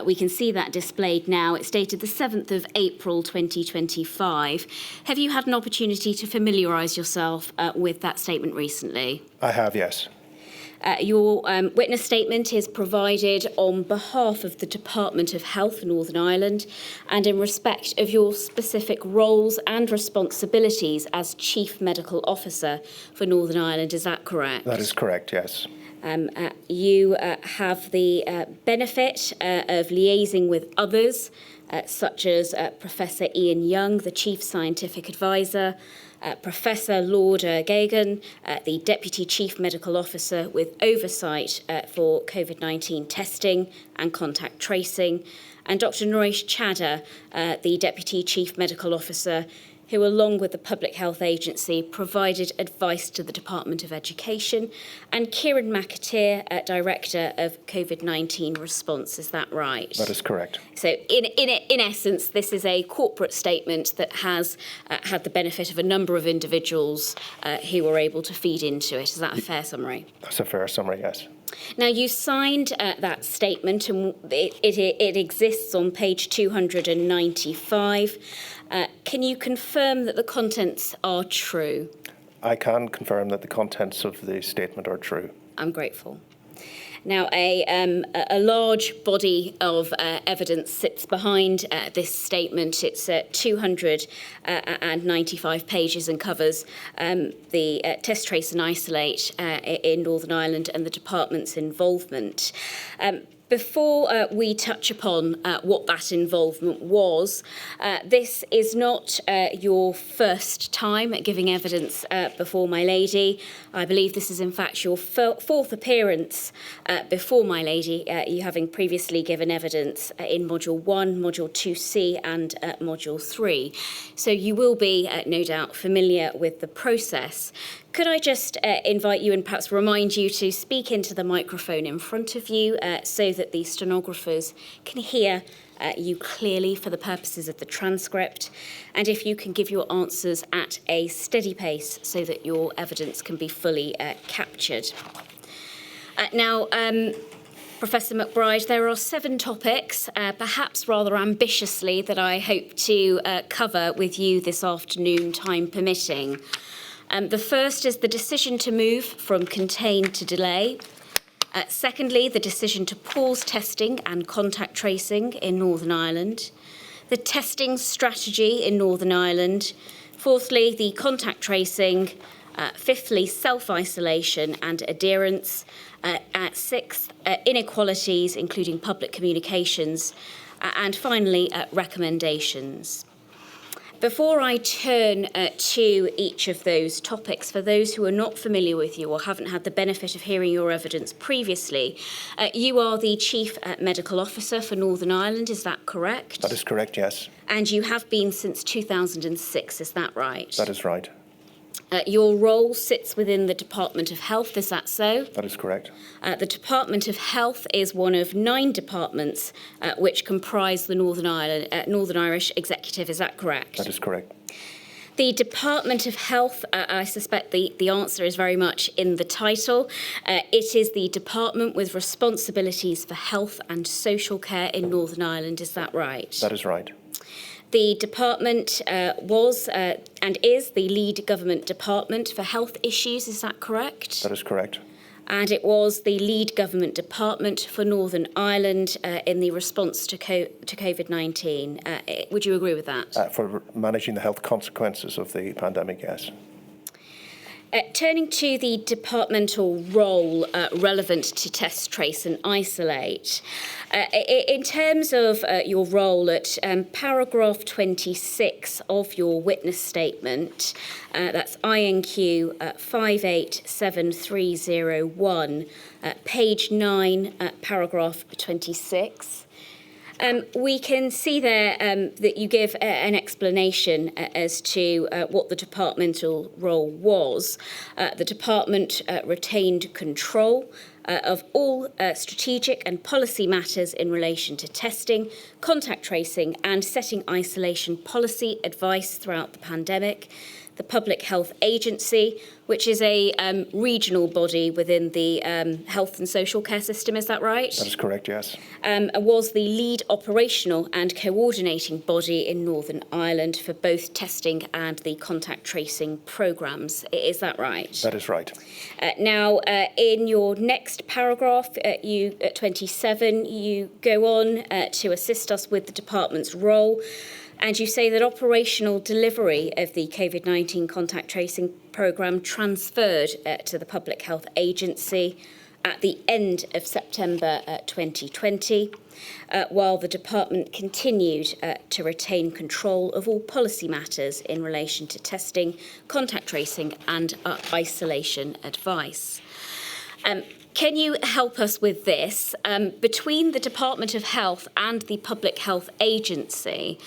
We can see that displayed now. It's dated the 7th of April 2025. Have you had an opportunity to familiarise yourself with that statement recently? I have, yes. Your witness statement is provided on behalf of the Department of Health Northern Ireland and in respect of your specific roles and responsibilities as Chief Medical Officer for Northern Ireland. Is that correct? That is correct, yes. You have the benefit of liaising with others, such as Professor Ian Young, the Chief Scientific Advisor, Professor Lord Gagan, the Deputy Chief Medical Officer with oversight for COVID-19 testing and contact tracing, and Dr. Naresh Chadha, the Deputy Chief Medical Officer, who, along with the Public Health Agency, provided advice to the Department of Education, and Kieran McAteer, Director of COVID-19 Response. Is that right? That is correct. So, in essence, this is a corporate statement that has had the benefit of a number of individuals who were able to feed into it. Is that a fair summary? That's a fair summary, yes. Now, you signed that statement, and it exists on page 295. Can you confirm that the contents are true? I can confirm that the contents of the statement are true. I'm grateful. Now, a large body of evidence sits behind this statement. It's 295 pages and covers the test, trace and isolate in Northern Ireland and the department's involvement. Before we touch upon what that involvement was, this is not your first time giving evidence before My Lady. I believe this is in fact your fourth appearance before My Lady, you having previously given evidence in Module 1, Module 2C and Module 3. So you will be, no doubt, familiar with the process. Could I just invite you and perhaps remind you to speak into the microphone in front of you so that the stenographers can hear you clearly for the purposes of the transcript, and if you can give your answers at a steady pace so that your evidence can be fully captured. Now, Professor McBride, there are 7 topics, perhaps rather ambitiously, that I hope to cover with you this afternoon, time permitting. The first is the decision to move from contain to delay. Secondly, the decision to pause testing and contact tracing in Northern Ireland. The testing strategy in Northern Ireland. Fourthly, the contact tracing. Fifthly, self-isolation and adherence. Sixth, inequalities, including public communications. And finally, recommendations. Before I turn to each of those topics, for those who are not familiar with you or haven't had the benefit of hearing your evidence previously, you are the Chief Medical Officer for Northern Ireland, is that correct? That is correct, yes. And you have been since 2006, is that right? That is right. Your role sits within the Department of Health, is that so? That is correct. The Department of Health is one of 9 departments which comprise the Northern Irish Executive, is that correct? That is correct. The Department of Health, I suspect the answer is very much in the title. It is the department with responsibilities for health and social care in Northern Ireland, is that right? That is right. The department was and is the lead government department for health issues, is that correct? That is correct. And it was the lead government department for Northern Ireland in the response to COVID-19. Would you agree with that? For managing the health consequences of the pandemic, yes. Turning to the departmental role relevant to test, trace and isolate, in terms of your role at paragraph 26 of your witness statement, that's INQ 587301, page 9, paragraph 26. We can see there that you give an explanation as to what the departmental role was. The department retained control of all strategic and policy matters in relation to testing, contact tracing and setting isolation policy advice throughout the pandemic. The Public Health Agency, which is a regional body within the health and social care system, is that right? That is correct, yes. Was the lead operational and coordinating body in Northern Ireland for both testing and the contact tracing programmes, is that right? That is right. Now, in your next paragraph, you at 27, you go on to assist us with the department's role. And you say that operational delivery of the COVID-19 contact tracing programme transferred to the Public Health Agency at the end of September 2020, while the department continued to retain control of all policy matters in relation to testing, contact tracing and isolation advice. Can you help us with this? Between the Department of Health and the Public Health Agency,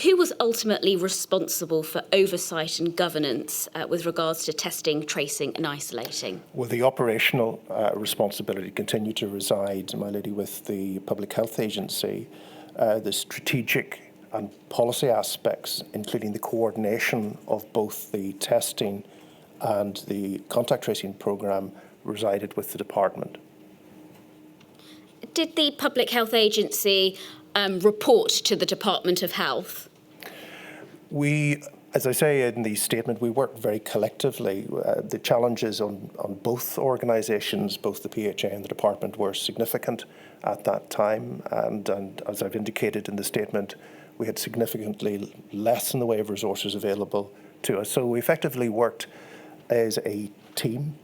who was ultimately responsible for oversight and governance with regards to testing, tracing and isolating? Well, the operational responsibility continued to reside, My Lady, with the Public Health Agency. The strategic and policy aspects, including the coordination of both the testing and the contact tracing programme, resided with the department. Did the Public Health Agency report to the Department of Health? We As I say in the statement, we work very collectively. The challenges on both organisations, both the PHA and the department, were significant at that time. And as I've indicated in the statement, we had significantly less in the way of resources available to us. So we effectively worked as a team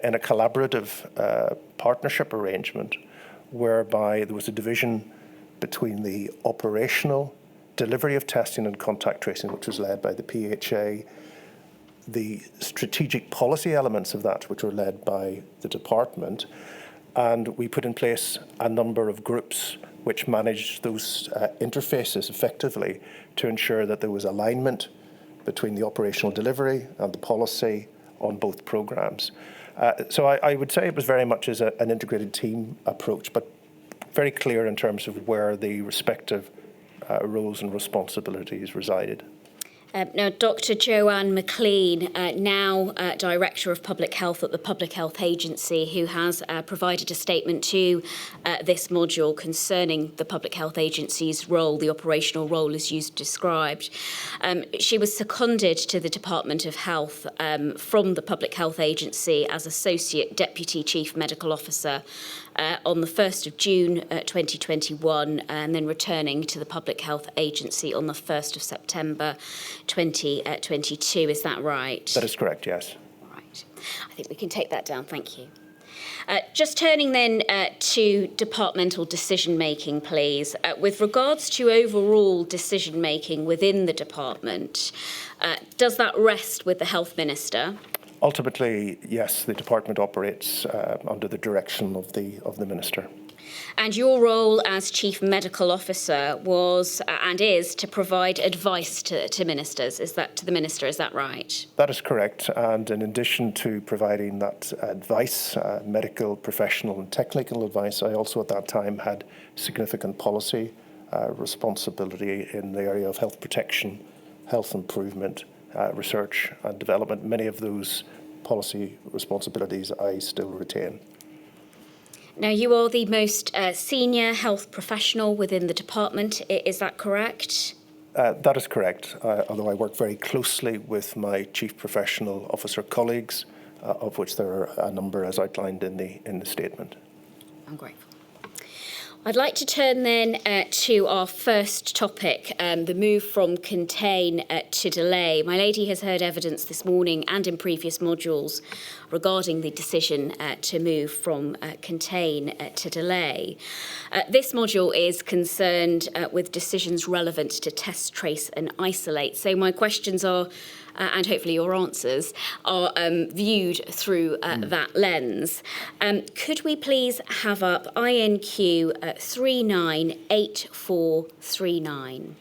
in a collaborative partnership arrangement whereby there was a division between the operational delivery of testing and contact tracing, which was led by the PHA, the strategic policy elements of that, which were led by the department, and we put in place a number of groups which managed those interfaces effectively to ensure that there was alignment between the operational delivery and the policy on both programmes. So I would say it was very much as an integrated team approach, but very clear in terms of where the respective roles and responsibilities resided. Now, Dr. Joanne McLean, now Director of Public Health at the Public Health Agency, who has provided a statement to this module concerning the Public Health Agency's role, the operational role as you described. She was seconded to the Department of Health from the Public Health Agency as Associate Deputy Chief Medical Officer on the 1st of June 2021, and then returning to the Public Health Agency on the 1st of September 2022. Is that right? That is correct, yes. Right. I think we can take that down. Thank you. Just turning then to departmental decision-making, please. With regards to overall decision-making within the department, does that rest with the Health Minister? Ultimately, yes, the department operates under the direction of the Minister. And your role as Chief Medical Officer was and is to provide advice to ministers. Is that right? That is correct. And in addition to providing that advice, medical, professional and technical advice, I also at that time had significant policy responsibility in the area of health protection, health improvement, research and development. Many of those policy responsibilities I still retain. Now, you are the most senior health professional within the department. Is that correct? That is correct, although I work very closely with my chief professional officer colleagues, of which there are a number as outlined in the statement. I'm grateful. I'd like to turn then to our first topic, the move from contain to delay. My lady has heard evidence this morning and in previous modules regarding the decision to move from contain to delay. This module is concerned with decisions relevant to test, trace and isolate. So my questions are, and hopefully your answers, are viewed through that lens. Could we please have up INQ 398439?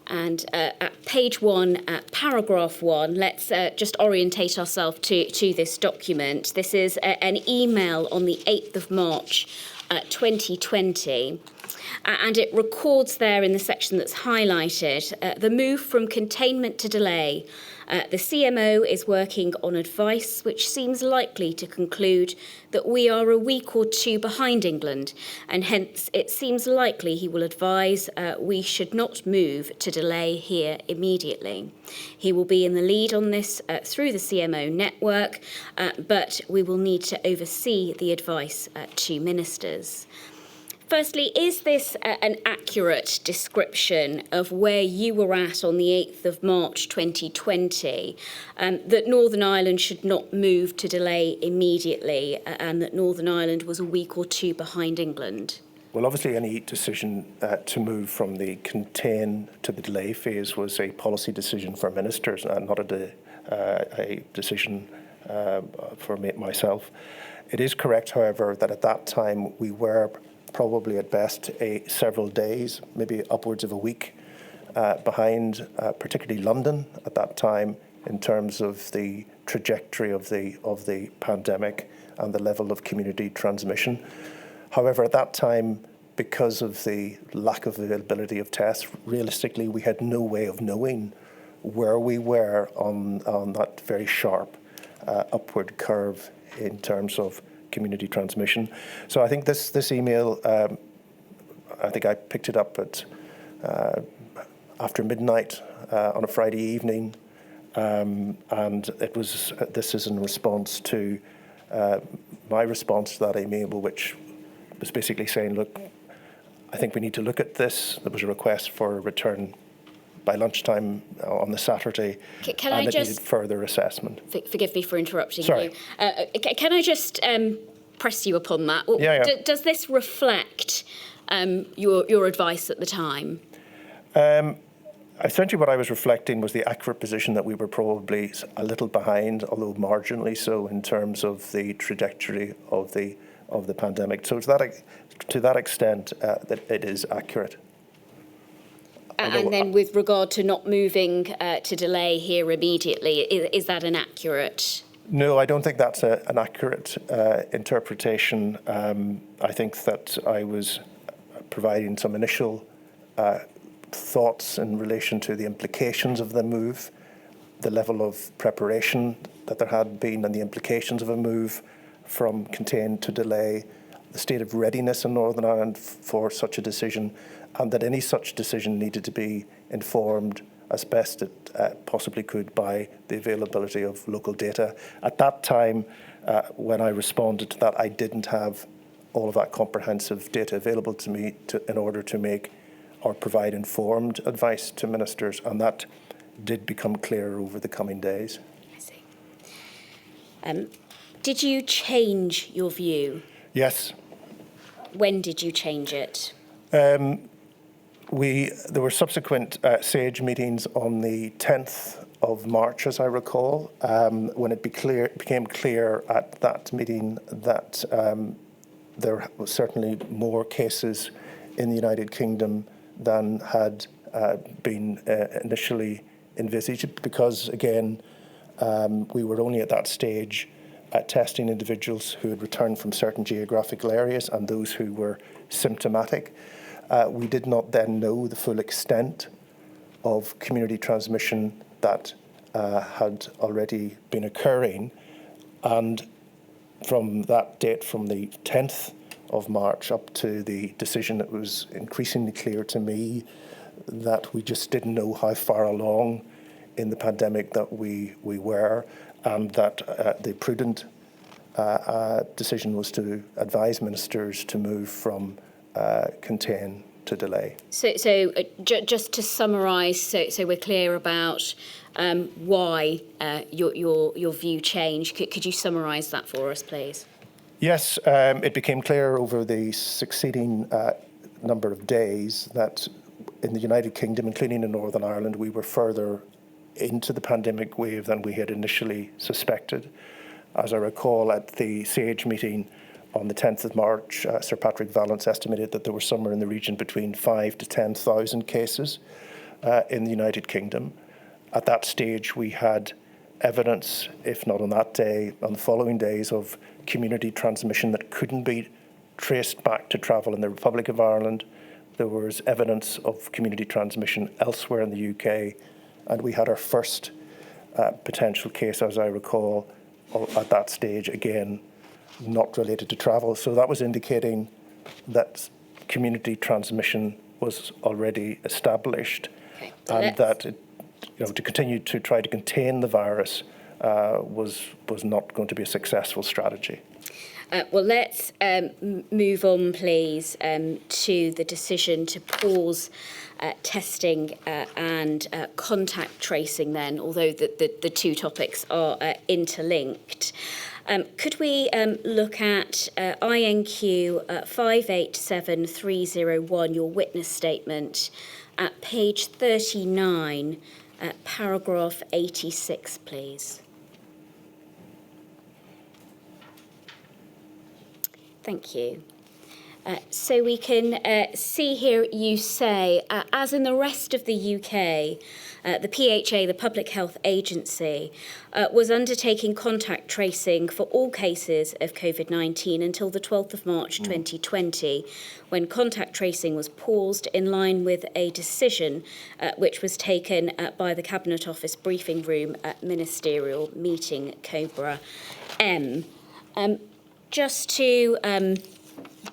And at page 1, paragraph 1, let's just orientate ourselves to this document. This is an email on the 8th of March 2020. And it records there in the section that's highlighted, the move from containment to delay. The CMO is working on advice which seems likely to conclude that we are a week or two behind England, and hence it seems likely he will advise we should not move to delay here immediately. He will be in the lead on this through the CMO network, but we will need to oversee the advice to ministers. Firstly, is this an accurate description of where you were at on the 8th of March 2020, that Northern Ireland should not move to delay immediately and that Northern Ireland was a week or two behind England? Well, obviously any decision to move from the contain to the delay phase was a policy decision for ministers and not a decision for myself. It is correct, however, that at that time we were probably at best several days, maybe upwards of a week behind, particularly London at that time in terms of the trajectory of the pandemic and the level of community transmission. However, at that time, because of the lack of availability of tests, realistically, we had no way of knowing where we were on that very sharp upward curve in terms of community transmission. So I think this email, I think I picked it up at after midnight on a Friday evening, and this is in response to my response to that email, which was basically saying, look, I think we need to look at this. There was a request for a return by lunchtime on the Saturday, and it needed further assessment. Forgive me for interrupting Sorry. you. Can I just press you upon that? Yeah. Does this reflect your advice at the time? Essentially what I was reflecting was the accurate position that we were probably a little behind, although marginally so, in terms of the trajectory of the pandemic. So to that extent, that it is accurate. And then with regard to not moving to delay here immediately, is that an accurate? No, I don't think that's an accurate interpretation. I think that I was providing some initial thoughts in relation to the implications of the move, the level of preparation that there had been and the implications of a move from contain to delay, the state of readiness in Northern Ireland for such a decision, and that any such decision needed to be informed as best it possibly could by the availability of local data. At that time, when I responded to that, I didn't have all of that comprehensive data available to me in order to make or provide informed advice to ministers, and that did become clearer over the coming days. I see. Did you change your view? Yes. When did you change it? There were subsequent SAGE meetings on the 10th of March, as I recall, when it became clear at that meeting that there was certainly more cases in the United Kingdom than had been initially envisaged, because, again, we were only at that stage testing individuals who had returned from certain geographical areas and those who were symptomatic. We did not then know the full extent of community transmission that had already been occurring. And from that date, from the 10th of March up to the decision, it was increasingly clear to me that we just didn't know how far along in the pandemic that we were, and that the prudent decision was to advise ministers to move from contain to delay. So just to summarise, so we're clear about why your view changed. Could you summarise that for us, please? Yes, it became clear over the succeeding number of days that in the United Kingdom, including in Northern Ireland, we were further into the pandemic wave than we had initially suspected. As I recall, at the SAGE meeting on the 10th of March, Sir Patrick Vallance estimated that there were somewhere in the region between 5,000 to 10,000 cases in the United Kingdom. At that stage, we had evidence, if not on that day, on the following days, of community transmission that couldn't be traced back to travel in the Republic of Ireland. There was evidence of community transmission elsewhere in the UK, and we had our first potential case, as I recall, at that stage, again, not related to travel. So that was indicating that community transmission was already established, and that to continue to try to contain the virus was not going to be a successful strategy. Well, let's move on, please, to the decision to pause testing and contact tracing then, although the two topics are interlinked. Could we look at INQ 587301, your witness statement, at page 39, paragraph 86, please? Thank you. So we can see here you say, as in the rest of the UK, the PHA, the Public Health Agency, was undertaking contact tracing for all cases of COVID-19 until the 12th of March 2020, when contact tracing was paused in line with a decision which was taken by the Cabinet Office briefing room at Ministerial Meeting Cobra M. Just to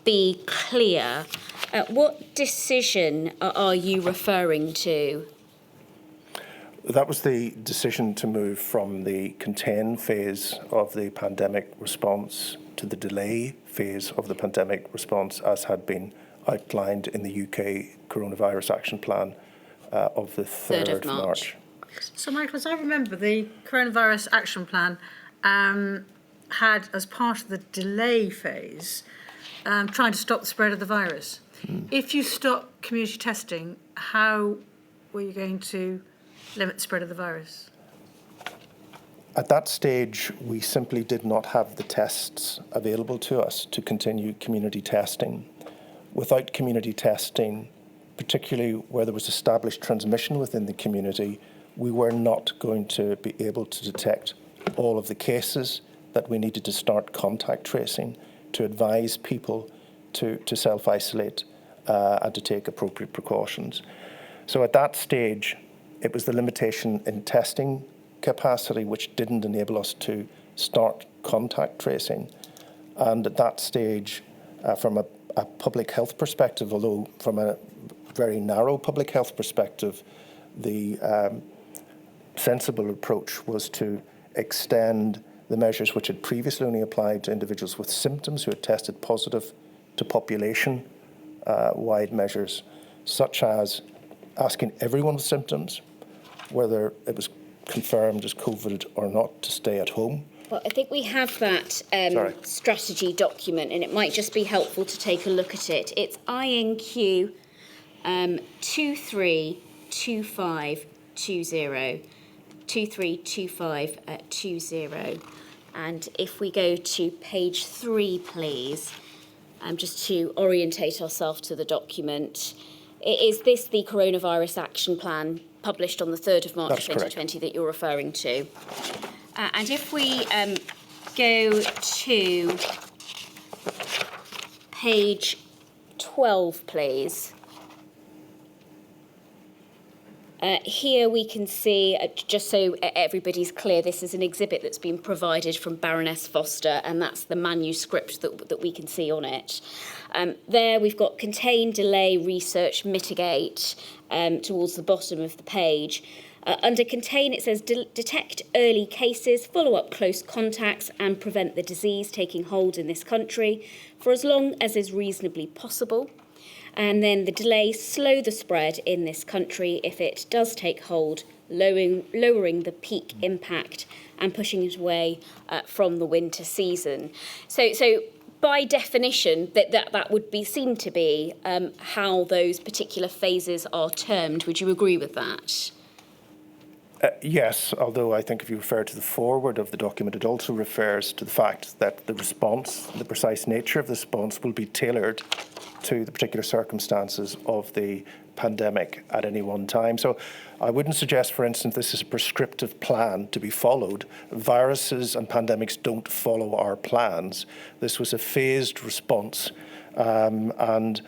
be clear, what decision are you referring to? That was the decision to move from the contain phase of the pandemic response to the delay phase of the pandemic response, as had been outlined in the UK Coronavirus Action Plan of the 3rd of March. So, Michael, as I remember, the Coronavirus Action Plan had, as part of the delay phase, trying to stop the spread of the virus. If you stop community testing, how were you going to limit the spread of the virus? At that stage, we simply did not have the tests available to us to continue community testing. Without community testing, particularly where there was established transmission within the community, we were not going to be able to detect all of the cases that we needed to start contact tracing to advise people to self-isolate and to take appropriate precautions. So at that stage, it was the limitation in testing capacity which didn't enable us to start contact tracing. And at that stage, from a public health perspective, although from a very narrow public health perspective, the sensible approach was to extend the measures which had previously only applied to individuals with symptoms who had tested positive to population-wide measures, such as asking everyone with symptoms, whether it was confirmed as COVID or not, to stay at home. Well, I think we have that strategy document, and it might just be helpful to take a look at it. It's INQ 232520. 232520. And if we go to page 3, please, just to orientate ourselves to the document. Is this the Coronavirus Action Plan published on the 3rd of March 2020 that you're referring to? And if we go to page 12, please. Here we can see, just so everybody's clear, this is an exhibit that's been provided from Baroness Foster, and that's the manuscript that we can see on it. There we've got contain, delay, research, mitigate towards the bottom of the page. Under contain, it says detect early cases, follow up close contacts and prevent the disease taking hold in this country for as long as is reasonably possible. And then the delay, slow the spread in this country if it does take hold, lowering the peak impact and pushing it away from the winter season. So by definition, that would be seem to be how those particular phases are termed. Would you agree with that? Yes, although I think if you refer to the foreword of the document, it also refers to the fact that the response, the precise nature of the response, will be tailored to the particular circumstances of the pandemic at any one time. So I wouldn't suggest, for instance, this is a prescriptive plan to be followed. Viruses and pandemics don't follow our plans. This was a phased response, and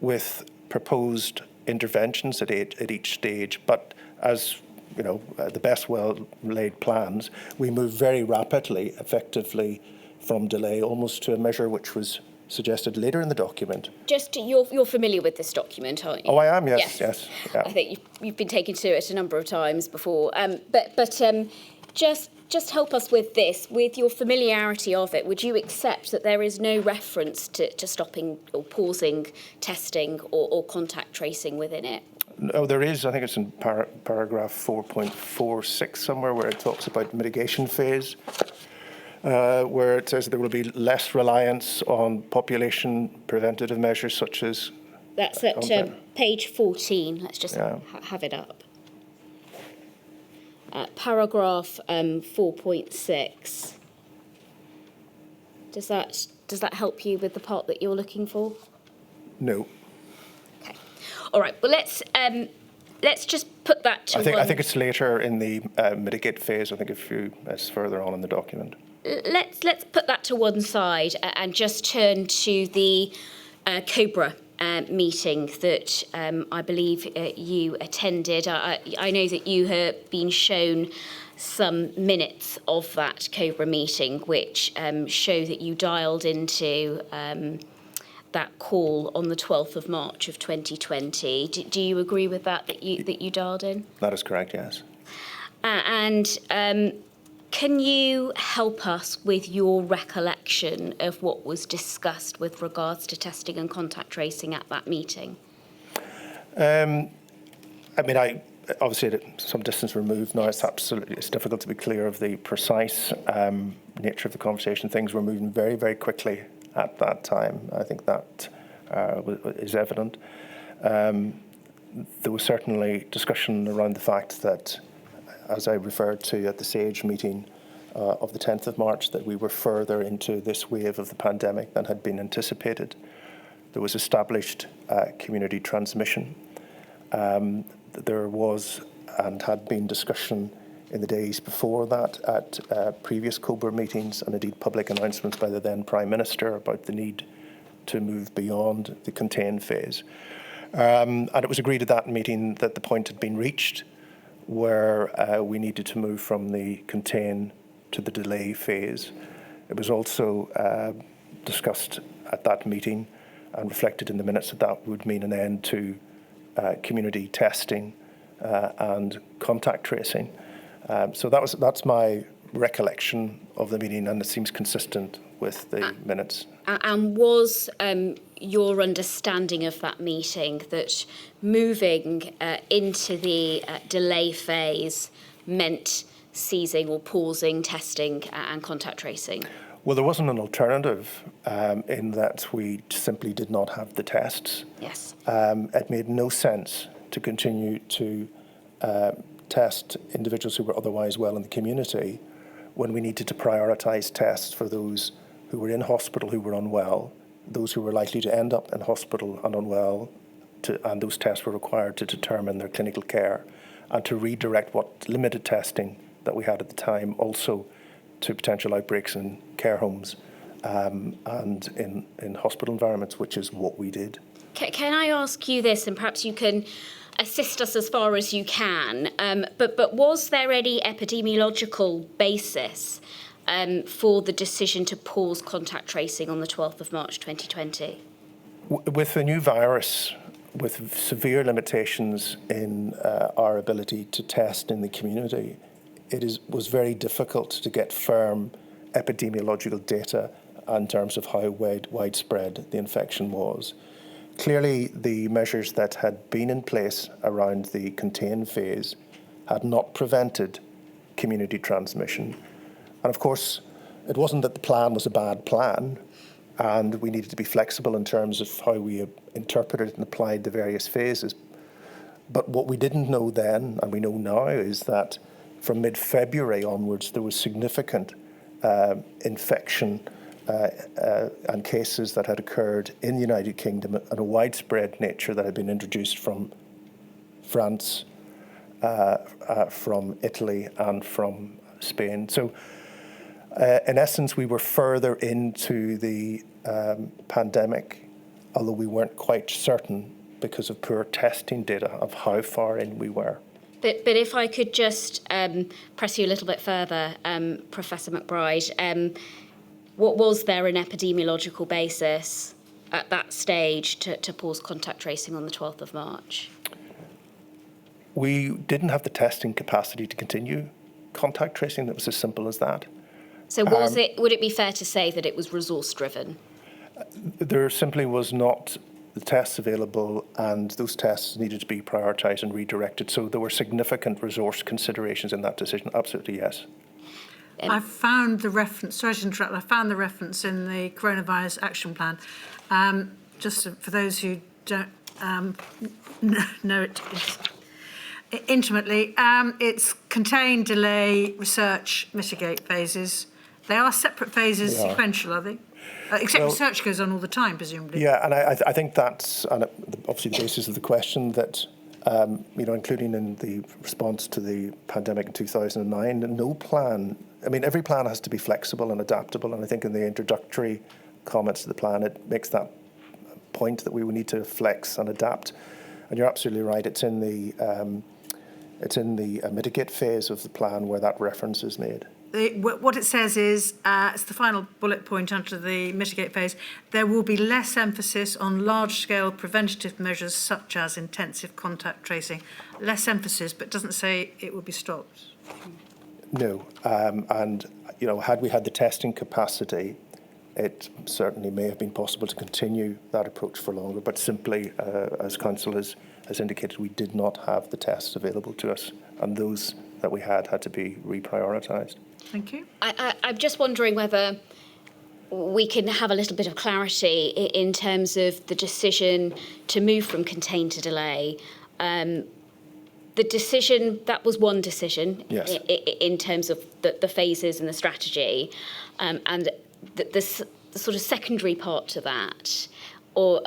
with proposed interventions at each stage. But as you know, the best well-laid plans, we moved very rapidly, effectively, from delay almost to a measure which was suggested later in the document. Just you're familiar with this document, aren't you? Oh, I am. Yes. Yes. Yeah. I think you've been taken to it a number of times before. But just help us with this, with your familiarity of it. Would you accept that there is no reference to stopping or pausing testing or contact tracing within it? No, there is. I think it's in paragraph 4.46 somewhere, where it talks about mitigation phase, where it says there will be less reliance on population preventative measures such as... That's at page 14. Let's just have it up. Paragraph 4.6. Does that help you with the part that you're looking for? No. Okay. All right. Well, let's just put that to I think it's later in the mitigate phase. I think it's further on in the document. Let's put that to one side and just turn to the Cobra meeting that I believe you attended. I know that you have been shown some minutes of that Cobra meeting, which show that you dialed into that call on the 12th of March of 2020. Do you agree with that you dialed in? That is correct, yes. Can you help us with your recollection of what was discussed with regards to testing and contact tracing at that meeting? I obviously at some distance removed now. It's difficult to be clear of the precise nature of the conversation. Things were moving very, very quickly at that time. I think that is evident. There was certainly discussion around the fact that, as I referred to at the SAGE meeting of the 10th of March, that we were further into this wave of the pandemic than had been anticipated. There was established community transmission. There was and had been discussion in the days before that at previous Cobra meetings and indeed public announcements by the then Prime Minister about the need to move beyond the contain phase. And it was agreed at that meeting that the point had been reached where we needed to move from the contain to the delay phase. It was also discussed at that meeting and reflected in the minutes that that would mean an end to community testing and contact tracing. So that's my recollection of the meeting, and it seems consistent with the minutes. And was your understanding of that meeting that moving into the delay phase meant ceasing or pausing testing and contact tracing? Well, there wasn't an alternative in that we simply did not have the tests. Yes. It made no sense to continue to test individuals who were otherwise well in the community when we needed to prioritise tests for those who were in hospital who were unwell, those who were likely to end up in hospital and unwell, and those tests were required to determine their clinical care, and to redirect what limited testing that we had at the time also to potential outbreaks in care homes and in hospital environments, which is what we did. Can I ask you this, and perhaps you can assist us as far as you can, but was there any epidemiological basis for the decision to pause contact tracing on the 12th of March 2020? With the new virus, with severe limitations in our ability to test in the community, was very difficult to get firm epidemiological data in terms of how widespread the infection was. Clearly, the measures that had been in place around the contain phase had not prevented community transmission. And of course, it wasn't that the plan was a bad plan, and we needed to be flexible in terms of how we interpreted and applied the various phases. But what we didn't know then, and we know now, is that from mid-February onwards, there was significant infection and cases that had occurred in the United Kingdom and a widespread nature that had been introduced from France, from Italy, and from Spain. So, in essence, we were further into the pandemic, although we weren't quite certain because of poor testing data of how far in we were. But if I could just press you a little bit further, Professor McBride, what was there an epidemiological basis at that stage to pause contact tracing on the 12th of March? We didn't have the testing capacity to continue contact tracing. That was as simple as that. So would it be fair to say that it was resource driven? There simply was not the tests available, and those tests needed to be prioritised and redirected. So there were significant resource considerations in that decision. Absolutely, yes. I found the reference, sorry to interrupt, I found the reference in the Coronavirus Action Plan. Just for those who don't know it intimately, it's contain, delay, research, mitigate phases. They are separate phases, sequential, are they? Except research goes on all the time, presumably. Yeah, and I think that's obviously the basis of the question that, including in the response to the pandemic in 2009, no plan, every plan has to be flexible and adaptable, and I think in the introductory comments to the plan, it makes that point that we will need to flex and adapt. And you're absolutely right, it's in the mitigate phase of the plan where that reference is made. What it says is, it's the final bullet point under the mitigate phase, there will be less emphasis on large-scale preventative measures such as intensive contact tracing. Less emphasis, but doesn't say it will be stopped. No. And, you know, had we had the testing capacity, it certainly may have been possible to continue that approach for longer, but simply, as Council has indicated, we did not have the tests available to us, and those that we had to be reprioritised. Thank you. I'm just wondering whether we can have a little bit of clarity in terms of the decision to move from contain to delay. The decision, that was one decision. Yes. In terms of the phases and the strategy. And the sort of secondary part to that, or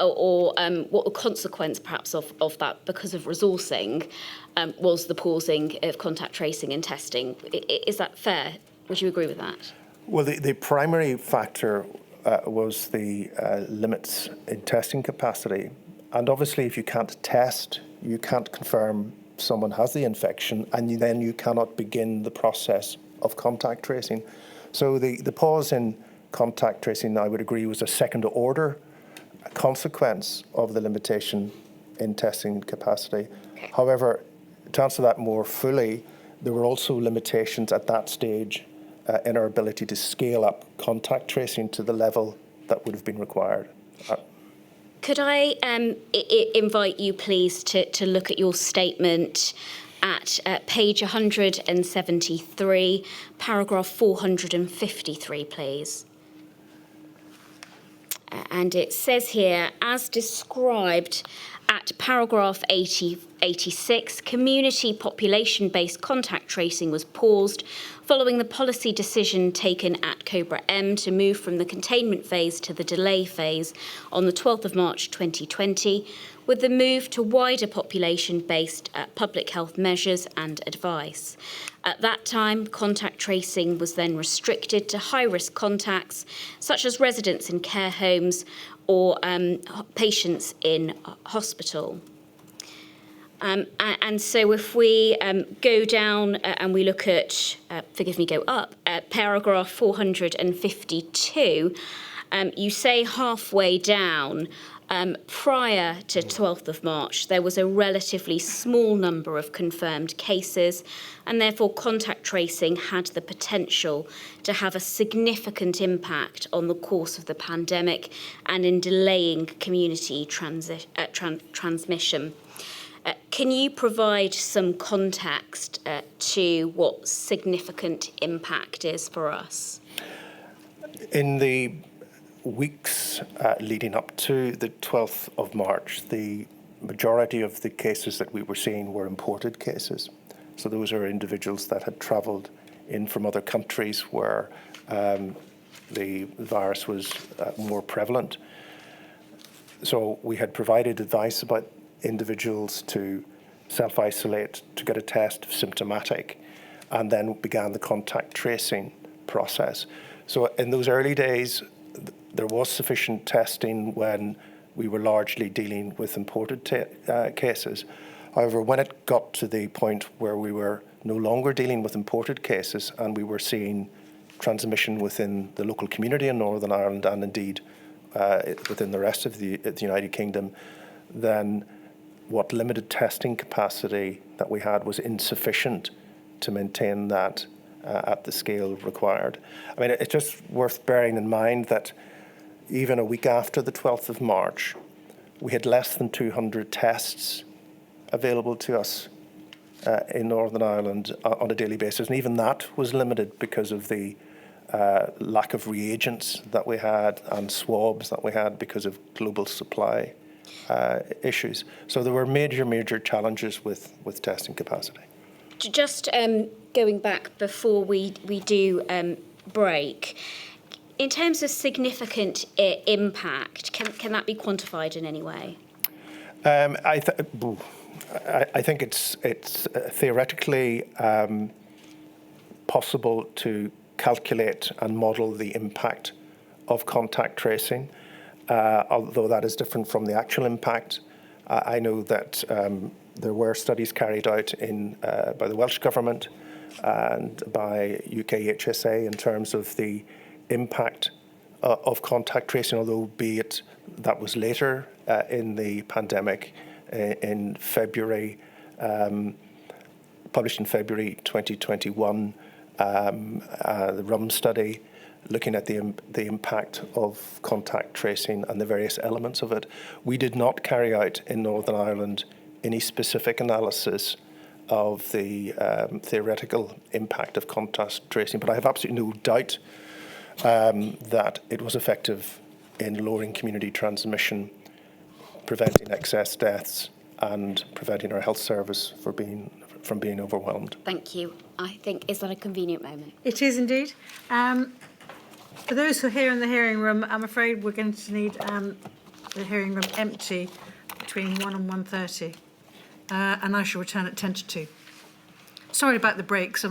what the consequence perhaps of that because of resourcing was the pausing of contact tracing and testing. Is that fair? Would you agree with that? Well, the primary factor was the limits in testing capacity. And obviously, if you can't test, you can't confirm someone has the infection, and then you cannot begin the process of contact tracing. So the pause in contact tracing, I would agree, was a second-order consequence of the limitation in testing capacity. Okay. However, to answer that more fully, there were also limitations at that stage in our ability to scale up contact tracing to the level that would have been required. Could I invite you, please, to look at your statement at page 173, paragraph 453, please. And it says here, as described at paragraph 86, community population-based contact tracing was paused following the policy decision taken at Cobra M to move from the containment phase to the delay phase on the 12th of March 2020, with the move to wider population-based public health measures and advice. At that time, contact tracing was then restricted to high-risk contacts, such as residents in care homes or patients in hospital. And so if we go down and we look at, go up, paragraph 452, you say halfway down, prior to 12th of March, there was a relatively small number of confirmed cases, and therefore contact tracing had the potential to have a significant impact on the course of the pandemic and in delaying community transmission. Can you provide some context to what significant impact is for us? In the weeks leading up to the 12th of March, the majority of the cases that we were seeing were imported cases. So those are individuals that had travelled in from other countries where the virus was more prevalent. So we had provided advice about individuals to self-isolate, to get a test if symptomatic, and then began the contact tracing process. So in those early days, there was sufficient testing when we were largely dealing with imported cases. However, when it got to the point where we were no longer dealing with imported cases and we were seeing transmission within the local community in Northern Ireland and indeed within the rest of the United Kingdom, then what limited testing capacity that we had was insufficient to maintain that at the scale required. I mean, it's just worth bearing in mind that even a week after the 12th of March, we had less than 200 tests available to us in Northern Ireland on a daily basis. And even that was limited because of the lack of reagents that we had and swabs that we had because of global supply issues. So there were major challenges with testing capacity. Just going back before we do break, in terms of significant impact, can that be quantified in any way? I think it's theoretically possible to calculate and model the impact of contact tracing, although that is different from the actual impact. I know that there were studies carried out by the Welsh Government and by UK HSA in terms of the impact of contact tracing, although be it that was later in the pandemic in February. published in February 2021, the RUM study, looking at the impact of contact tracing and the various elements of it. We did not carry out in Northern Ireland any specific analysis of the theoretical impact of contact tracing, but I have absolutely no doubt that it was effective in lowering community transmission, preventing excess deaths, and preventing our health service from being overwhelmed. Thank you. I think, is that a convenient moment? It is indeed. For those who are here in the hearing room, I'm afraid we're going to need the hearing room empty between 1 and 1:30. And I shall return at 10 to 2. Sorry about the breaks.